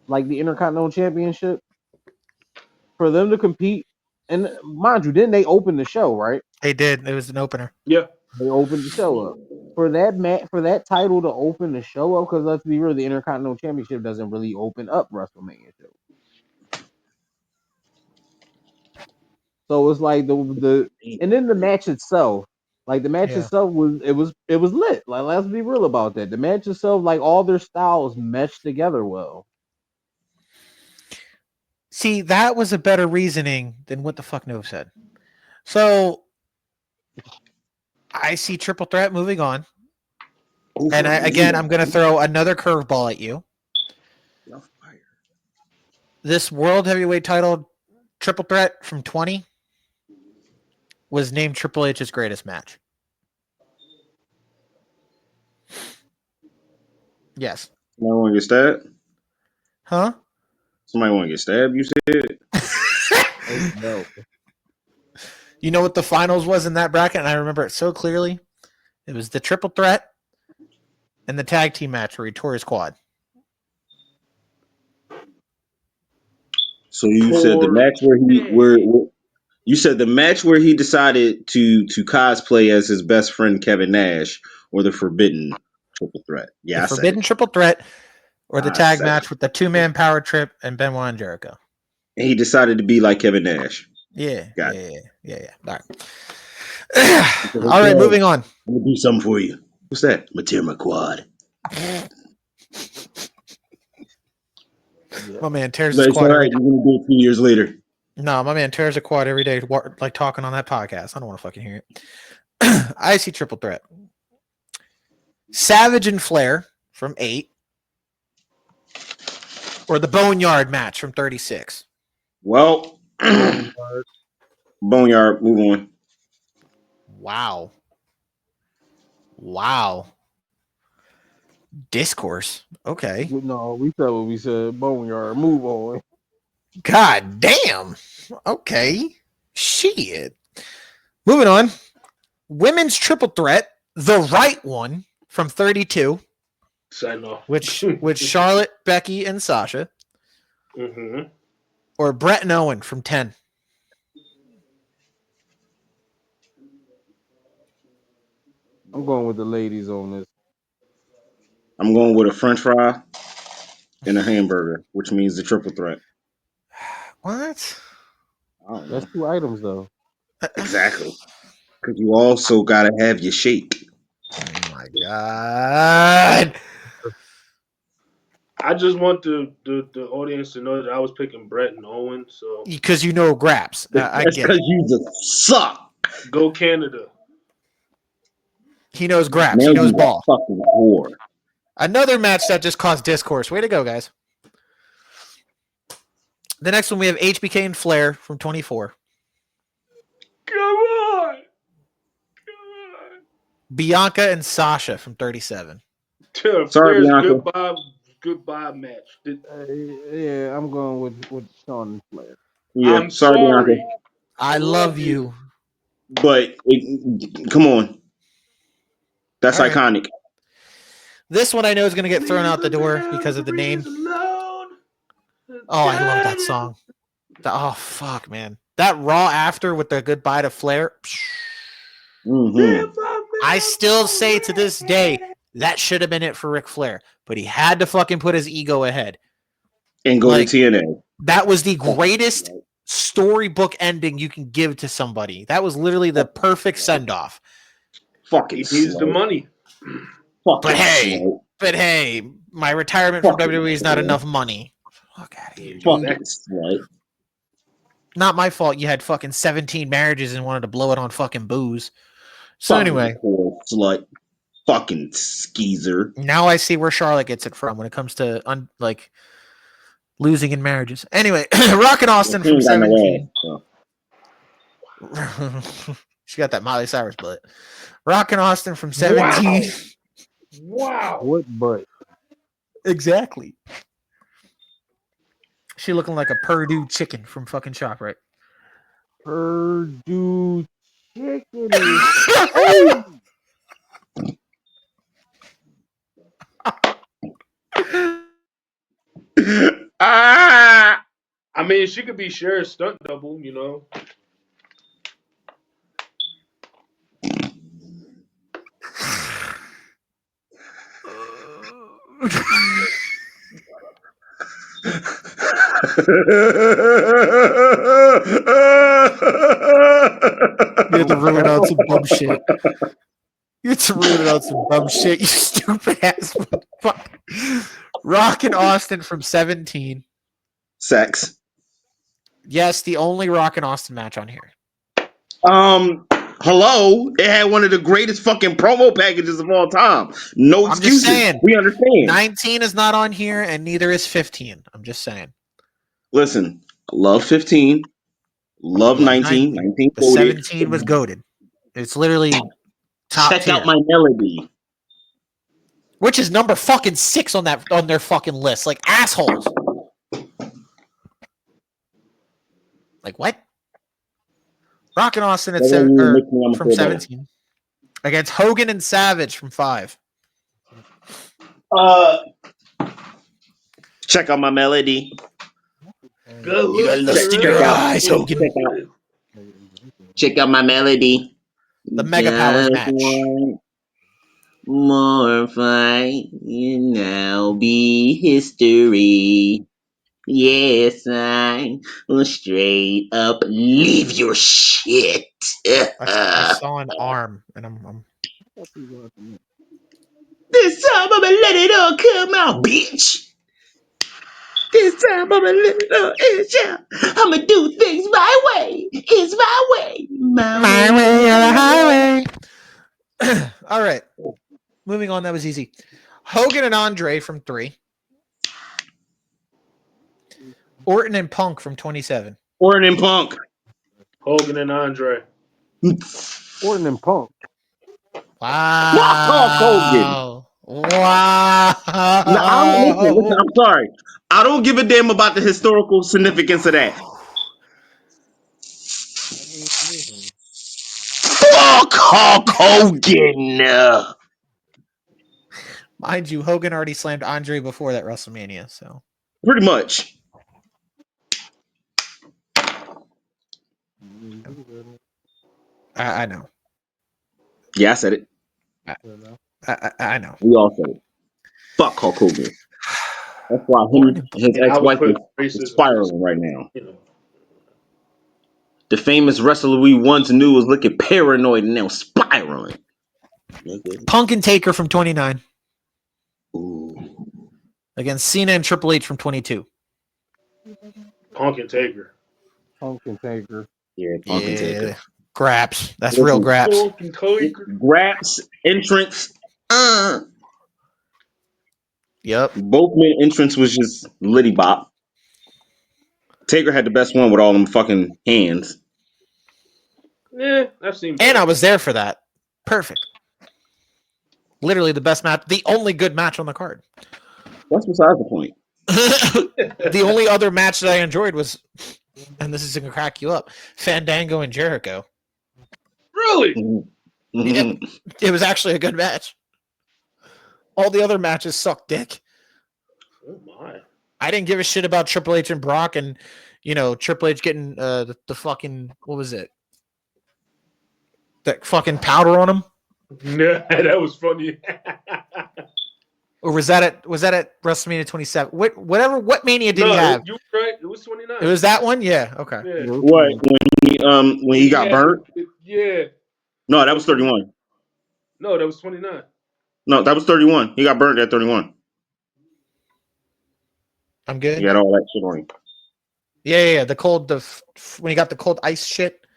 D: like the Intercontinental Championship, for them to compete, and mind you, didn't they open the show, right?
B: They did. It was an opener.
A: Yeah.
D: They opened the show up. For that title to open the show up, because let's be real, the Intercontinental Championship doesn't really open up WrestleMania show. So it's like the and then the match itself, like the match itself was lit. Like, let's be real about that. The match itself, like, all their styles meshed together well.
B: See, that was a better reasoning than what the fuck Nove said. So I see triple threat moving on. And I'm going to throw another curveball at you. This World Heavyweight title triple threat from 20 was named Triple H's greatest match. Yes.
C: Somebody want to get stabbed?
B: Huh?
C: Somebody want to get stabbed, you said?
D: No.
B: You know what the finals was in that bracket? And I remember it so clearly. It was the triple threat and the tag team match where he tore his quad.
C: So you said the match you said the match where he decided to cosplay as his best friend Kevin Nash, or the forbidden triple threat. Yeah,
B: The forbidden triple threat, or the tag match with the 2-man power trip and Benoit and Jericho.
C: And he decided to be like Kevin Nash.
B: Yeah.
C: Got
B: Yeah. All right. All right, moving on.
C: I'm gonna do something for you. What's that? Tear my quad.
B: My man tears his quad every day.
C: You're gonna do it 2 years later.
B: No, my man tears a quad every day, like talking on that podcast. I don't want to fucking hear it. I see triple threat. Savage and Flair from 8. Or the Boneyard match from 36.
C: Well, Boneyard, move on.
B: Wow. Discourse. Okay.
D: No, we said what we said. Boneyard, move on.
B: God damn. Okay. Shit. Moving on. Women's triple threat, the right one from 32.
A: Sign off.
B: Which Charlotte, Becky, and Sasha.
A: Mm-hmm.
B: Or Brett and Owen from 10.
D: I'm going with the ladies on this.
C: I'm going with a French fry and a hamburger, which means the triple threat.
B: What?
D: That's 2 items though.
C: Exactly. Because you also gotta have your shake.
B: Oh my god.
A: I just want the audience to know that I was picking Brett and Owen. So
B: Because you know Graps. I
C: That's
B: get
C: because
B: it.
C: you just suck.
A: go Canada.
B: He knows Graps.
C: Now
B: He knows
C: you
B: ball.
C: a fucking whore.
B: Another match that just caused discourse. Way to go, guys. The next one we have HBK and Flair from 24.
A: Come on.
B: Bianca and Sasha from 37.
C: Sorry,
A: Flair's
C: Bianca.
A: goodbye match.
D: Yeah, I'm going with Sean and Flair.
C: Yeah,
A: I'm
C: sorry,
A: sorry.
C: Bianca.
B: I love you.
C: But come on. That's
B: All right.
C: iconic.
B: This one I know is going to get thrown out the door because of the name. Oh, I love that song. Oh, fuck, man. That Raw after with the goodbye to Flair.
C: Mm-hmm.
B: I still say to this day, that should have been it for Ric Flair. But he had to fucking put his ego ahead.
C: And go to TNA.
B: That was the greatest storybook ending you can give to somebody. That was literally the perfect send-off.
C: Fucking
A: He needs the money.
B: But hey, my retirement from WWE is not enough money. Fuck out of here, dude. Not my fault you had fucking 17 marriages and wanted to blow it on fucking booze. So anyway.
C: Poor slut. Fucking skeezer.
B: Now I see where Charlotte gets it from when it comes to losing in marriages. Anyway, Rock and Austin from 17. She got that Miley Cyrus butt. Rock and Austin from 17.
A: Wow.
D: What butt?
B: Exactly. She looking like a Purdue chicken from fucking ShopRite.
D: Purdue chicken is
C: I
A: mean, she could be Cher's stunt double, you know.
B: You had to ruin out some dumb shit. You stupid ass motherfucker. Rock and Austin from 17.
C: Sex.
B: Yes, the only Rock and Austin match on here.
C: Hello? It had one of the greatest fucking promo packages of all time. No excuses.
B: I'm just saying.
C: We understand.
B: 19 is not on here, and neither is 15. I'm just saying.
C: Listen, love 15. Love 19. 19
B: the 17 was goated. It's literally top
C: Check
B: tier.
C: out my melody.
B: Which is number fucking 6 on their fucking list. Like assholes. Like what? Rock and Austin at from 17. Against Hogan and Savage from 5.
C: Check out my melody.
A: Good
B: you got lust in your eyes, Hogan.
C: Check out my melody.
B: The Mega Powers match.
C: More fight and now be history. Yes, I will straight up leave your shit.
B: I saw an arm, and I'm.
C: This time I'm gonna let it all come out, bitch. This time I'm gonna let it all out. I'm gonna do things my way. It's my way. My way
B: or the highway. All right. Moving on. That was easy. Hogan and Andre from 3. Orton and Punk from 27.
C: Orton and Punk.
A: Hogan and Andre.
D: Orton and Punk.
C: Fuck Hulk Hogan.
B: Wow.
C: Listen, I'm sorry. I don't give a damn about the historical significance of that. Fuck Hulk Hogan.
B: Mind you, Hogan already slammed Andre before that WrestleMania, so.
C: Pretty much.
B: I know.
C: Yeah, I said it.
B: I know.
C: We all said it. Fuck Hulk Hogan. That's why his
A: I would
C: ex-wife
A: put
C: is
A: racism.
C: spiraling right now.
A: You know.
C: The famous wrestler we once knew was looking paranoid and now spiraling.
B: Punk and Taker from 29.
C: Ooh.
B: Against Cena and Triple H from 22.
A: Punk and Taker.
D: Punk and Taker.
C: Yeah, Punk and Taker.
B: Graps. That's real graps.
A: Punk and Taker.
C: Graps, entrance.
B: Yep.
C: Both men entrance was just litty bop. Taker had the best one with all them fucking hands.
A: Yeah, I've seen.
B: And I was there for that. Perfect. Literally the best match, the only good match on the card.
C: That's besides the point.
B: The only other match that I enjoyed was, and this is going to crack you up, Fandango and Jericho.
A: Really?
B: Yeah, it was actually a good match. All the other matches suck dick.
A: Oh my!
B: I didn't give a shit about Triple H and Brock, and Triple H getting the fucking, what was it? That fucking powder on him.
A: Yeah, that was funny.
B: Or was that at WrestleMania 27? What Mania did he have?
A: You were right. It was 29.
B: It was that one? Yeah. Okay.
A: Yeah.
C: What when he got burnt?
A: Yeah.
C: No, that was 31.
A: No, that was 29.
C: No, that was 31. He got burnt at 31.
B: I'm good.
C: He got all that shit on him.
B: Yeah. When he got the cold ice shit.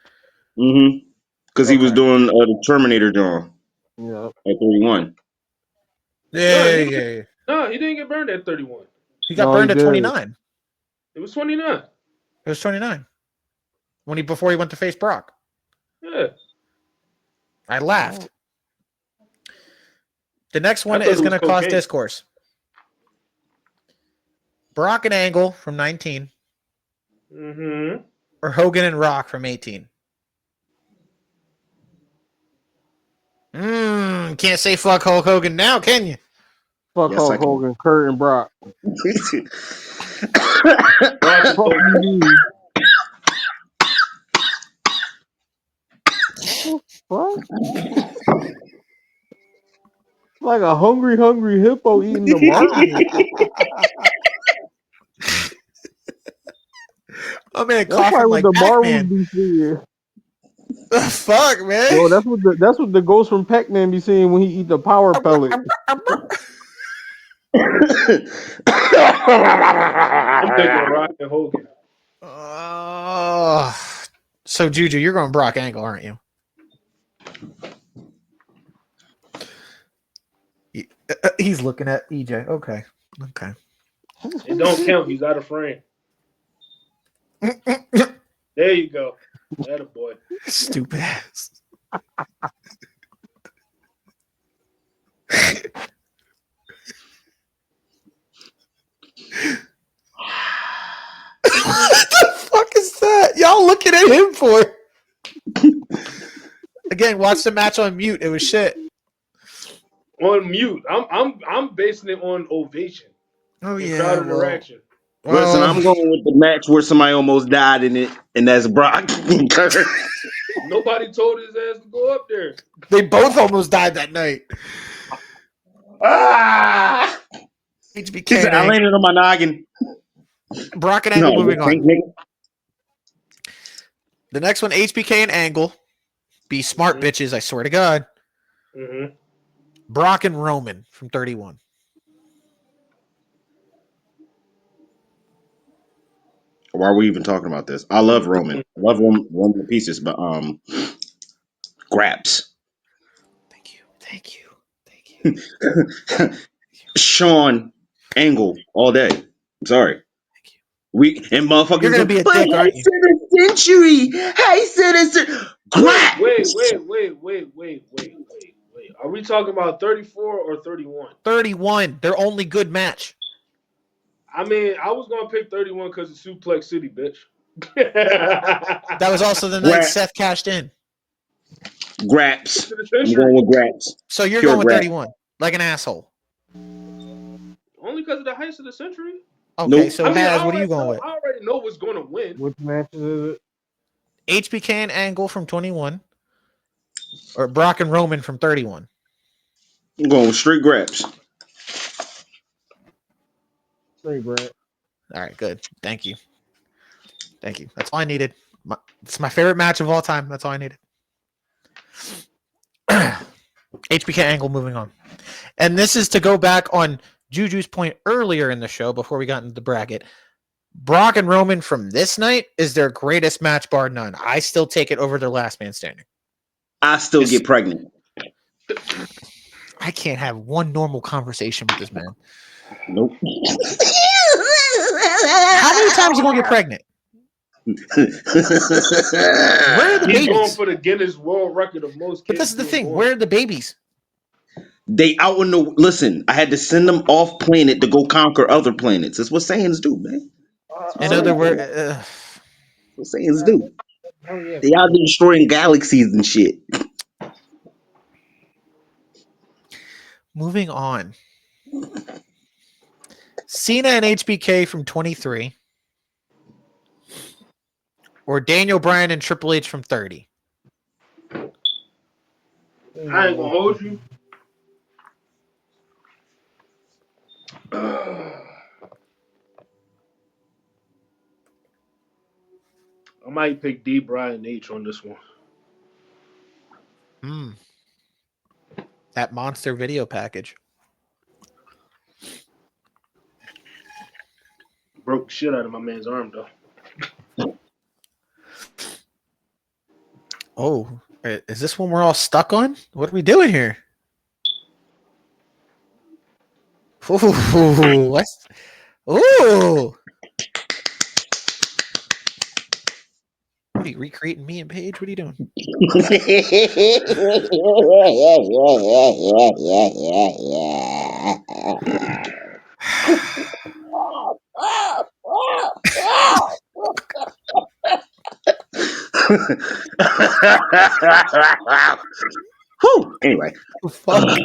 C: Mm-hmm. Because he was doing the Terminator John.
D: Yeah.
C: At 31.
B: Yeah.
A: No, he didn't get burned at 31.
B: He got burned at 29.
A: It was 29.
B: It was 29. Before he went to face Brock.
A: Yeah.
B: I laughed. The next one is going to cause discourse. Brock and Angle from 19.
A: Mm-hmm.
B: Or Hogan and Rock from 18. Can't say fuck Hulk Hogan now, can you?
D: Fuck Hulk Hogan, Kurt, and Brock. What? Like a hungry hippo eating the marble.
B: Oh man, coughing like
D: the
B: Pac-Man.
D: marbles be seeing.
B: Fuck, man.
D: Yo, that's what the ghost from Pac-Man be seeing when he eat the power pellet.
A: I'm taking Rock and Hogan.
B: So Juju, you're going Brock Angle, aren't you? He's looking at EJ. Okay.
A: It don't count. He's out of frame. There you go. That a boy.
B: Stupid ass. What the fuck is that? Y'all looking at him for? Again, watch the match on mute. It was shit.
A: On mute. I'm basing it on ovation.
B: Oh yeah.
A: Crowd interaction.
C: Listen, I'm going with the match where somebody almost died in it, and that's Brock and Kurt.
A: Nobody told his ass to go up there.
B: They both almost died that night. HBK.
C: I landed on my noggin.
B: Brock and Angle moving on. The next one, HBK and Angle. Be smart, bitches, I swear to God.
A: Mm-hmm.
B: Brock and Roman from 31.
C: Why are we even talking about this? I love Roman. I love Roman pieces, but Graps.
B: Thank you.
C: Sean Angle all day. I'm sorry. And motherfuckers.
B: You're gonna be a
C: but
B: dick, aren't you?
C: Century. Hey, citizen.
A: Wait. Are we talking about 34 or 31?
B: 31. Their only good match.
A: I mean, I was gonna pick 31 because of Suplex City, bitch.
B: That was also the night Seth cashed in.
C: Graps. I'm going with Graps.
B: So you're
C: Pure
B: going with
C: Graps.
B: 31, like an asshole.
A: Only because of the heist of the century.
B: Okay,
C: Nope.
B: so Haz, what are you going with?
A: I already know what's going to win.
D: Which matches is it?
B: HBK and Angle from 21, or Brock and Roman from 31.
C: I'm going with straight Graps.
D: Straight Brad.
B: All right, good. Thank you. That's all I needed. It's my favorite match of all time. That's all I needed. HBK Angle moving on. And this is to go back on Juju's point earlier in the show before we got into the bracket. Brock and Roman from this night is their greatest match, bar none. I still take it over their last man standing.
C: I still get pregnant.
B: I can't have one normal conversation with this man.
C: Nope.
B: How many times are you going to get pregnant? Where are the
A: He's
B: babies?
A: going for the Guinness World Record of most kids.
B: But this is the thing. Where are the babies?
C: They out in the listen. I had to send them off planet to go conquer other planets. That's what Saiyans do, man.
B: In other words,
C: what Saiyans do.
D: Oh yeah.
C: They out there destroying galaxies and shit.
B: moving on. Cena and HBK from 23. Or Daniel Bryan and Triple H from 30.
A: I ain't gonna hold you. I might pick D. Bryan H on this one.
B: That monster video package.
A: Broke the shit out of my man's arm, though.
B: Oh, is this one we're all stuck on? What are we doing here? Ooh, what's... Ooh. What are you recreating me and Paige? What are you doing?
C: Whew. Anyway.
B: Fuck.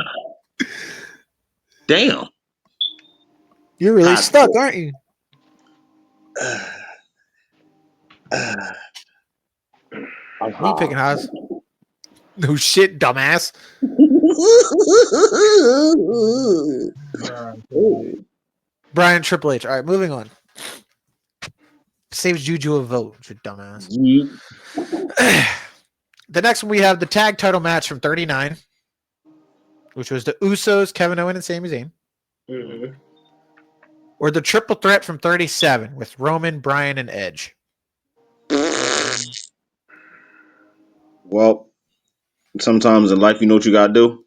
C: Damn.
B: You're really stuck, aren't you? What are you picking, Haas? No shit, dumbass. Brian Triple H. All right, moving on. Saves Juju a vote, you dumbass. The next one we have the tag title match from 39, which was the Usos, Kevin Owens, and Sami Zayn.
A: Mm-hmm.
B: Or the triple threat from 37 with Roman, Bryan, and Edge.
C: Well, sometimes in life, you know what you gotta do?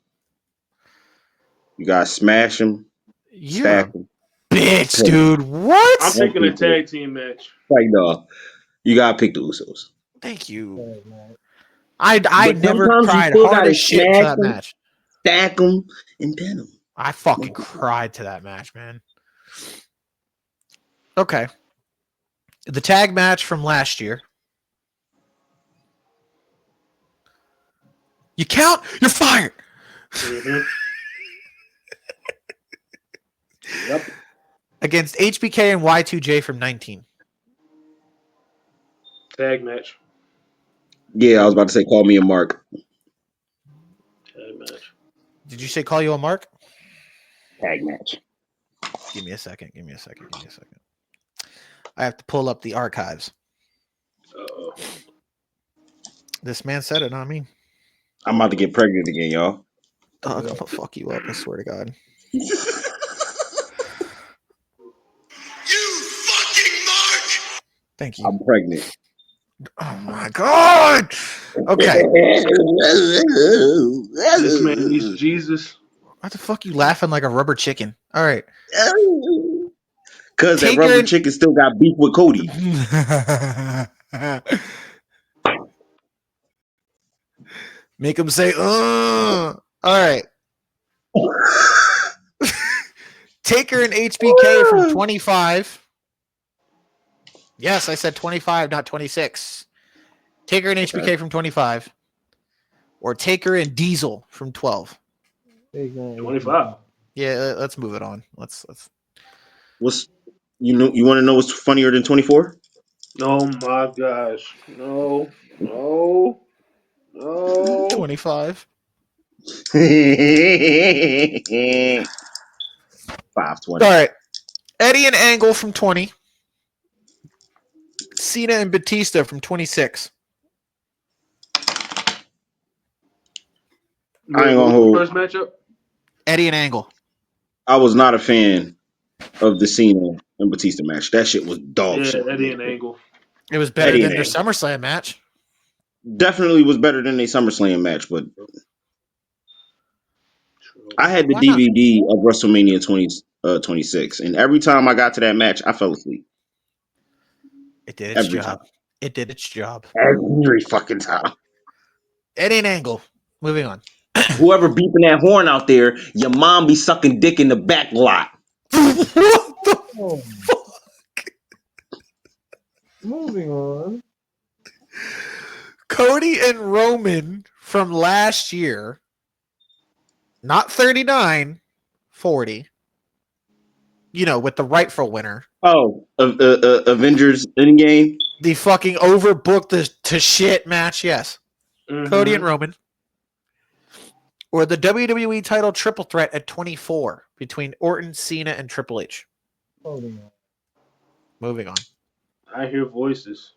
C: You gotta smash them, stack them.
B: Bitch, dude. What?
A: I'm picking a tag team match.
C: Like, no. You gotta pick the Usos.
B: Thank you. I never cried
C: hard
B: hard as shit to that match.
C: Stack them and pin them.
B: I fucking cried to that match, man. Okay. The tag match from last year. You count? You're fired.
A: Mm-hmm. Yep.
B: Against HBK and Y2J from 19.
A: Tag match.
C: Yeah, I was about to say, call me a Mark.
A: Tag match.
B: Did you say call you a Mark?
C: Tag match.
B: Give me a second. I have to pull up the archives.
A: Uh-oh.
B: This man said it, not me.
C: I'm about to get pregnant again, y'all.
B: Dog, I'm gonna fuck you up, I swear to God.
E: You fucking Mark!
B: Thank you.
C: I'm pregnant.
B: Oh my God. Okay.
A: This man needs Jesus.
B: What the fuck you laughing like a rubber chicken? All right.
C: Because that rubber chicken still got beef with Cody.
B: Make him say, All right. Taker and HBK from 25. Yes, I said 25, not 26. Taker and HBK from 25. Or Taker and Diesel from 12.
A: 25.
B: Yeah, let's move it on. Let's.
C: What's you want to know what's funnier than 24?
A: Oh my gosh. No.
B: 25.
C: 520.
B: All right. Eddie and Angle from 20. Cena and Batista from 26.
C: I ain't gonna hold.
A: First matchup?
B: Eddie and Angle.
C: I was not a fan of the Cena and Batista match. That shit was dog shit.
A: Eddie and Angle.
B: It was better than their SummerSlam match.
C: Definitely was better than a SummerSlam match, but I had the DVD of WrestleMania 26, and every time I got to that match, I fell asleep.
B: It did its job. It did its job.
C: Every fucking time.
B: Eddie and Angle. Moving on.
C: Whoever beeping that horn out there, your mom be sucking dick in the back lot.
B: What the fuck?
D: Moving on.
B: Cody and Roman from last year. Not 39, 40. You know, with the rightful winner.
C: Oh, Avengers Endgame?
B: The fucking overbooked to shit match, yes. Mm-hmm. Cody and Roman. Or the WWE title triple threat at 24 between Orton, Cena, and Triple H. Moving on.
A: I hear voices.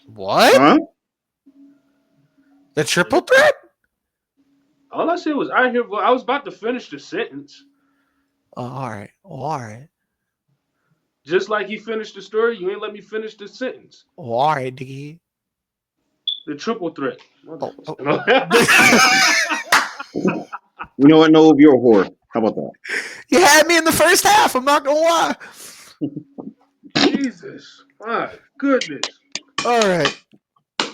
B: What?
C: Huh?
B: The triple threat?
A: All I said was I hear. I was about to finish the sentence.
B: Oh, all right. All right.
A: Just like he finished the story, you ain't let me finish the sentence.
B: Oh, all right, Diggy.
A: The triple threat.
C: You know what? No, you're a whore. How about that?
B: You had me in the first half. I'm not gonna lie.
A: Jesus, my goodness.
B: All right.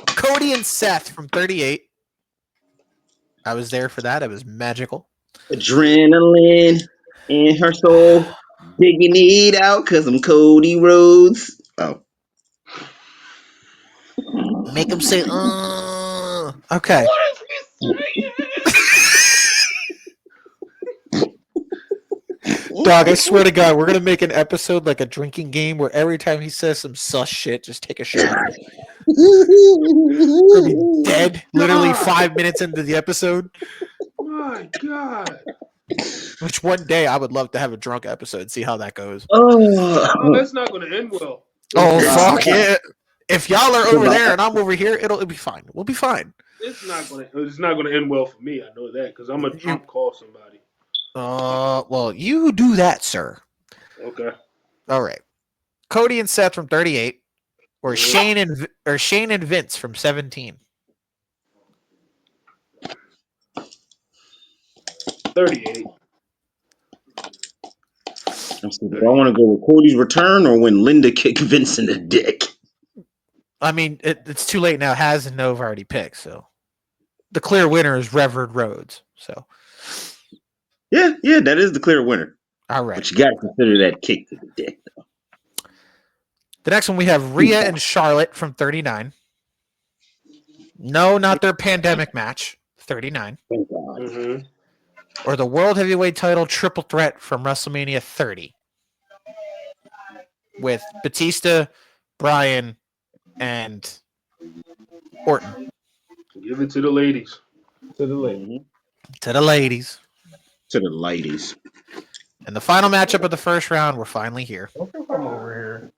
B: Cody and Seth from 38. I was there for that. It was magical.
C: Adrenaline in her soul. Digging it out because I'm Cody Rhodes. Oh.
B: Make him say, Okay. Dog, I swear to God, we're going to make an episode like a drinking game where every time he says some sus shit, just take a shot. We're going to be dead literally 5 minutes into the episode.
A: My God.
B: Which one day I would love to have a drunk episode, see how that goes.
A: Oh, that's not going to end well.
B: Oh, fuck it. If y'all are over there and I'm over here, it'll be fine. We'll be fine.
A: It's not gonna end well for me. I know that because I'm a drunk call somebody.
B: Well, you do that, sir.
A: Okay.
B: All right. Cody and Seth from 38, or Shane and Vince from 17.
A: 38.
C: Do I want to go with Cody's return or when Linda kicked Vince in the dick?
B: I mean, it's too late now. Has and Nova already picked, so the clear winner is Reverend Rhodes. So,
C: yeah, that is the clear winner.
B: All right,
C: but you got to consider that kick to the dick, though.
B: The next one we have Rhea and Charlotte from 39. No, not their pandemic match. 39.
C: Thank God.
A: Mm-hmm.
B: Or the World Heavyweight Title triple threat from WrestleMania 30 with Batista, Bryan, and Orton.
A: Give it to the ladies.
D: To the ladies.
B: To the ladies.
C: To the ladies.
B: And the final matchup of the first round, we're finally here.
D: Okay, come over here.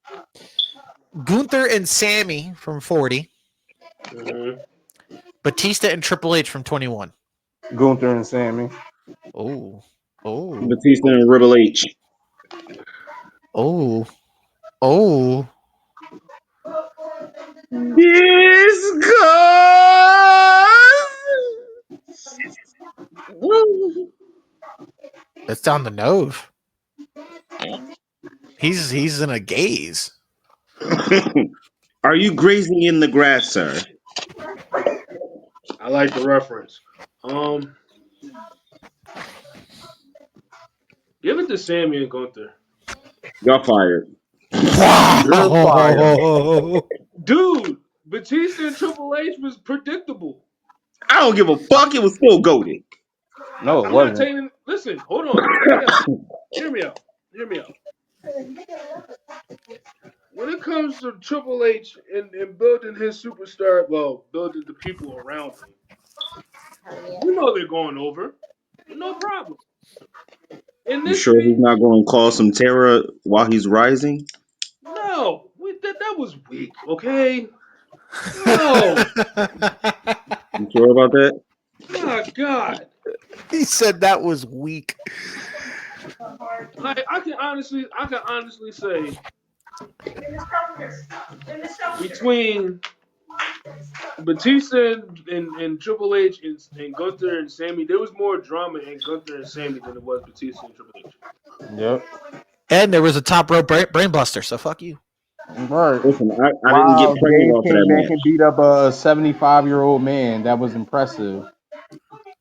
B: Gunther and Sammy from 40.
A: Mm-hmm.
B: Batista and Triple H from 21.
D: Gunther and Sammy.
B: Oh.
C: Batista and Triple H.
B: Oh.
C: This
B: That's down the nose. He's in a gaze.
C: Are you grazing in the grass, sir?
A: I like the reference. Give it to Sammy and Gunther.
C: Y'all fired.
D: You're fired.
A: Dude, Batista and Triple H was predictable.
C: I don't give a fuck. It was still goaded.
D: No, it
A: I'm not
D: wasn't.
A: taking. Listen, hold on. Hear me out. Hear me out. Hear me out. When it comes to Triple H and building his superstar, well, building the people around him, you know they're going over. No problem. In
C: You
A: this
C: sure he's
A: thing,
C: not going to cause some terror while he's rising?
A: no. That was weak, okay? No.
C: You sure about that?
A: My God.
B: He said that was weak.
A: Like I can honestly say between Batista and Triple H and Gunther and Sammy, there was more drama in Gunther and Sammy than it was Batista and Triple H.
D: Yep.
B: And there was a top rope brain buster, so fuck you.
D: Right.
C: Listen, I didn't get
D: Wow,
C: pregnant
D: Dave
C: off of
D: came
C: that
D: back
C: match.
D: and beat up a 75-year-old man. That was impressive.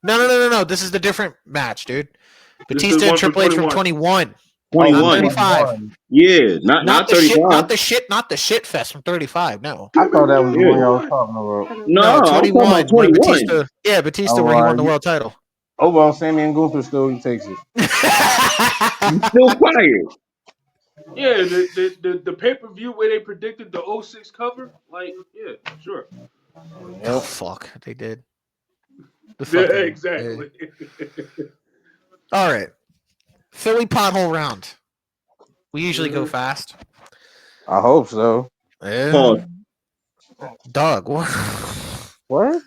B: No. This is the different match, dude.
A: This is
B: Batista and
A: one from
B: Triple H from
A: 21.
B: 21. Not
C: 21.
B: 35.
C: Yeah, not 35.
B: Not the shit fest from 35. No.
D: I thought that was the
C: Yeah.
D: one y'all was talking about.
C: No,
B: No,
C: I was talking
B: 21
C: about
B: where
C: 21.
B: Batista
D: Oh,
B: where he won
D: right.
B: the world title.
D: Oh, well, Sammy and Gunther still takes it.
C: You still fired.
A: Yeah, the pay-per-view where they predicted the '06 cover, like, yeah, sure.
B: Oh
D: Yep.
B: fuck, they did. The
A: Yeah,
B: fucking,
A: exactly.
B: All right. Philly pothole round. We usually go fast.
D: I hope so.
C: Pause.
B: Doug, what?
D: What?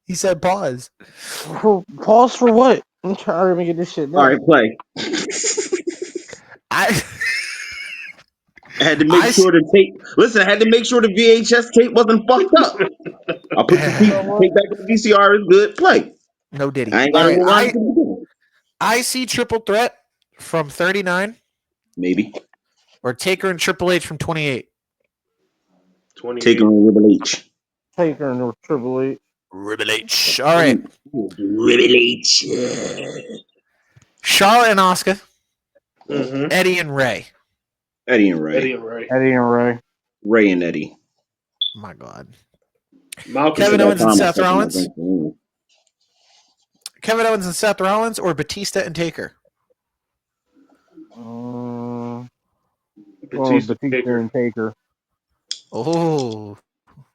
B: He said pause.
D: Pause for what? I'm trying to get this shit
C: All
D: done.
C: right, play.
B: I
C: I had to make sure the tape. Listen, I had to make sure the VHS tape wasn't fucked up. I put the tape back in the VCR. It's good. Play.
B: No Diddy.
C: I ain't got
B: All
C: to
B: right.
C: rewind it to the beginning.
B: I see triple threat from 39
C: Maybe.
B: or Taker and Triple H from 28.
A: 28.
C: Taking on Triple H.
D: Taker and Triple H.
B: Triple H. All right.
C: Triple H.
B: Charlotte and Asuka.
A: Mm-hmm.
B: Eddie and Ray.
C: Eddie and Ray.
A: Eddie and Ray.
D: Eddie and Ray.
C: Ray and Eddie.
B: My God.
A: Malcolm
B: Kevin
A: and
B: Owens and Seth Rollins.
C: Rollins.
B: Kevin Owens and Seth Rollins or Batista and Taker?
A: Batista
D: and Taker.
B: Oh,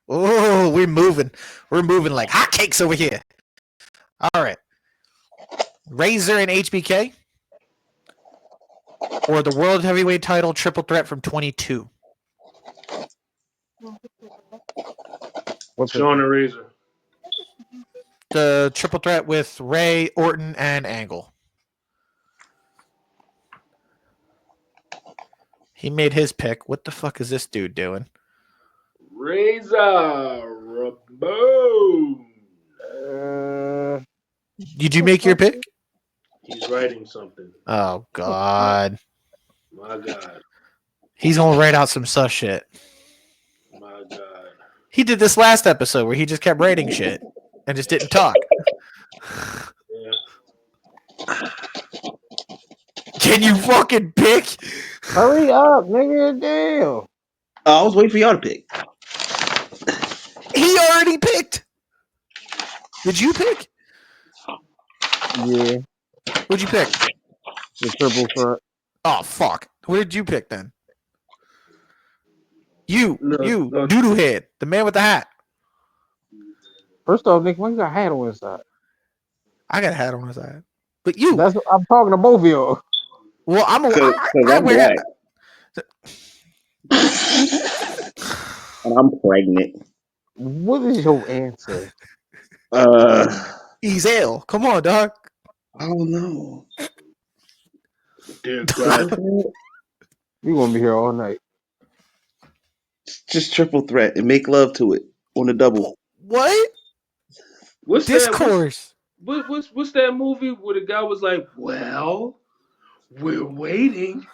B: we're moving. We're moving like hotcakes over here. All right. Razor and HBK or the World Heavyweight title triple threat from 22?
A: Shawn and Razor.
B: The triple threat with Ray, Orton, and Angle. He made his pick. What the fuck is this dude doing?
A: Razor Ramon.
B: Did you make your pick?
A: He's writing something.
B: Oh, God.
A: My God.
B: He's going to write out some sus shit.
A: My God.
B: He did this last episode where he just kept writing shit and just didn't talk.
A: Yeah.
B: Can you fucking pick?
D: Hurry up, nigga. Damn.
C: I was waiting for y'all to pick.
B: He already picked. Did you pick?
D: Yeah.
B: What'd you pick?
D: The triple threat.
B: Oh, fuck. Where did you pick then? You,
A: No.
B: doodoo head, the man with the hat.
D: First off, Nick, why you got a hat on his side?
B: I got a hat on his side. But you.
D: That's what I'm talking to both of y'all.
B: Well, I'm
C: Because I'm
B: wear
C: black. And I'm pregnant.
D: What is your answer?
B: He's ill. Come on, dog.
C: I don't know.
A: Dear God.
D: We gonna be here all night.
C: Just triple threat and make love to it on the double.
B: What?
A: What's
B: Discourse.
A: What's that movie where the guy was like, well, We're waiting.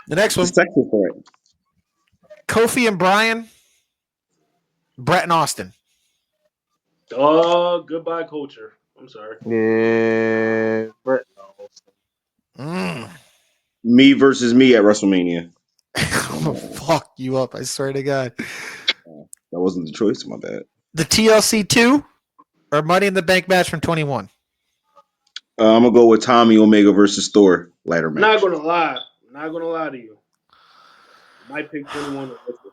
B: The next
C: The
B: one,
C: second threat.
B: Kofi and Bryan, Brett and Austin.
A: Oh, goodbye, culture. I'm sorry.
D: Yeah, Brett.
C: Me versus me at WrestleMania.
B: I'm gonna fuck you up, I swear to God.
C: That wasn't the choice. My bad.
B: The TLC 2 or Money in the Bank match from 21?
C: I'm gonna go with Tommy Omega versus Thor ladder match.
A: Not gonna lie. Not gonna lie to you. Might pick 21 on this one.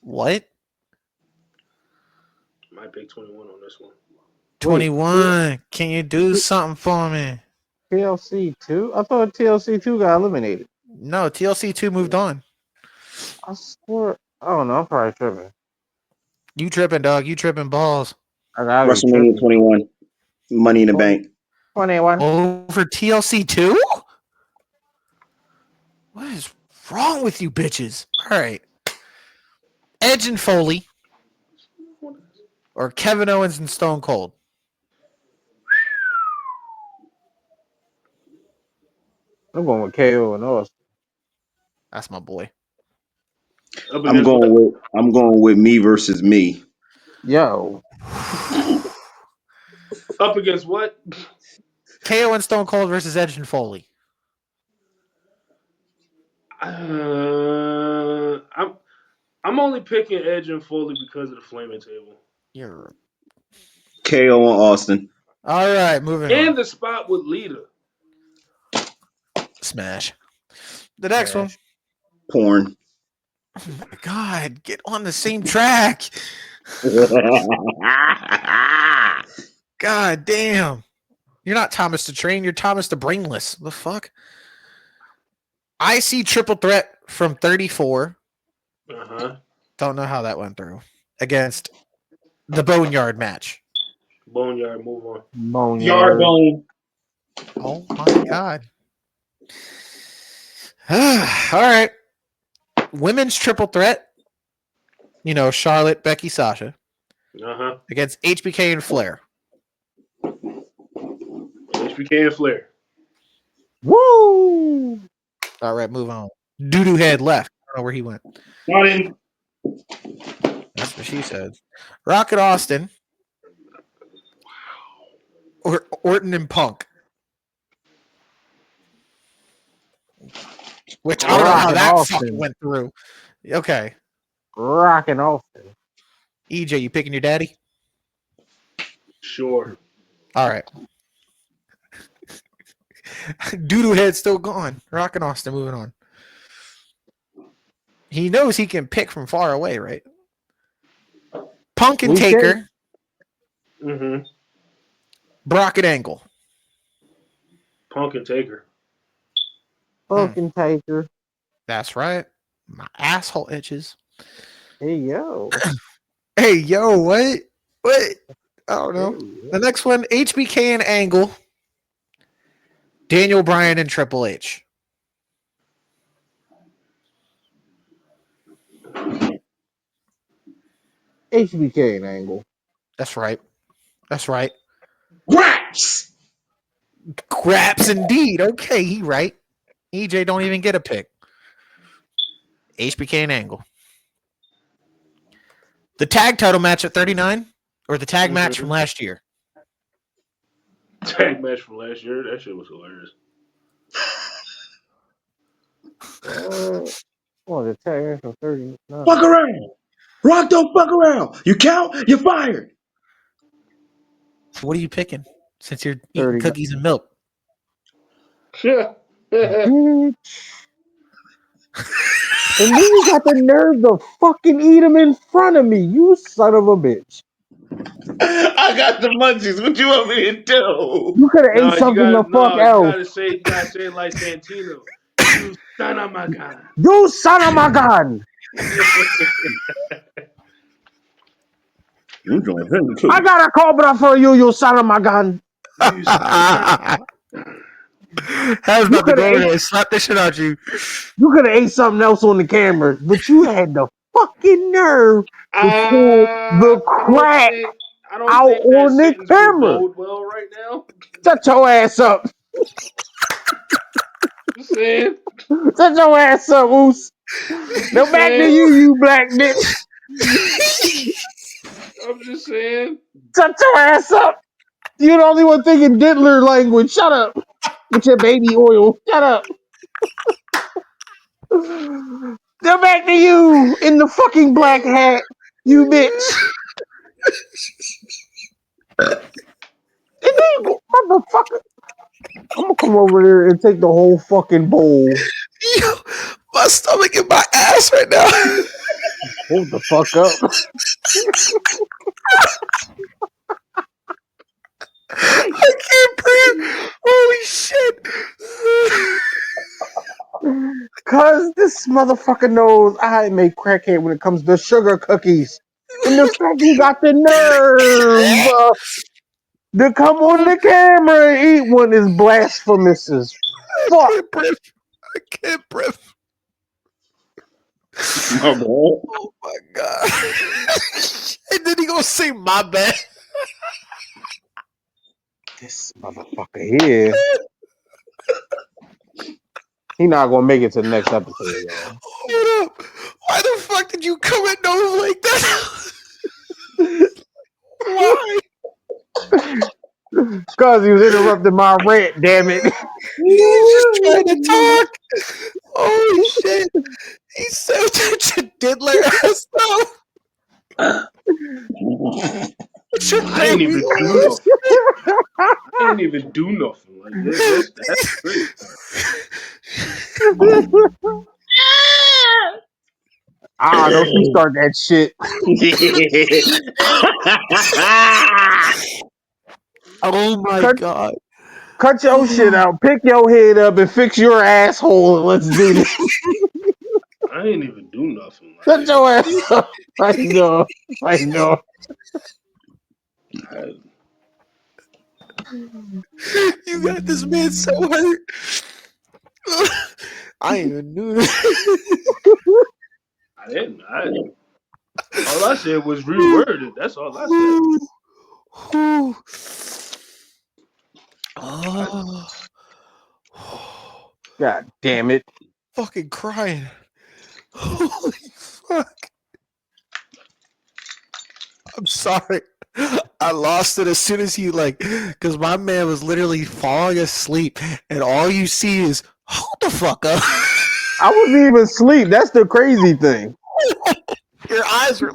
B: What?
A: Might pick 21 on this one.
B: 21. Can you do something for me?
D: TLC 2? I thought TLC 2 got eliminated.
B: No, TLC 2 moved on.
D: I swear. I don't know. I'm probably tripping.
B: You tripping, dog. You tripping balls.
D: I gotta be
C: WrestleMania
D: tripping.
C: 21. Money in the Bank.
D: 21.
B: Over TLC 2? What is wrong with you bitches? All right. Edge and Foley or Kevin Owens and Stone Cold?
D: I'm going with KO and Austin.
B: That's my boy.
A: Up
C: I'm
A: against what?
C: going with me versus me.
D: Yo.
A: Up against what?
B: KO and Stone Cold versus Edge and Foley.
A: I'm only picking Edge and Foley because of the flaming table.
B: You're
C: KO and Austin.
B: all right. Moving
A: And
B: on.
A: the spot with Lita.
B: Smash. The next one.
C: Porn.
B: Oh my God! Get on the same track. God damn! You're not Thomas the Train. You're Thomas the Brainless. The fuck? I see triple threat from 34. Don't know how that went through against the Boneyard match.
A: Boneyard, move on.
C: Yard bone.
B: Oh my God! All right. Women's triple threat. You know, Charlotte, Becky, Sasha against HBK and Flair.
A: HBK and Flair.
D: Woo!
B: All right, move on. Doo-doo head left. I don't know where he went.
C: Not in.
B: That's what she said. Rocket Austin. Or Orton and Punk. Which I don't know how
D: Rocket
B: that
D: Austin.
B: fucking went through. Okay.
D: Rocking Austin.
B: EJ, you picking your daddy?
A: Sure.
B: All right. Doodoo head still gone. Rockin' Austin, moving on. He knows he can pick from far away, right? Punk and Taker. Brock and Angle.
A: Punk and Taker.
D: Fucking Taker.
B: That's right. My asshole itches.
D: Hey, yo.
B: Hey, yo, what? What? I don't know.
D: Hey,
B: The next one, HBK and Angle. Daniel Bryan and Triple H.
D: HBK and Angle.
B: That's right. That's right.
C: Graps.
B: Graps indeed. Okay, he right. EJ don't even get a pick. HBK and Angle. The tag title match at 39 or the tag match from last year?
A: Tag match from last year. That shit was hilarious.
D: The tag from 30. No.
C: Fuck around. Rock don't fuck around. You count, you're fired.
B: So what are you picking since you're eating
D: 30.
B: cookies and milk?
A: Yeah.
D: Bitch. And then you got the nerve to fucking eat him in front of me, you son of a bitch.
C: I got the munchies. What you want me to do?
D: You could have ate something the fuck else.
A: You gotta say it like Santino. You son of my gun.
D: You son of my gun. I got a cobra for you, you son of my gun.
B: I was about to go there and slap the shit out you.
D: You could have ate something else on the camera, but you had the fucking nerve to pull the crack
A: I don't
D: out
A: think that
D: on the
A: sentence would
D: camera.
A: bode well right now.
D: Shut your ass up.
A: Just saying.
D: Shut your ass up, Oos. Now
A: Just
D: back to
A: saying.
D: you black bitch.
A: I'm just saying.
D: Shut your ass up. You're the only one thinking diddler language. Shut up. With your baby oil. Shut up. Now back to you in the fucking black hat. You bitch. And then, motherfucker. I'm gonna come over there and take the whole fucking bowl.
B: Yo, my stomach in my ass right now.
D: Hold the fuck up.
B: I can't breathe. Holy shit.
D: Cause this motherfucker knows I am a crackhead when it comes to sugar cookies. And the fact he got the nerve to come on the camera and eat one is blasphemous as
B: I
D: fuck.
B: can't breathe. I can't breathe.
C: My bad.
B: Oh my god. And then he gonna say my bad.
D: This motherfucker here. He not gonna make it to the next episode, y'all.
B: Hold up. Why the fuck did you come at nose like that? Why?
D: Cause he was interrupting my rant, damn it.
B: He's just trying to talk. Holy shit. He's so such a diddler ass stuff. What's your
A: I ain't
B: baby
A: even do
B: oil?
A: nothing. I ain't even do nothing. Like that's great.
D: Don't you start that shit.
B: Oh my god.
D: Cut your shit out, pick your head up, and fix your asshole, and let's do this.
A: I ain't even do nothing.
D: Cut your ass up. I know.
B: You got this man so hurt. I ain't even knew that.
A: I didn't. All I said was reworded. That's all I said.
B: Oh.
D: God damn it.
B: Fucking crying. Holy fuck. I'm sorry. I lost it as soon as he because my man was literally falling asleep and all you see is, hold the fuck up.
D: I wasn't even asleep. That's the crazy thing.
B: Your eyes were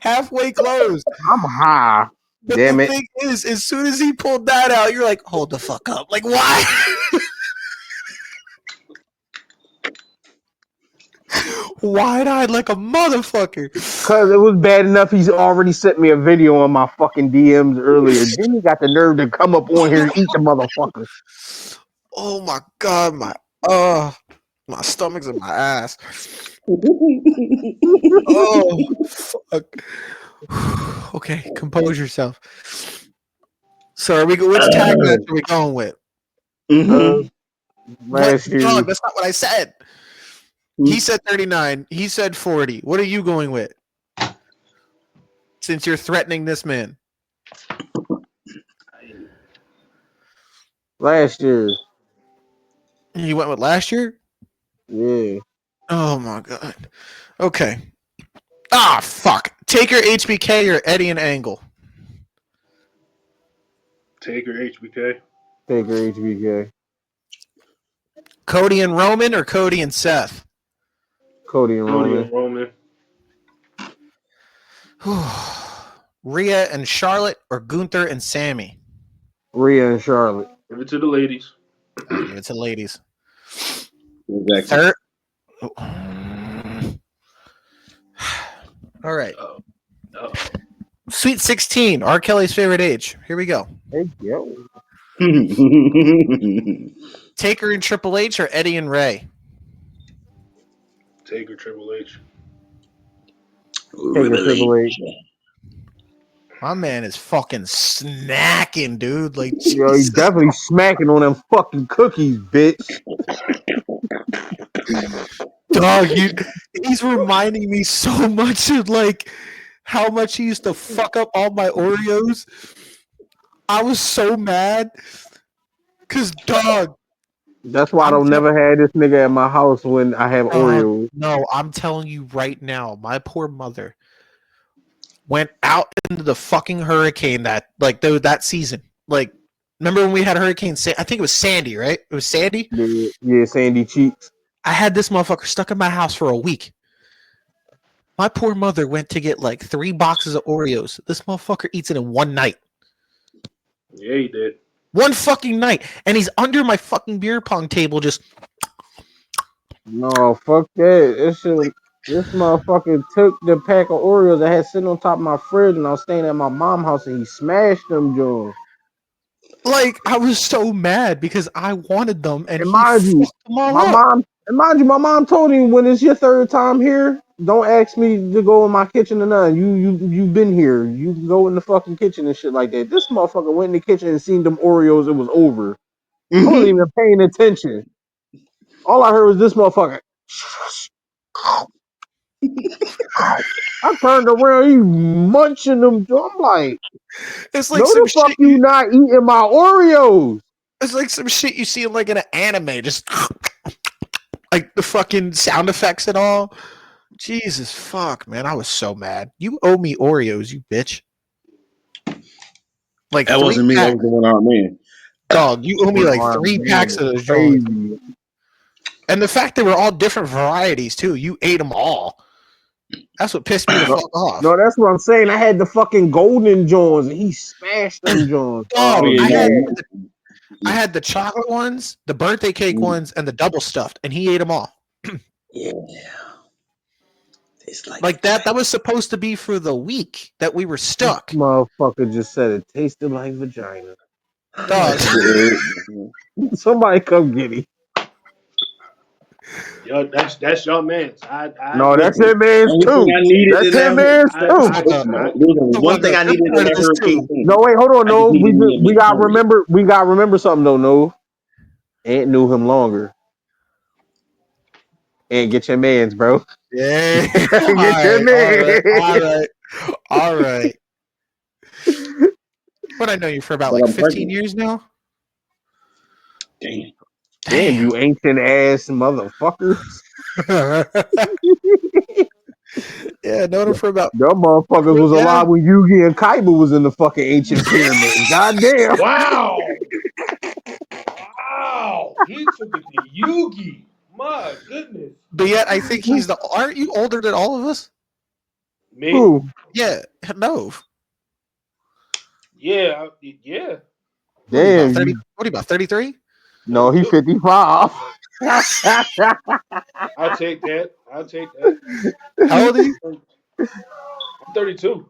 B: halfway closed.
D: I'm high.
B: But
D: Damn
B: the
D: it.
B: thing is, as soon as he pulled that out, you're like, hold the fuck up. Like, why? Wide-eyed like a motherfucker.
D: Cause it was bad enough he's already sent me a video on my fucking DMs earlier. Then he got the nerve to come up on here and eat the motherfucker.
B: Oh my god, my stomach's in my ass. Oh fuck. Okay, compose yourself. So which tag match are we going with?
D: Last year.
B: Dog, that's not what I said. He said 39. He said 40. What are you going with? Since you're threatening this man.
D: Last year.
B: You went with last year?
D: Yeah.
B: Oh my god. Okay. Ah, fuck. Taker, HBK, or Eddie and Angle?
A: Taker, HBK.
D: Taker, HBK.
B: Cody and Roman or Cody and Seth?
D: Cody and Roman.
B: Rhea and Charlotte or Gunther and Sammy?
D: Rhea and Charlotte.
A: Give it to the ladies.
B: I'll give it to the ladies.
C: Exactly.
B: Third. All right.
A: Uh-oh.
B: Sweet 16, R. Kelly's favorite age. Here we go.
D: Hey, yo.
B: Taker and Triple H or Eddie and Ray?
A: Taker, Triple H.
D: Taker, Triple H.
B: My man is fucking snacking, dude. Like,
D: Yo, he's definitely smacking on them fucking cookies, bitch.
B: dog, he's reminding me so much of how much he used to fuck up all my Oreos. I was so mad. Cause dog,
D: That's why I
B: I'm
D: don't never have this nigga at my house when I have Oreos.
B: no, I'm telling you right now, my poor mother went out into the fucking hurricane that season. Like, remember when we had Hurricane I think it was Sandy, right? It was Sandy?
D: Yeah, Sandy Cheeks.
B: I had this motherfucker stuck in my house for a week. My poor mother went to get like 3 boxes of Oreos. This motherfucker eats it in one night.
A: Yeah, he did.
B: One fucking night. And he's under my fucking beer pong table just...
D: No, fuck that. This motherfucker took the pack of Oreos I had sitting on top of my fridge and I was staying at my mom's house and he smashed them joints.
B: Like, I was so mad because I wanted them and
D: And
B: he
D: mind you,
B: fucked them all up.
D: my mom told him when it's your third time here, don't ask me to go in my kitchen or nothing. You've been here. You can go in the fucking kitchen and shit like that. This motherfucker went in the kitchen and seen them Oreos. It was over. I wasn't even paying attention. All I heard was this motherfucker. I turned around, he munching them. I'm like,
B: It's like
D: no,
B: some
D: the fuck
B: shit.
D: you not eating my Oreos.
B: It's like some shit you see in like in an anime, just like the fucking sound effects and all. Jesus fuck, man, I was so mad. You owe me Oreos, you bitch. Like
C: That wasn't me. That was the one armed man.
B: dog. You owe me like 3 packs of those joints. And the fact they were all different varieties too. You ate them all. That's what pissed me the fuck off.
D: No, that's what I'm saying. I had the fucking golden Johns and he smashed them Johns.
B: Dog,
C: yeah,
B: I had the chocolate ones, the birthday cake ones, and the double stuffed, and he ate them all.
C: Yeah. It's
B: Like that. That was supposed to be for the week that we were stuck.
D: This motherfucker just said it tasted like vagina.
B: Dog.
D: Somebody come get him.
A: Yo, that's your man's.
D: No, that's it, man's too. That's it, man's too.
C: One thing I needed in that hurricane.
D: No, wait, hold on, no. We got remember something though, no. Ant knew him longer. And get your mans, bro.
B: Yeah.
D: Get your mans.
B: All right. What I know you for about like 15 years now?
C: Damn,
D: you ancient ass motherfuckers.
B: Yeah, known him for about.
D: Them motherfuckers was alive when Yugi and Kaiba was in the fucking ancient pyramid. Goddamn.
A: Wow. Wow. He took it to Yugi. My goodness.
B: But yet, I think he's the. Aren't you older than all of us?
A: Me?
D: Who?
B: Yeah, no.
A: Yeah. Yeah.
D: Damn.
B: What are you about? 33?
D: No, he 55.
A: I'll take that.
B: How old are you?
A: I'm 32.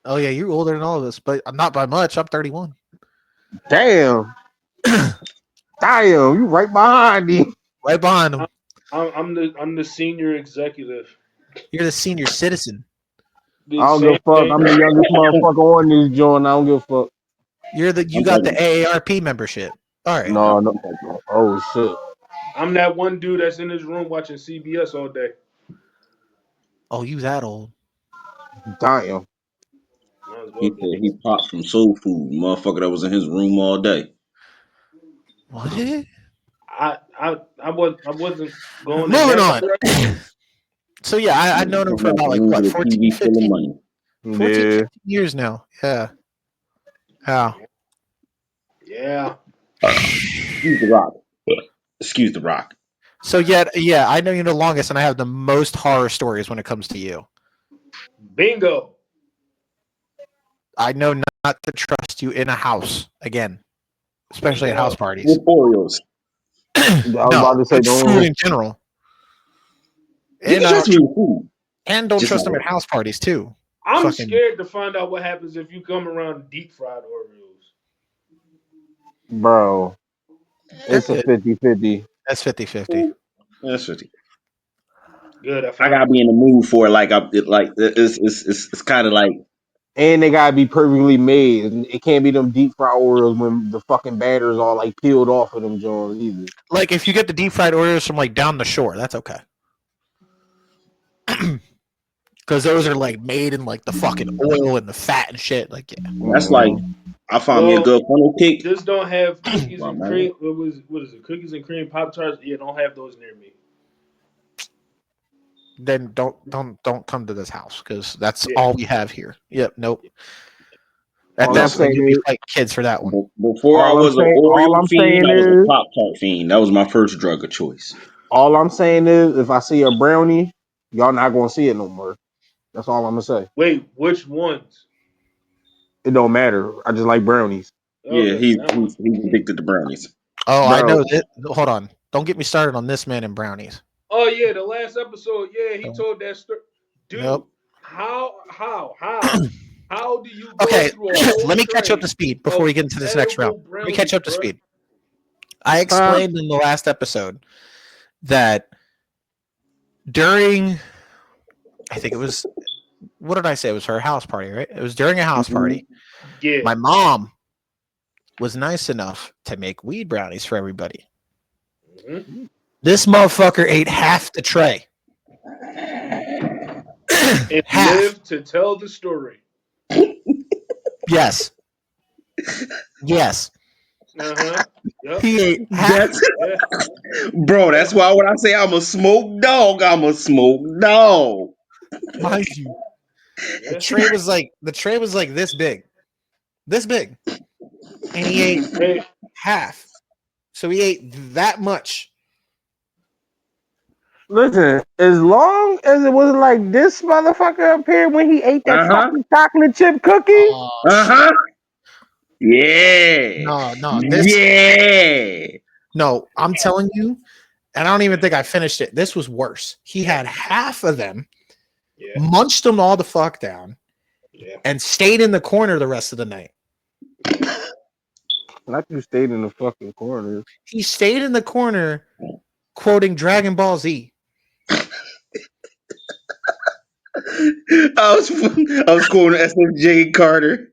B: Oh yeah, you're older than all of us, but not by much. I'm 31.
D: Damn. You right behind him.
B: Right behind him.
A: I'm the senior executive.
B: You're the senior citizen.
D: I don't give a fuck. I'm the youngest motherfucker on this joint. I don't give a fuck.
B: You got the AARP membership. All right.
D: No. Oh shit.
A: I'm that one dude that's in his room watching CBS all day.
B: Oh, you that old?
D: Damn.
C: He said he popped from soul food, motherfucker that was in his room all day.
B: What?
A: I wasn't going.
B: Moving on. So yeah, I've known him for about like what 14, 15 years now. Yeah. How?
A: Yeah.
C: Excuse the rock.
B: So yeah, I know you the longest, and I have the most horror stories when it comes to you.
A: Bingo.
B: I know not to trust you in a house again, especially at house parties.
C: With Oreos.
D: I was about to say
B: food in general.
C: And food.
B: And don't trust them at house parties too.
A: I'm scared to find out what happens if you come around deep fried Oreos.
D: Bro. It's a 50-50.
B: That's 50-50.
C: That's 50.
A: Good.
C: I gotta be in the mood for it. It's kind of like.
D: And they gotta be perfectly made. It can't be them deep fried Oreos when the fucking batter's all like peeled off of them Jones either.
B: Like if you get the deep fried Oreos from like down the shore, that's okay. Because those are like made in like the fucking oil and the fat and shit. Like, yeah.
C: That's like I found me a good funnel cake.
A: Just don't have cookies
C: Wow,
A: and
C: man.
A: cream. What is it? Cookies and cream Pop Tarts. Yeah, don't have those near me.
B: Then don't come to this house because that's
A: Yeah.
B: all we have here. Yep. Nope. At
D: All
B: that
D: I'm
B: point,
D: saying
B: you'd be
D: is,
B: fighting kids for that one.
C: Before I was an
D: all
C: Oreo
D: I'm
C: fiend,
D: saying
C: I was a
D: is,
C: Pop Tart fiend. That was my first drug of choice.
D: all I'm saying is, if I see a brownie, y'all not gonna see it no more. That's all I'm gonna say.
A: Wait, which ones?
D: It don't matter. I just like brownies.
C: Yeah,
A: Okay,
C: he's
A: that one.
C: he's addicted to brownies.
B: Oh, I
D: Bro,
B: know that. Hold on. Don't get me started on this man and brownies.
A: Oh yeah, the last episode. Yeah, he
B: Oh,
A: told that story. Dude,
B: nope.
A: how do you go
B: Okay,
A: through a whole
B: let me catch you up to
A: tray
B: speed before
A: of
B: we get into this next round.
A: edible
B: Let me catch
A: brownies,
B: you up to
A: bro?
B: speed. I explained in the last episode that during, I think it was, what did I say? It was her house party, right? It was during a house party.
A: Yeah.
B: My mom was nice enough to make weed brownies for everybody.
A: Mm-hmm.
B: This motherfucker ate half the tray.
A: And
B: Half.
A: live to tell the story.
B: Yes. Yes.
A: Uh-huh. Yep.
B: He ate half.
C: That's
A: Yeah.
C: bro. That's why when I say I'm a smoke dog, I'm a smoke dog.
B: Mind you, the
A: Yeah.
B: tray was like this big, and he ate
A: Hey,
B: half. So he ate that much.
D: listen. As long as it wasn't like this motherfucker up here when he ate that
C: Uh huh.
D: fucking chocolate chip cookie.
B: Oh
C: Uh
B: shit!
C: huh. Yeah.
B: No,
C: Yeah.
B: no. I'm telling you, and I don't even think I finished it. This was worse. He had half of them,
A: yeah.
B: munched them all the fuck down,
A: Yeah.
B: and stayed in the corner the rest of the night.
D: Not you stayed in the fucking corner.
B: He stayed in the corner, quoting Dragon Ball Z.
C: I was quoting SFJ Carter.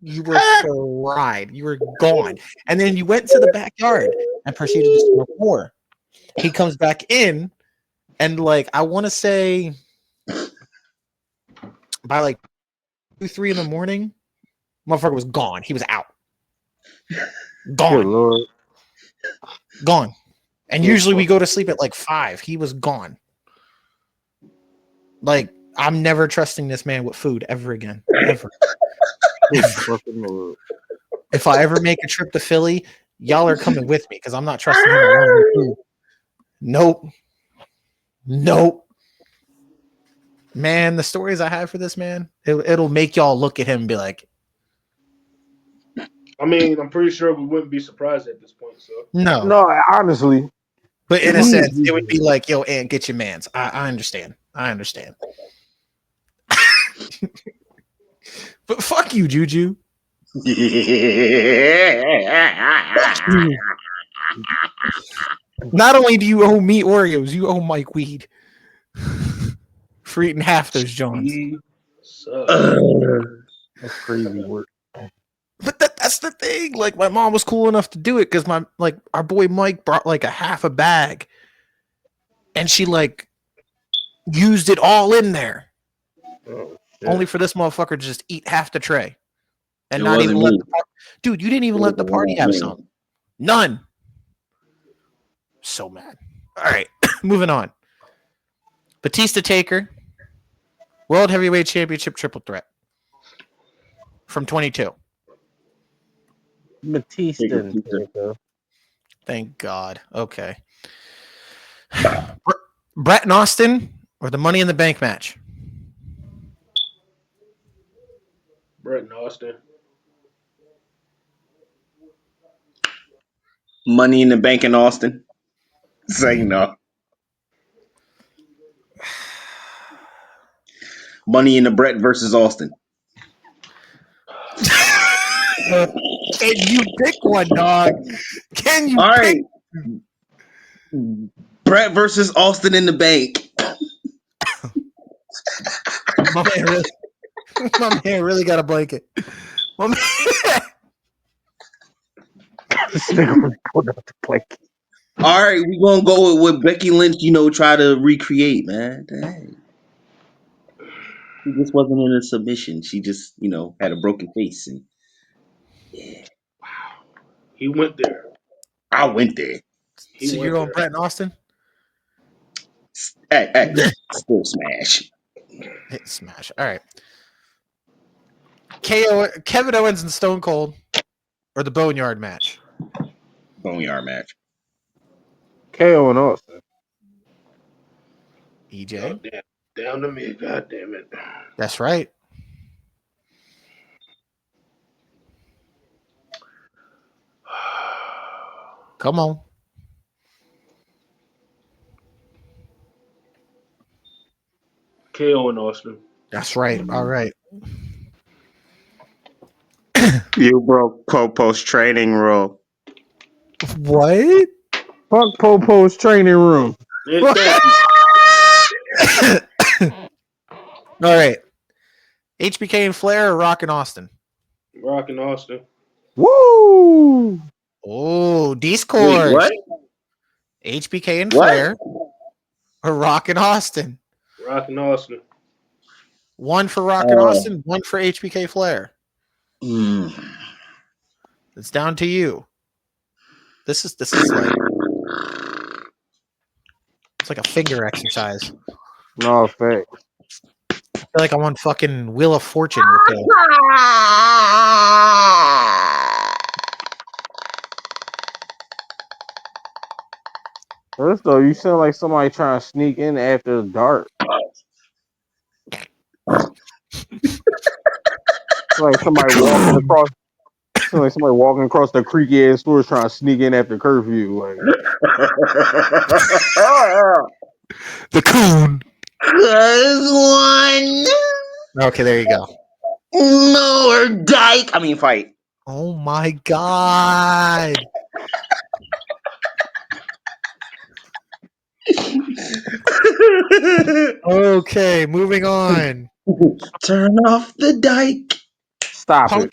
B: You were fried. You were gone. And then you went to the backyard and proceeded to smoke more. He comes back in, and like I want to say by like 2, 3 in the morning, motherfucker was gone. He was out.
D: Good
B: Gone.
D: lord.
B: Gone. And usually we go to sleep at like 5. He was gone. Like, I'm never trusting this man with food ever again. Ever.
D: Fucking lord.
B: If I ever make a trip to Philly, y'all are coming with me because I'm not trusting him alone with food. Nope. Nope. Man, the stories I have for this man, it'll make y'all look at him and be like,
A: I mean, I'm pretty sure we wouldn't be surprised at this point. So
B: no.
D: No, honestly.
B: But in a sense, it would be like, yo, Aunt, get your mans. I understand. I understand. But fuck you, Juju. Not only do you owe me Oreos, you owe Mike weed for eating half those Johns.
A: he sucks.
D: That's crazy work.
B: But that's the thing. Like, my mom was cool enough to do it because our boy Mike brought like a half a bag, and she like used it all in there, only for this motherfucker to just eat half the tray, and
C: It
B: not even
C: wasn't me.
B: dude. You didn't even let the party have some. None. So mad. All right, moving on. Batista Taker, World Heavyweight Championship triple threat from 22.
D: Batista.
B: Thank God. Okay. Brett and Austin or the Money in the Bank match?
A: Brett and Austin.
C: Money in the Bank in Austin. Say no. Money in the Brett versus Austin.
B: Can you pick one, dog? Can you
C: All
B: pick?
C: right. Brett versus Austin in the Bank.
B: My man really got a blanket. My man,
D: This nigga was pulling out the blanket.
C: All right, we gonna go with what Becky Lynch, try to recreate, man. Dang. She just wasn't in a submission. She just, had a broken face, and yeah,
A: He went there.
C: I went there.
A: He
B: So you're
A: went
B: going
A: there.
B: Brett and Austin?
C: Hey, still smash.
B: Hit smash. All right. KO Kevin Owens and Stone Cold or the Boneyard match?
C: Boneyard match.
D: KO and Austin.
B: EJ?
A: Oh, damn. Down to me. God damn it.
B: That's right. Come on.
A: KO and Austin.
B: That's right. All right.
C: You broke Popo's training rule.
B: What?
D: Fuck Popo's training room.
A: Thank you.
B: All right. HBK and Flair or Rock and Austin?
A: Rock and Austin.
D: Woo!
B: Oh,
C: Wait,
B: Discord.
C: what?
B: HBK and
C: What?
B: Flair or Rock and Austin?
A: Rock and Austin.
B: One for Rock and Austin, one for HBK Flair. It's down to you. This is like it's like a finger exercise.
D: No fact.
B: I feel like I'm on fucking Wheel of Fortune with the
D: First though, you sound like somebody trying to sneak in after dark. Like somebody walking across. Sound like somebody walking across the creaky ass stores trying to sneak in after curfew. Like,
B: the coon.
C: One
B: Okay, there you go.
C: more dyke. I mean, fight.
B: Oh my god. Okay, moving on.
C: Turn off the dyke.
D: stop it.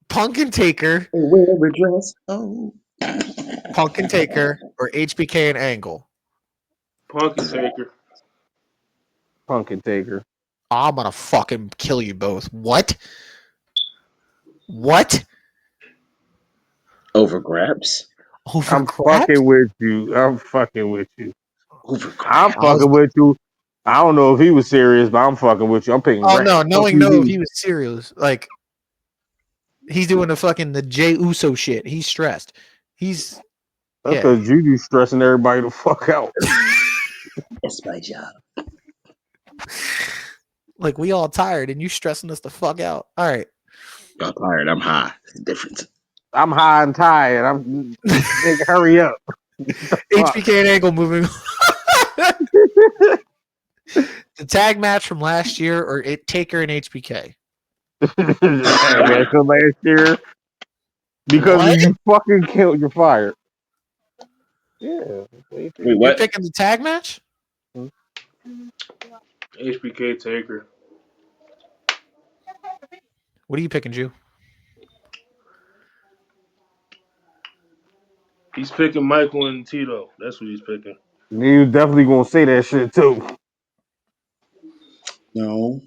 B: Punk and Taker.
C: Wear a dress. Oh.
B: Punk and Taker or HBK and Angle.
A: Punk and Taker.
D: Punk and Taker.
B: I'm gonna fucking kill you both. What? What?
C: Over grabs.
B: Over
D: I'm
B: crap?
D: fucking with you. I'm fucking with you.
C: Over
D: I'm
C: grabs.
D: fucking with you. I don't know if he was serious, but I'm fucking with you. I'm picking.
B: Oh
D: Grant.
B: no, knowing
D: Fuck
B: no,
D: you,
B: if he was serious, like he's doing the Jay Uso shit. He's stressed. He's
D: That's because Juju's stressing everybody the fuck out.
C: That's my job.
B: like we all tired and you stressing us the fuck out. All right.
C: I'm tired. I'm high. It's the difference.
D: I'm high and tired. I'm nigga, hurry up.
B: HBK and Angle moving on. The tag match from last year or Taker and HBK?
D: Man, from last year. Because
B: What?
D: you fucking killed, you're fired. Yeah.
C: Wait,
B: You're
C: what?
B: picking the tag match?
A: HBK Taker.
B: What are you picking, Jew?
A: He's picking Michael and Tito. That's what he's picking.
D: You definitely gonna say that shit too.
C: No.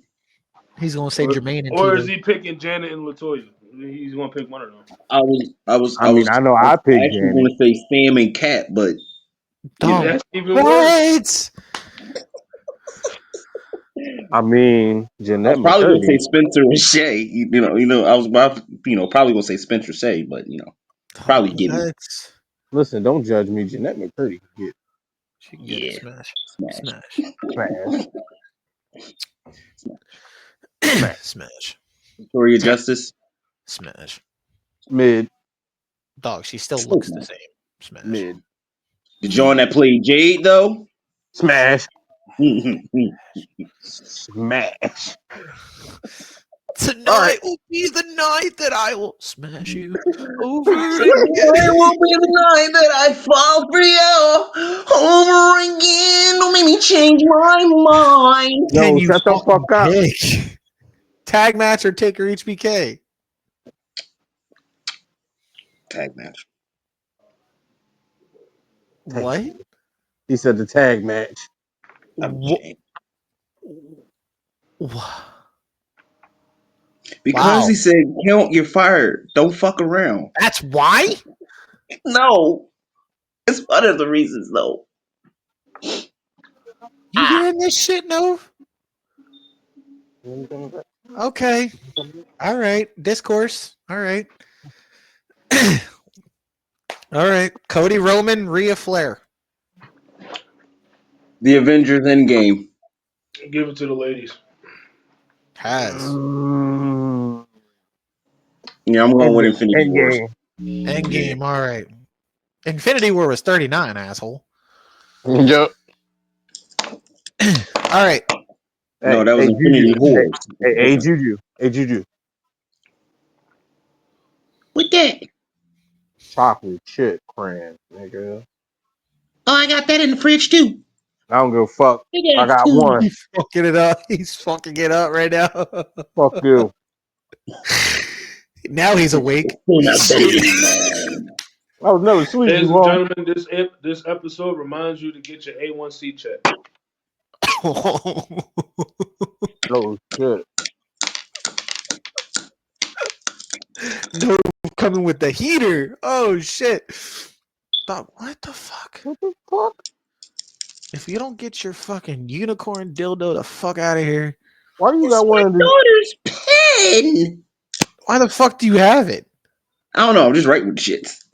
B: He's gonna say Jermaine and
A: Or
B: Tito.
A: is he picking Janet and Latoya? He's gonna pick one of them.
C: I was
D: I know I picked
C: actually
D: Janet.
C: going to say Sam and Cat, but
B: Dumb.
A: That's even worse.
B: What?
D: I mean,
C: I
D: Jeanette
C: was probably going to say
D: McCurdy.
C: Spencer and Shay. I was about, probably going to say Spencer Shay, but probably getting it.
B: What?
D: Listen, don't judge me. Jeanette McCurdy can get
B: She can get it. Smash.
D: smashed.
B: Smash.
C: Victoria Justice.
B: Smash.
D: Mid.
B: Dog, she still looks the same. Smash.
D: Mid.
C: The John that played Jade, though.
D: Smash.
C: Tonight
D: Smash.
B: Tonight will be the night that I will smash you over again.
C: will be the night that I fall for you over again. Don't make me change my mind.
B: Can
D: Yo,
B: you
D: shut the fuck up.
B: pick? Tag match or Taker HBK?
C: Tag match.
B: What?
D: He said the tag match.
C: I'm
B: Wha-
C: Jade.
B: Wha-
C: Because
B: Wow.
C: he said, "Count, you're fired. Don't fuck around."
B: That's why?
C: No, it's one of the reasons though.
B: You hearing this shit, no?
D: All
B: Okay. All right. Discourse. All right. All right. Cody Roman, Rhea Flair.
C: The Avengers Endgame.
A: Give it to the ladies.
B: Has.
C: Yeah, I'm going with Infinity
D: End
C: Wars.
D: game.
B: Endgame. All right. Infinity War was 39, asshole.
D: Yep.
B: All right.
C: No,
D: Hey,
C: that was
D: hey,
C: Infinity
D: Juju.
C: Wars. It's
D: Hey,
C: different.
D: Juju. Hey, Juju.
C: What that?
D: Chocolate chip crayon, nigga.
C: Oh, I got that in the fridge too.
D: I don't give a fuck.
C: Big
D: I
C: ass
D: got
C: tube.
D: one.
B: He's fucking it up. He's fucking it up right now.
D: Fuck you.
B: Now he's awake.
D: I was never sleeping
A: Ladies
D: too
A: and
D: long.
A: gentlemen, this episode reminds you to get your A1C check.
D: No shit.
B: No, coming with the heater. Oh shit. But what the fuck?
D: What the fuck?
B: If you don't get your fucking unicorn dildo the fuck out of here,
D: Why do you
C: It's
D: got
C: my
D: one of these?
C: daughter's pen.
B: why the fuck do you have it?
C: I don't know. I'm just writing with shits.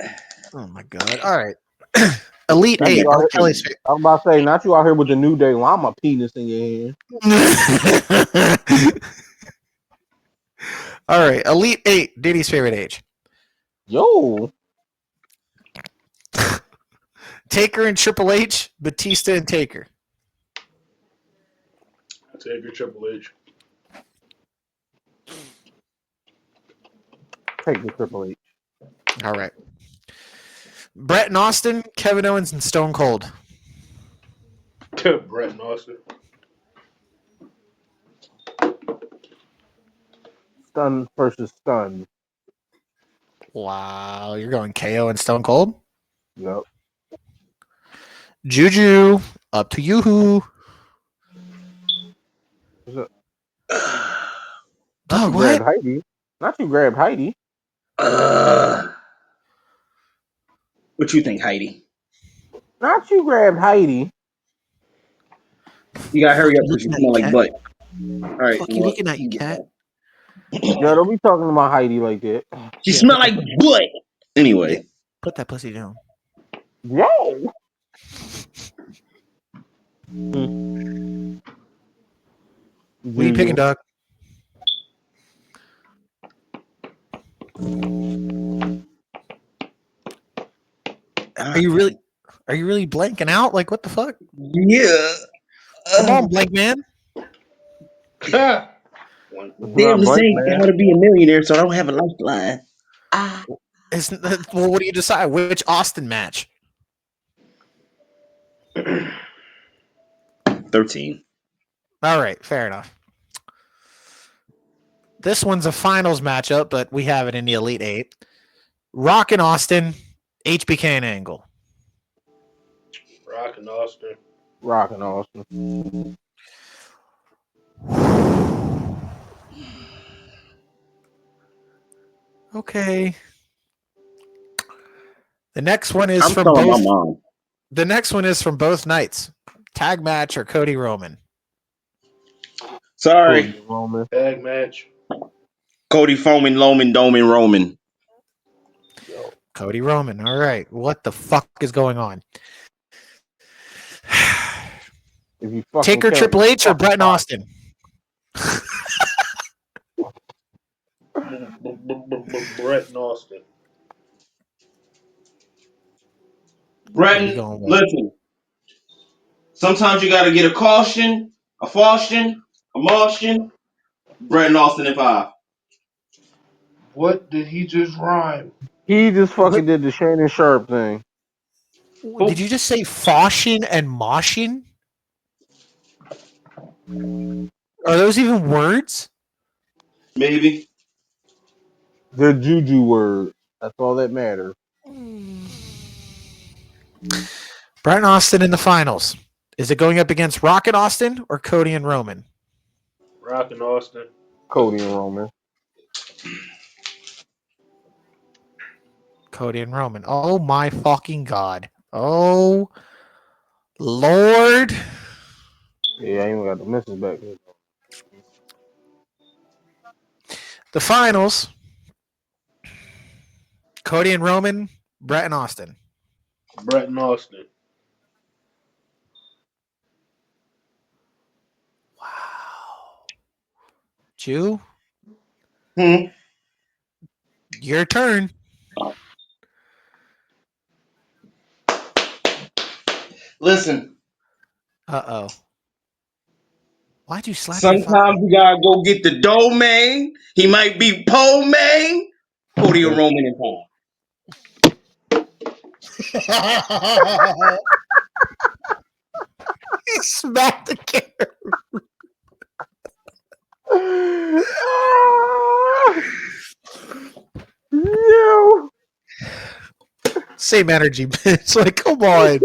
B: Oh my god. All right. Elite
C: Not
D: Not
B: Eight.
D: you
C: that
D: out
B: That's
D: here.
C: pen.
B: Kelly's
D: I was about to say, not you out here with the New Day llama penis in your hand.
B: favorite. All right. Elite Eight. Diddy's favorite age.
D: Yo.
B: Taker and Triple H. Batista and Taker.
A: Take your Triple H.
D: Take the Triple H.
B: All right. Brett and Austin. Kevin Owens and Stone Cold.
A: Brett and Austin.
D: Stun versus stun.
B: Wow. You're going KO and Stone Cold?
D: Yep.
B: Juju. Up to you.
D: Not
B: Dog,
D: you grabbed
B: what?
D: Heidi. Not you grabbed Heidi.
C: What you think, Heidi?
D: Not you grabbed Heidi.
C: You gotta hurry
B: Fuck
C: up
B: you
C: because you
B: looking at, you
C: smell like
B: cat?
C: butt. All right.
B: Fuck you
C: Well,
B: looking at, you cat?
D: Yo, don't be talking about Heidi like that.
C: she
B: Yeah,
C: smell like butt.
B: yeah,
C: Anyway,
B: put that pussy down.
D: Yo.
B: What are you picking, dog? Are you really blanking out? Like, what the fuck?
C: yeah.
B: Come on, blank man.
A: Ha!
C: Damn,
D: Not
C: this
D: blank,
C: ain't
D: man.
C: how to be a millionaire, so I don't have a lifeline. Ah,
B: Well, what do you decide? Which Austin match?
C: 13.
B: All right, fair enough. This one's a finals matchup, but we have it in the Elite Eight. Rock and Austin, HBK and Angle.
A: Rock and Austin.
D: Rockin' Austin.
B: Okay. The next one is
C: I'm
B: from
C: telling my
B: both.
C: mom.
B: The next one is from both nights. Tag match or Cody Roman.
C: Sorry.
D: Cody Roman.
A: Tag match.
C: Cody Foreman, Loman, Doman, Roman.
A: Yo.
B: Cody Roman. All right. What the fuck is going on?
D: If you fucking
B: Taker,
D: count,
B: Triple H, or
D: fucking
B: Brett and
D: five.
B: Austin?
A: Brett and Austin.
B: What are you
C: Bretton,
B: going with?
C: listen. Sometimes you gotta get a caution, a Faustin, a Martian. Bretton Austin and 5.
A: What did he just rhyme?
D: He just
B: What
D: fucking did the Shannon Sharp thing.
B: did you just say? Foshin and Moshin? Are those even words?
C: Maybe.
D: The Juju word. That's all that matters.
B: Brett and Austin in the finals. Is it going up against Rock and Austin or Cody and Roman?
A: Rock and Austin.
D: Cody and Roman.
B: Cody and Roman. Oh my fucking god. Oh Lord.
D: Yeah, I even got the misses back here.
B: The finals. Cody and Roman, Brett and Austin.
A: Brett and Austin.
B: Wow. Jew,
C: Hmm.
B: your turn.
C: Listen,
B: Uh-oh. Why'd you slap your
C: sometimes
B: fucking...
C: you gotta go get the domain. He might be pole main. Cody or Roman in time.
B: He smacked the camera.
D: Yo.
B: Same energy, bitch. Like, come on.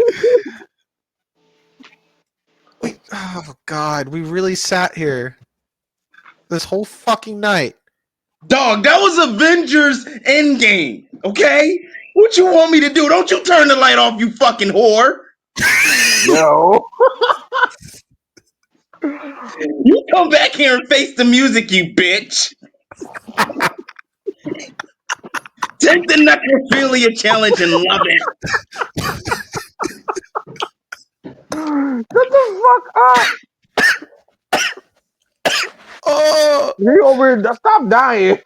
B: Oh god, we really sat here this whole fucking night.
C: Dog, that was Avengers Endgame. Okay, what you want me to do? Don't you turn the light off, you fucking whore.
D: Yo.
C: You come back here and face the music, you bitch. Take the necrophilia challenge and love it.
D: Shut the fuck up.
B: Oh,
D: He over here. Stop dying.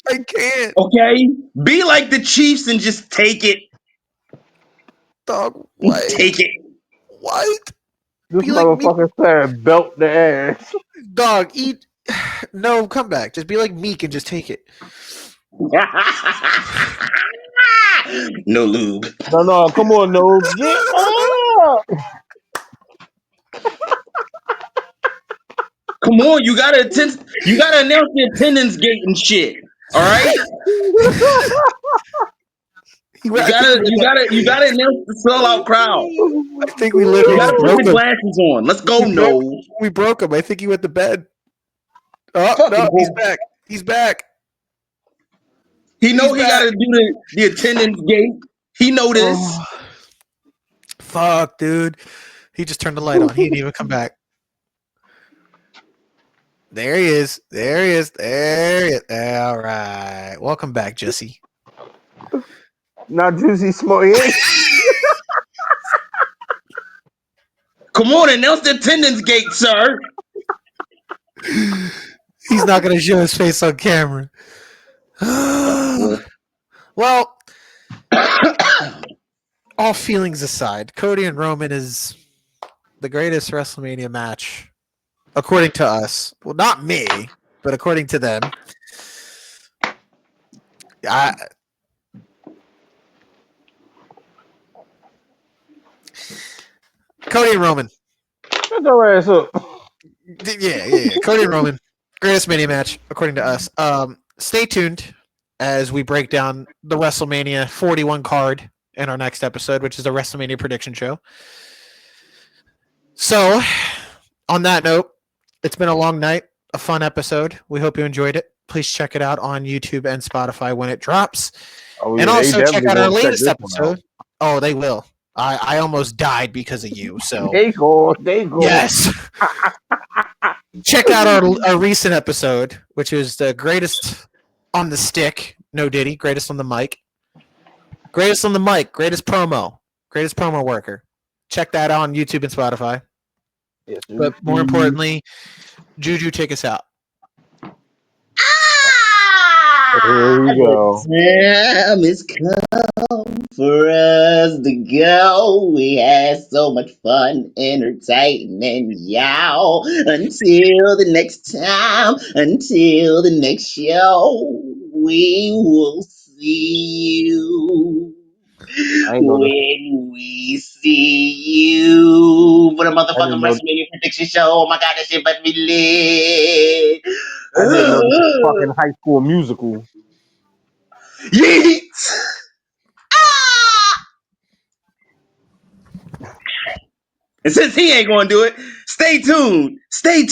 B: I can't.
C: Okay? Be like the Chiefs and just take it.
B: Dog,
C: Just
B: what?
C: take it.
B: What?
D: This
B: Be like me.
D: motherfucker said belt the ass.
B: Dog, eat. No, come back. Just be like Meek and just take it.
C: No lube.
D: No, come on, no. Get up.
C: Come on, you gotta announce the attendance gate and shit. All right? You gotta announce the sellout crowd.
B: I think we
C: You
B: literally
C: gotta
B: just
C: put
B: broke
C: the
B: him.
C: glasses on. Let's go, no.
B: We broke him. I think he went to bed. Oh,
C: Fucking
B: no, he's
C: cool.
B: back. He's back.
C: He know
B: He's
C: he
B: back.
C: gotta do the attendance gate. He know this.
B: Oh, fuck, dude. He just turned the light on. He didn't even come back. There he is. There he is. There he is. All right. Welcome back, Jesse.
D: Not Juicy Smoke.
C: Come on, announce the attendance gate, sir.
B: He's not going to show his face on camera. Well, all feelings aside, Cody and Roman is the greatest WrestleMania match, according to us. Well, not me, but according to them. Cody and Roman.
D: Shut your ass up.
B: Yeah. Cody and Roman, greatest Mania match, according to us. Stay tuned as we break down the WrestleMania 41 card in our next episode, which is the WrestleMania prediction show. So, on that note, it's been a long night, a fun episode. We hope you enjoyed it. Please check it out on YouTube and Spotify when it drops.
D: Oh,
B: and
D: yeah,
B: also check out our latest
D: this
B: episode. Oh, they will. I almost died because of you. So
D: They go.
B: yes. Check out our recent episode, which is the greatest on the stick. No Diddy, greatest on the mic. Greatest on the mic, greatest promo worker. Check that out on YouTube and Spotify.
D: Yes,
B: But more importantly, Juju, take us out.
D: Here we go.
C: The time is come for us to go. We had so much fun entertaining y'all. Until the next time, until the next show, we will see you.
D: I ain't gonna.
C: When we see you for the
D: I didn't
C: motherfucking
D: know.
C: WrestleMania prediction show. Oh my god, that shit about to be lit.
D: I didn't know this was fucking High School Musical.
C: Yeet! Ah! And since he ain't gonna do it, stay tuned. Stay tuned.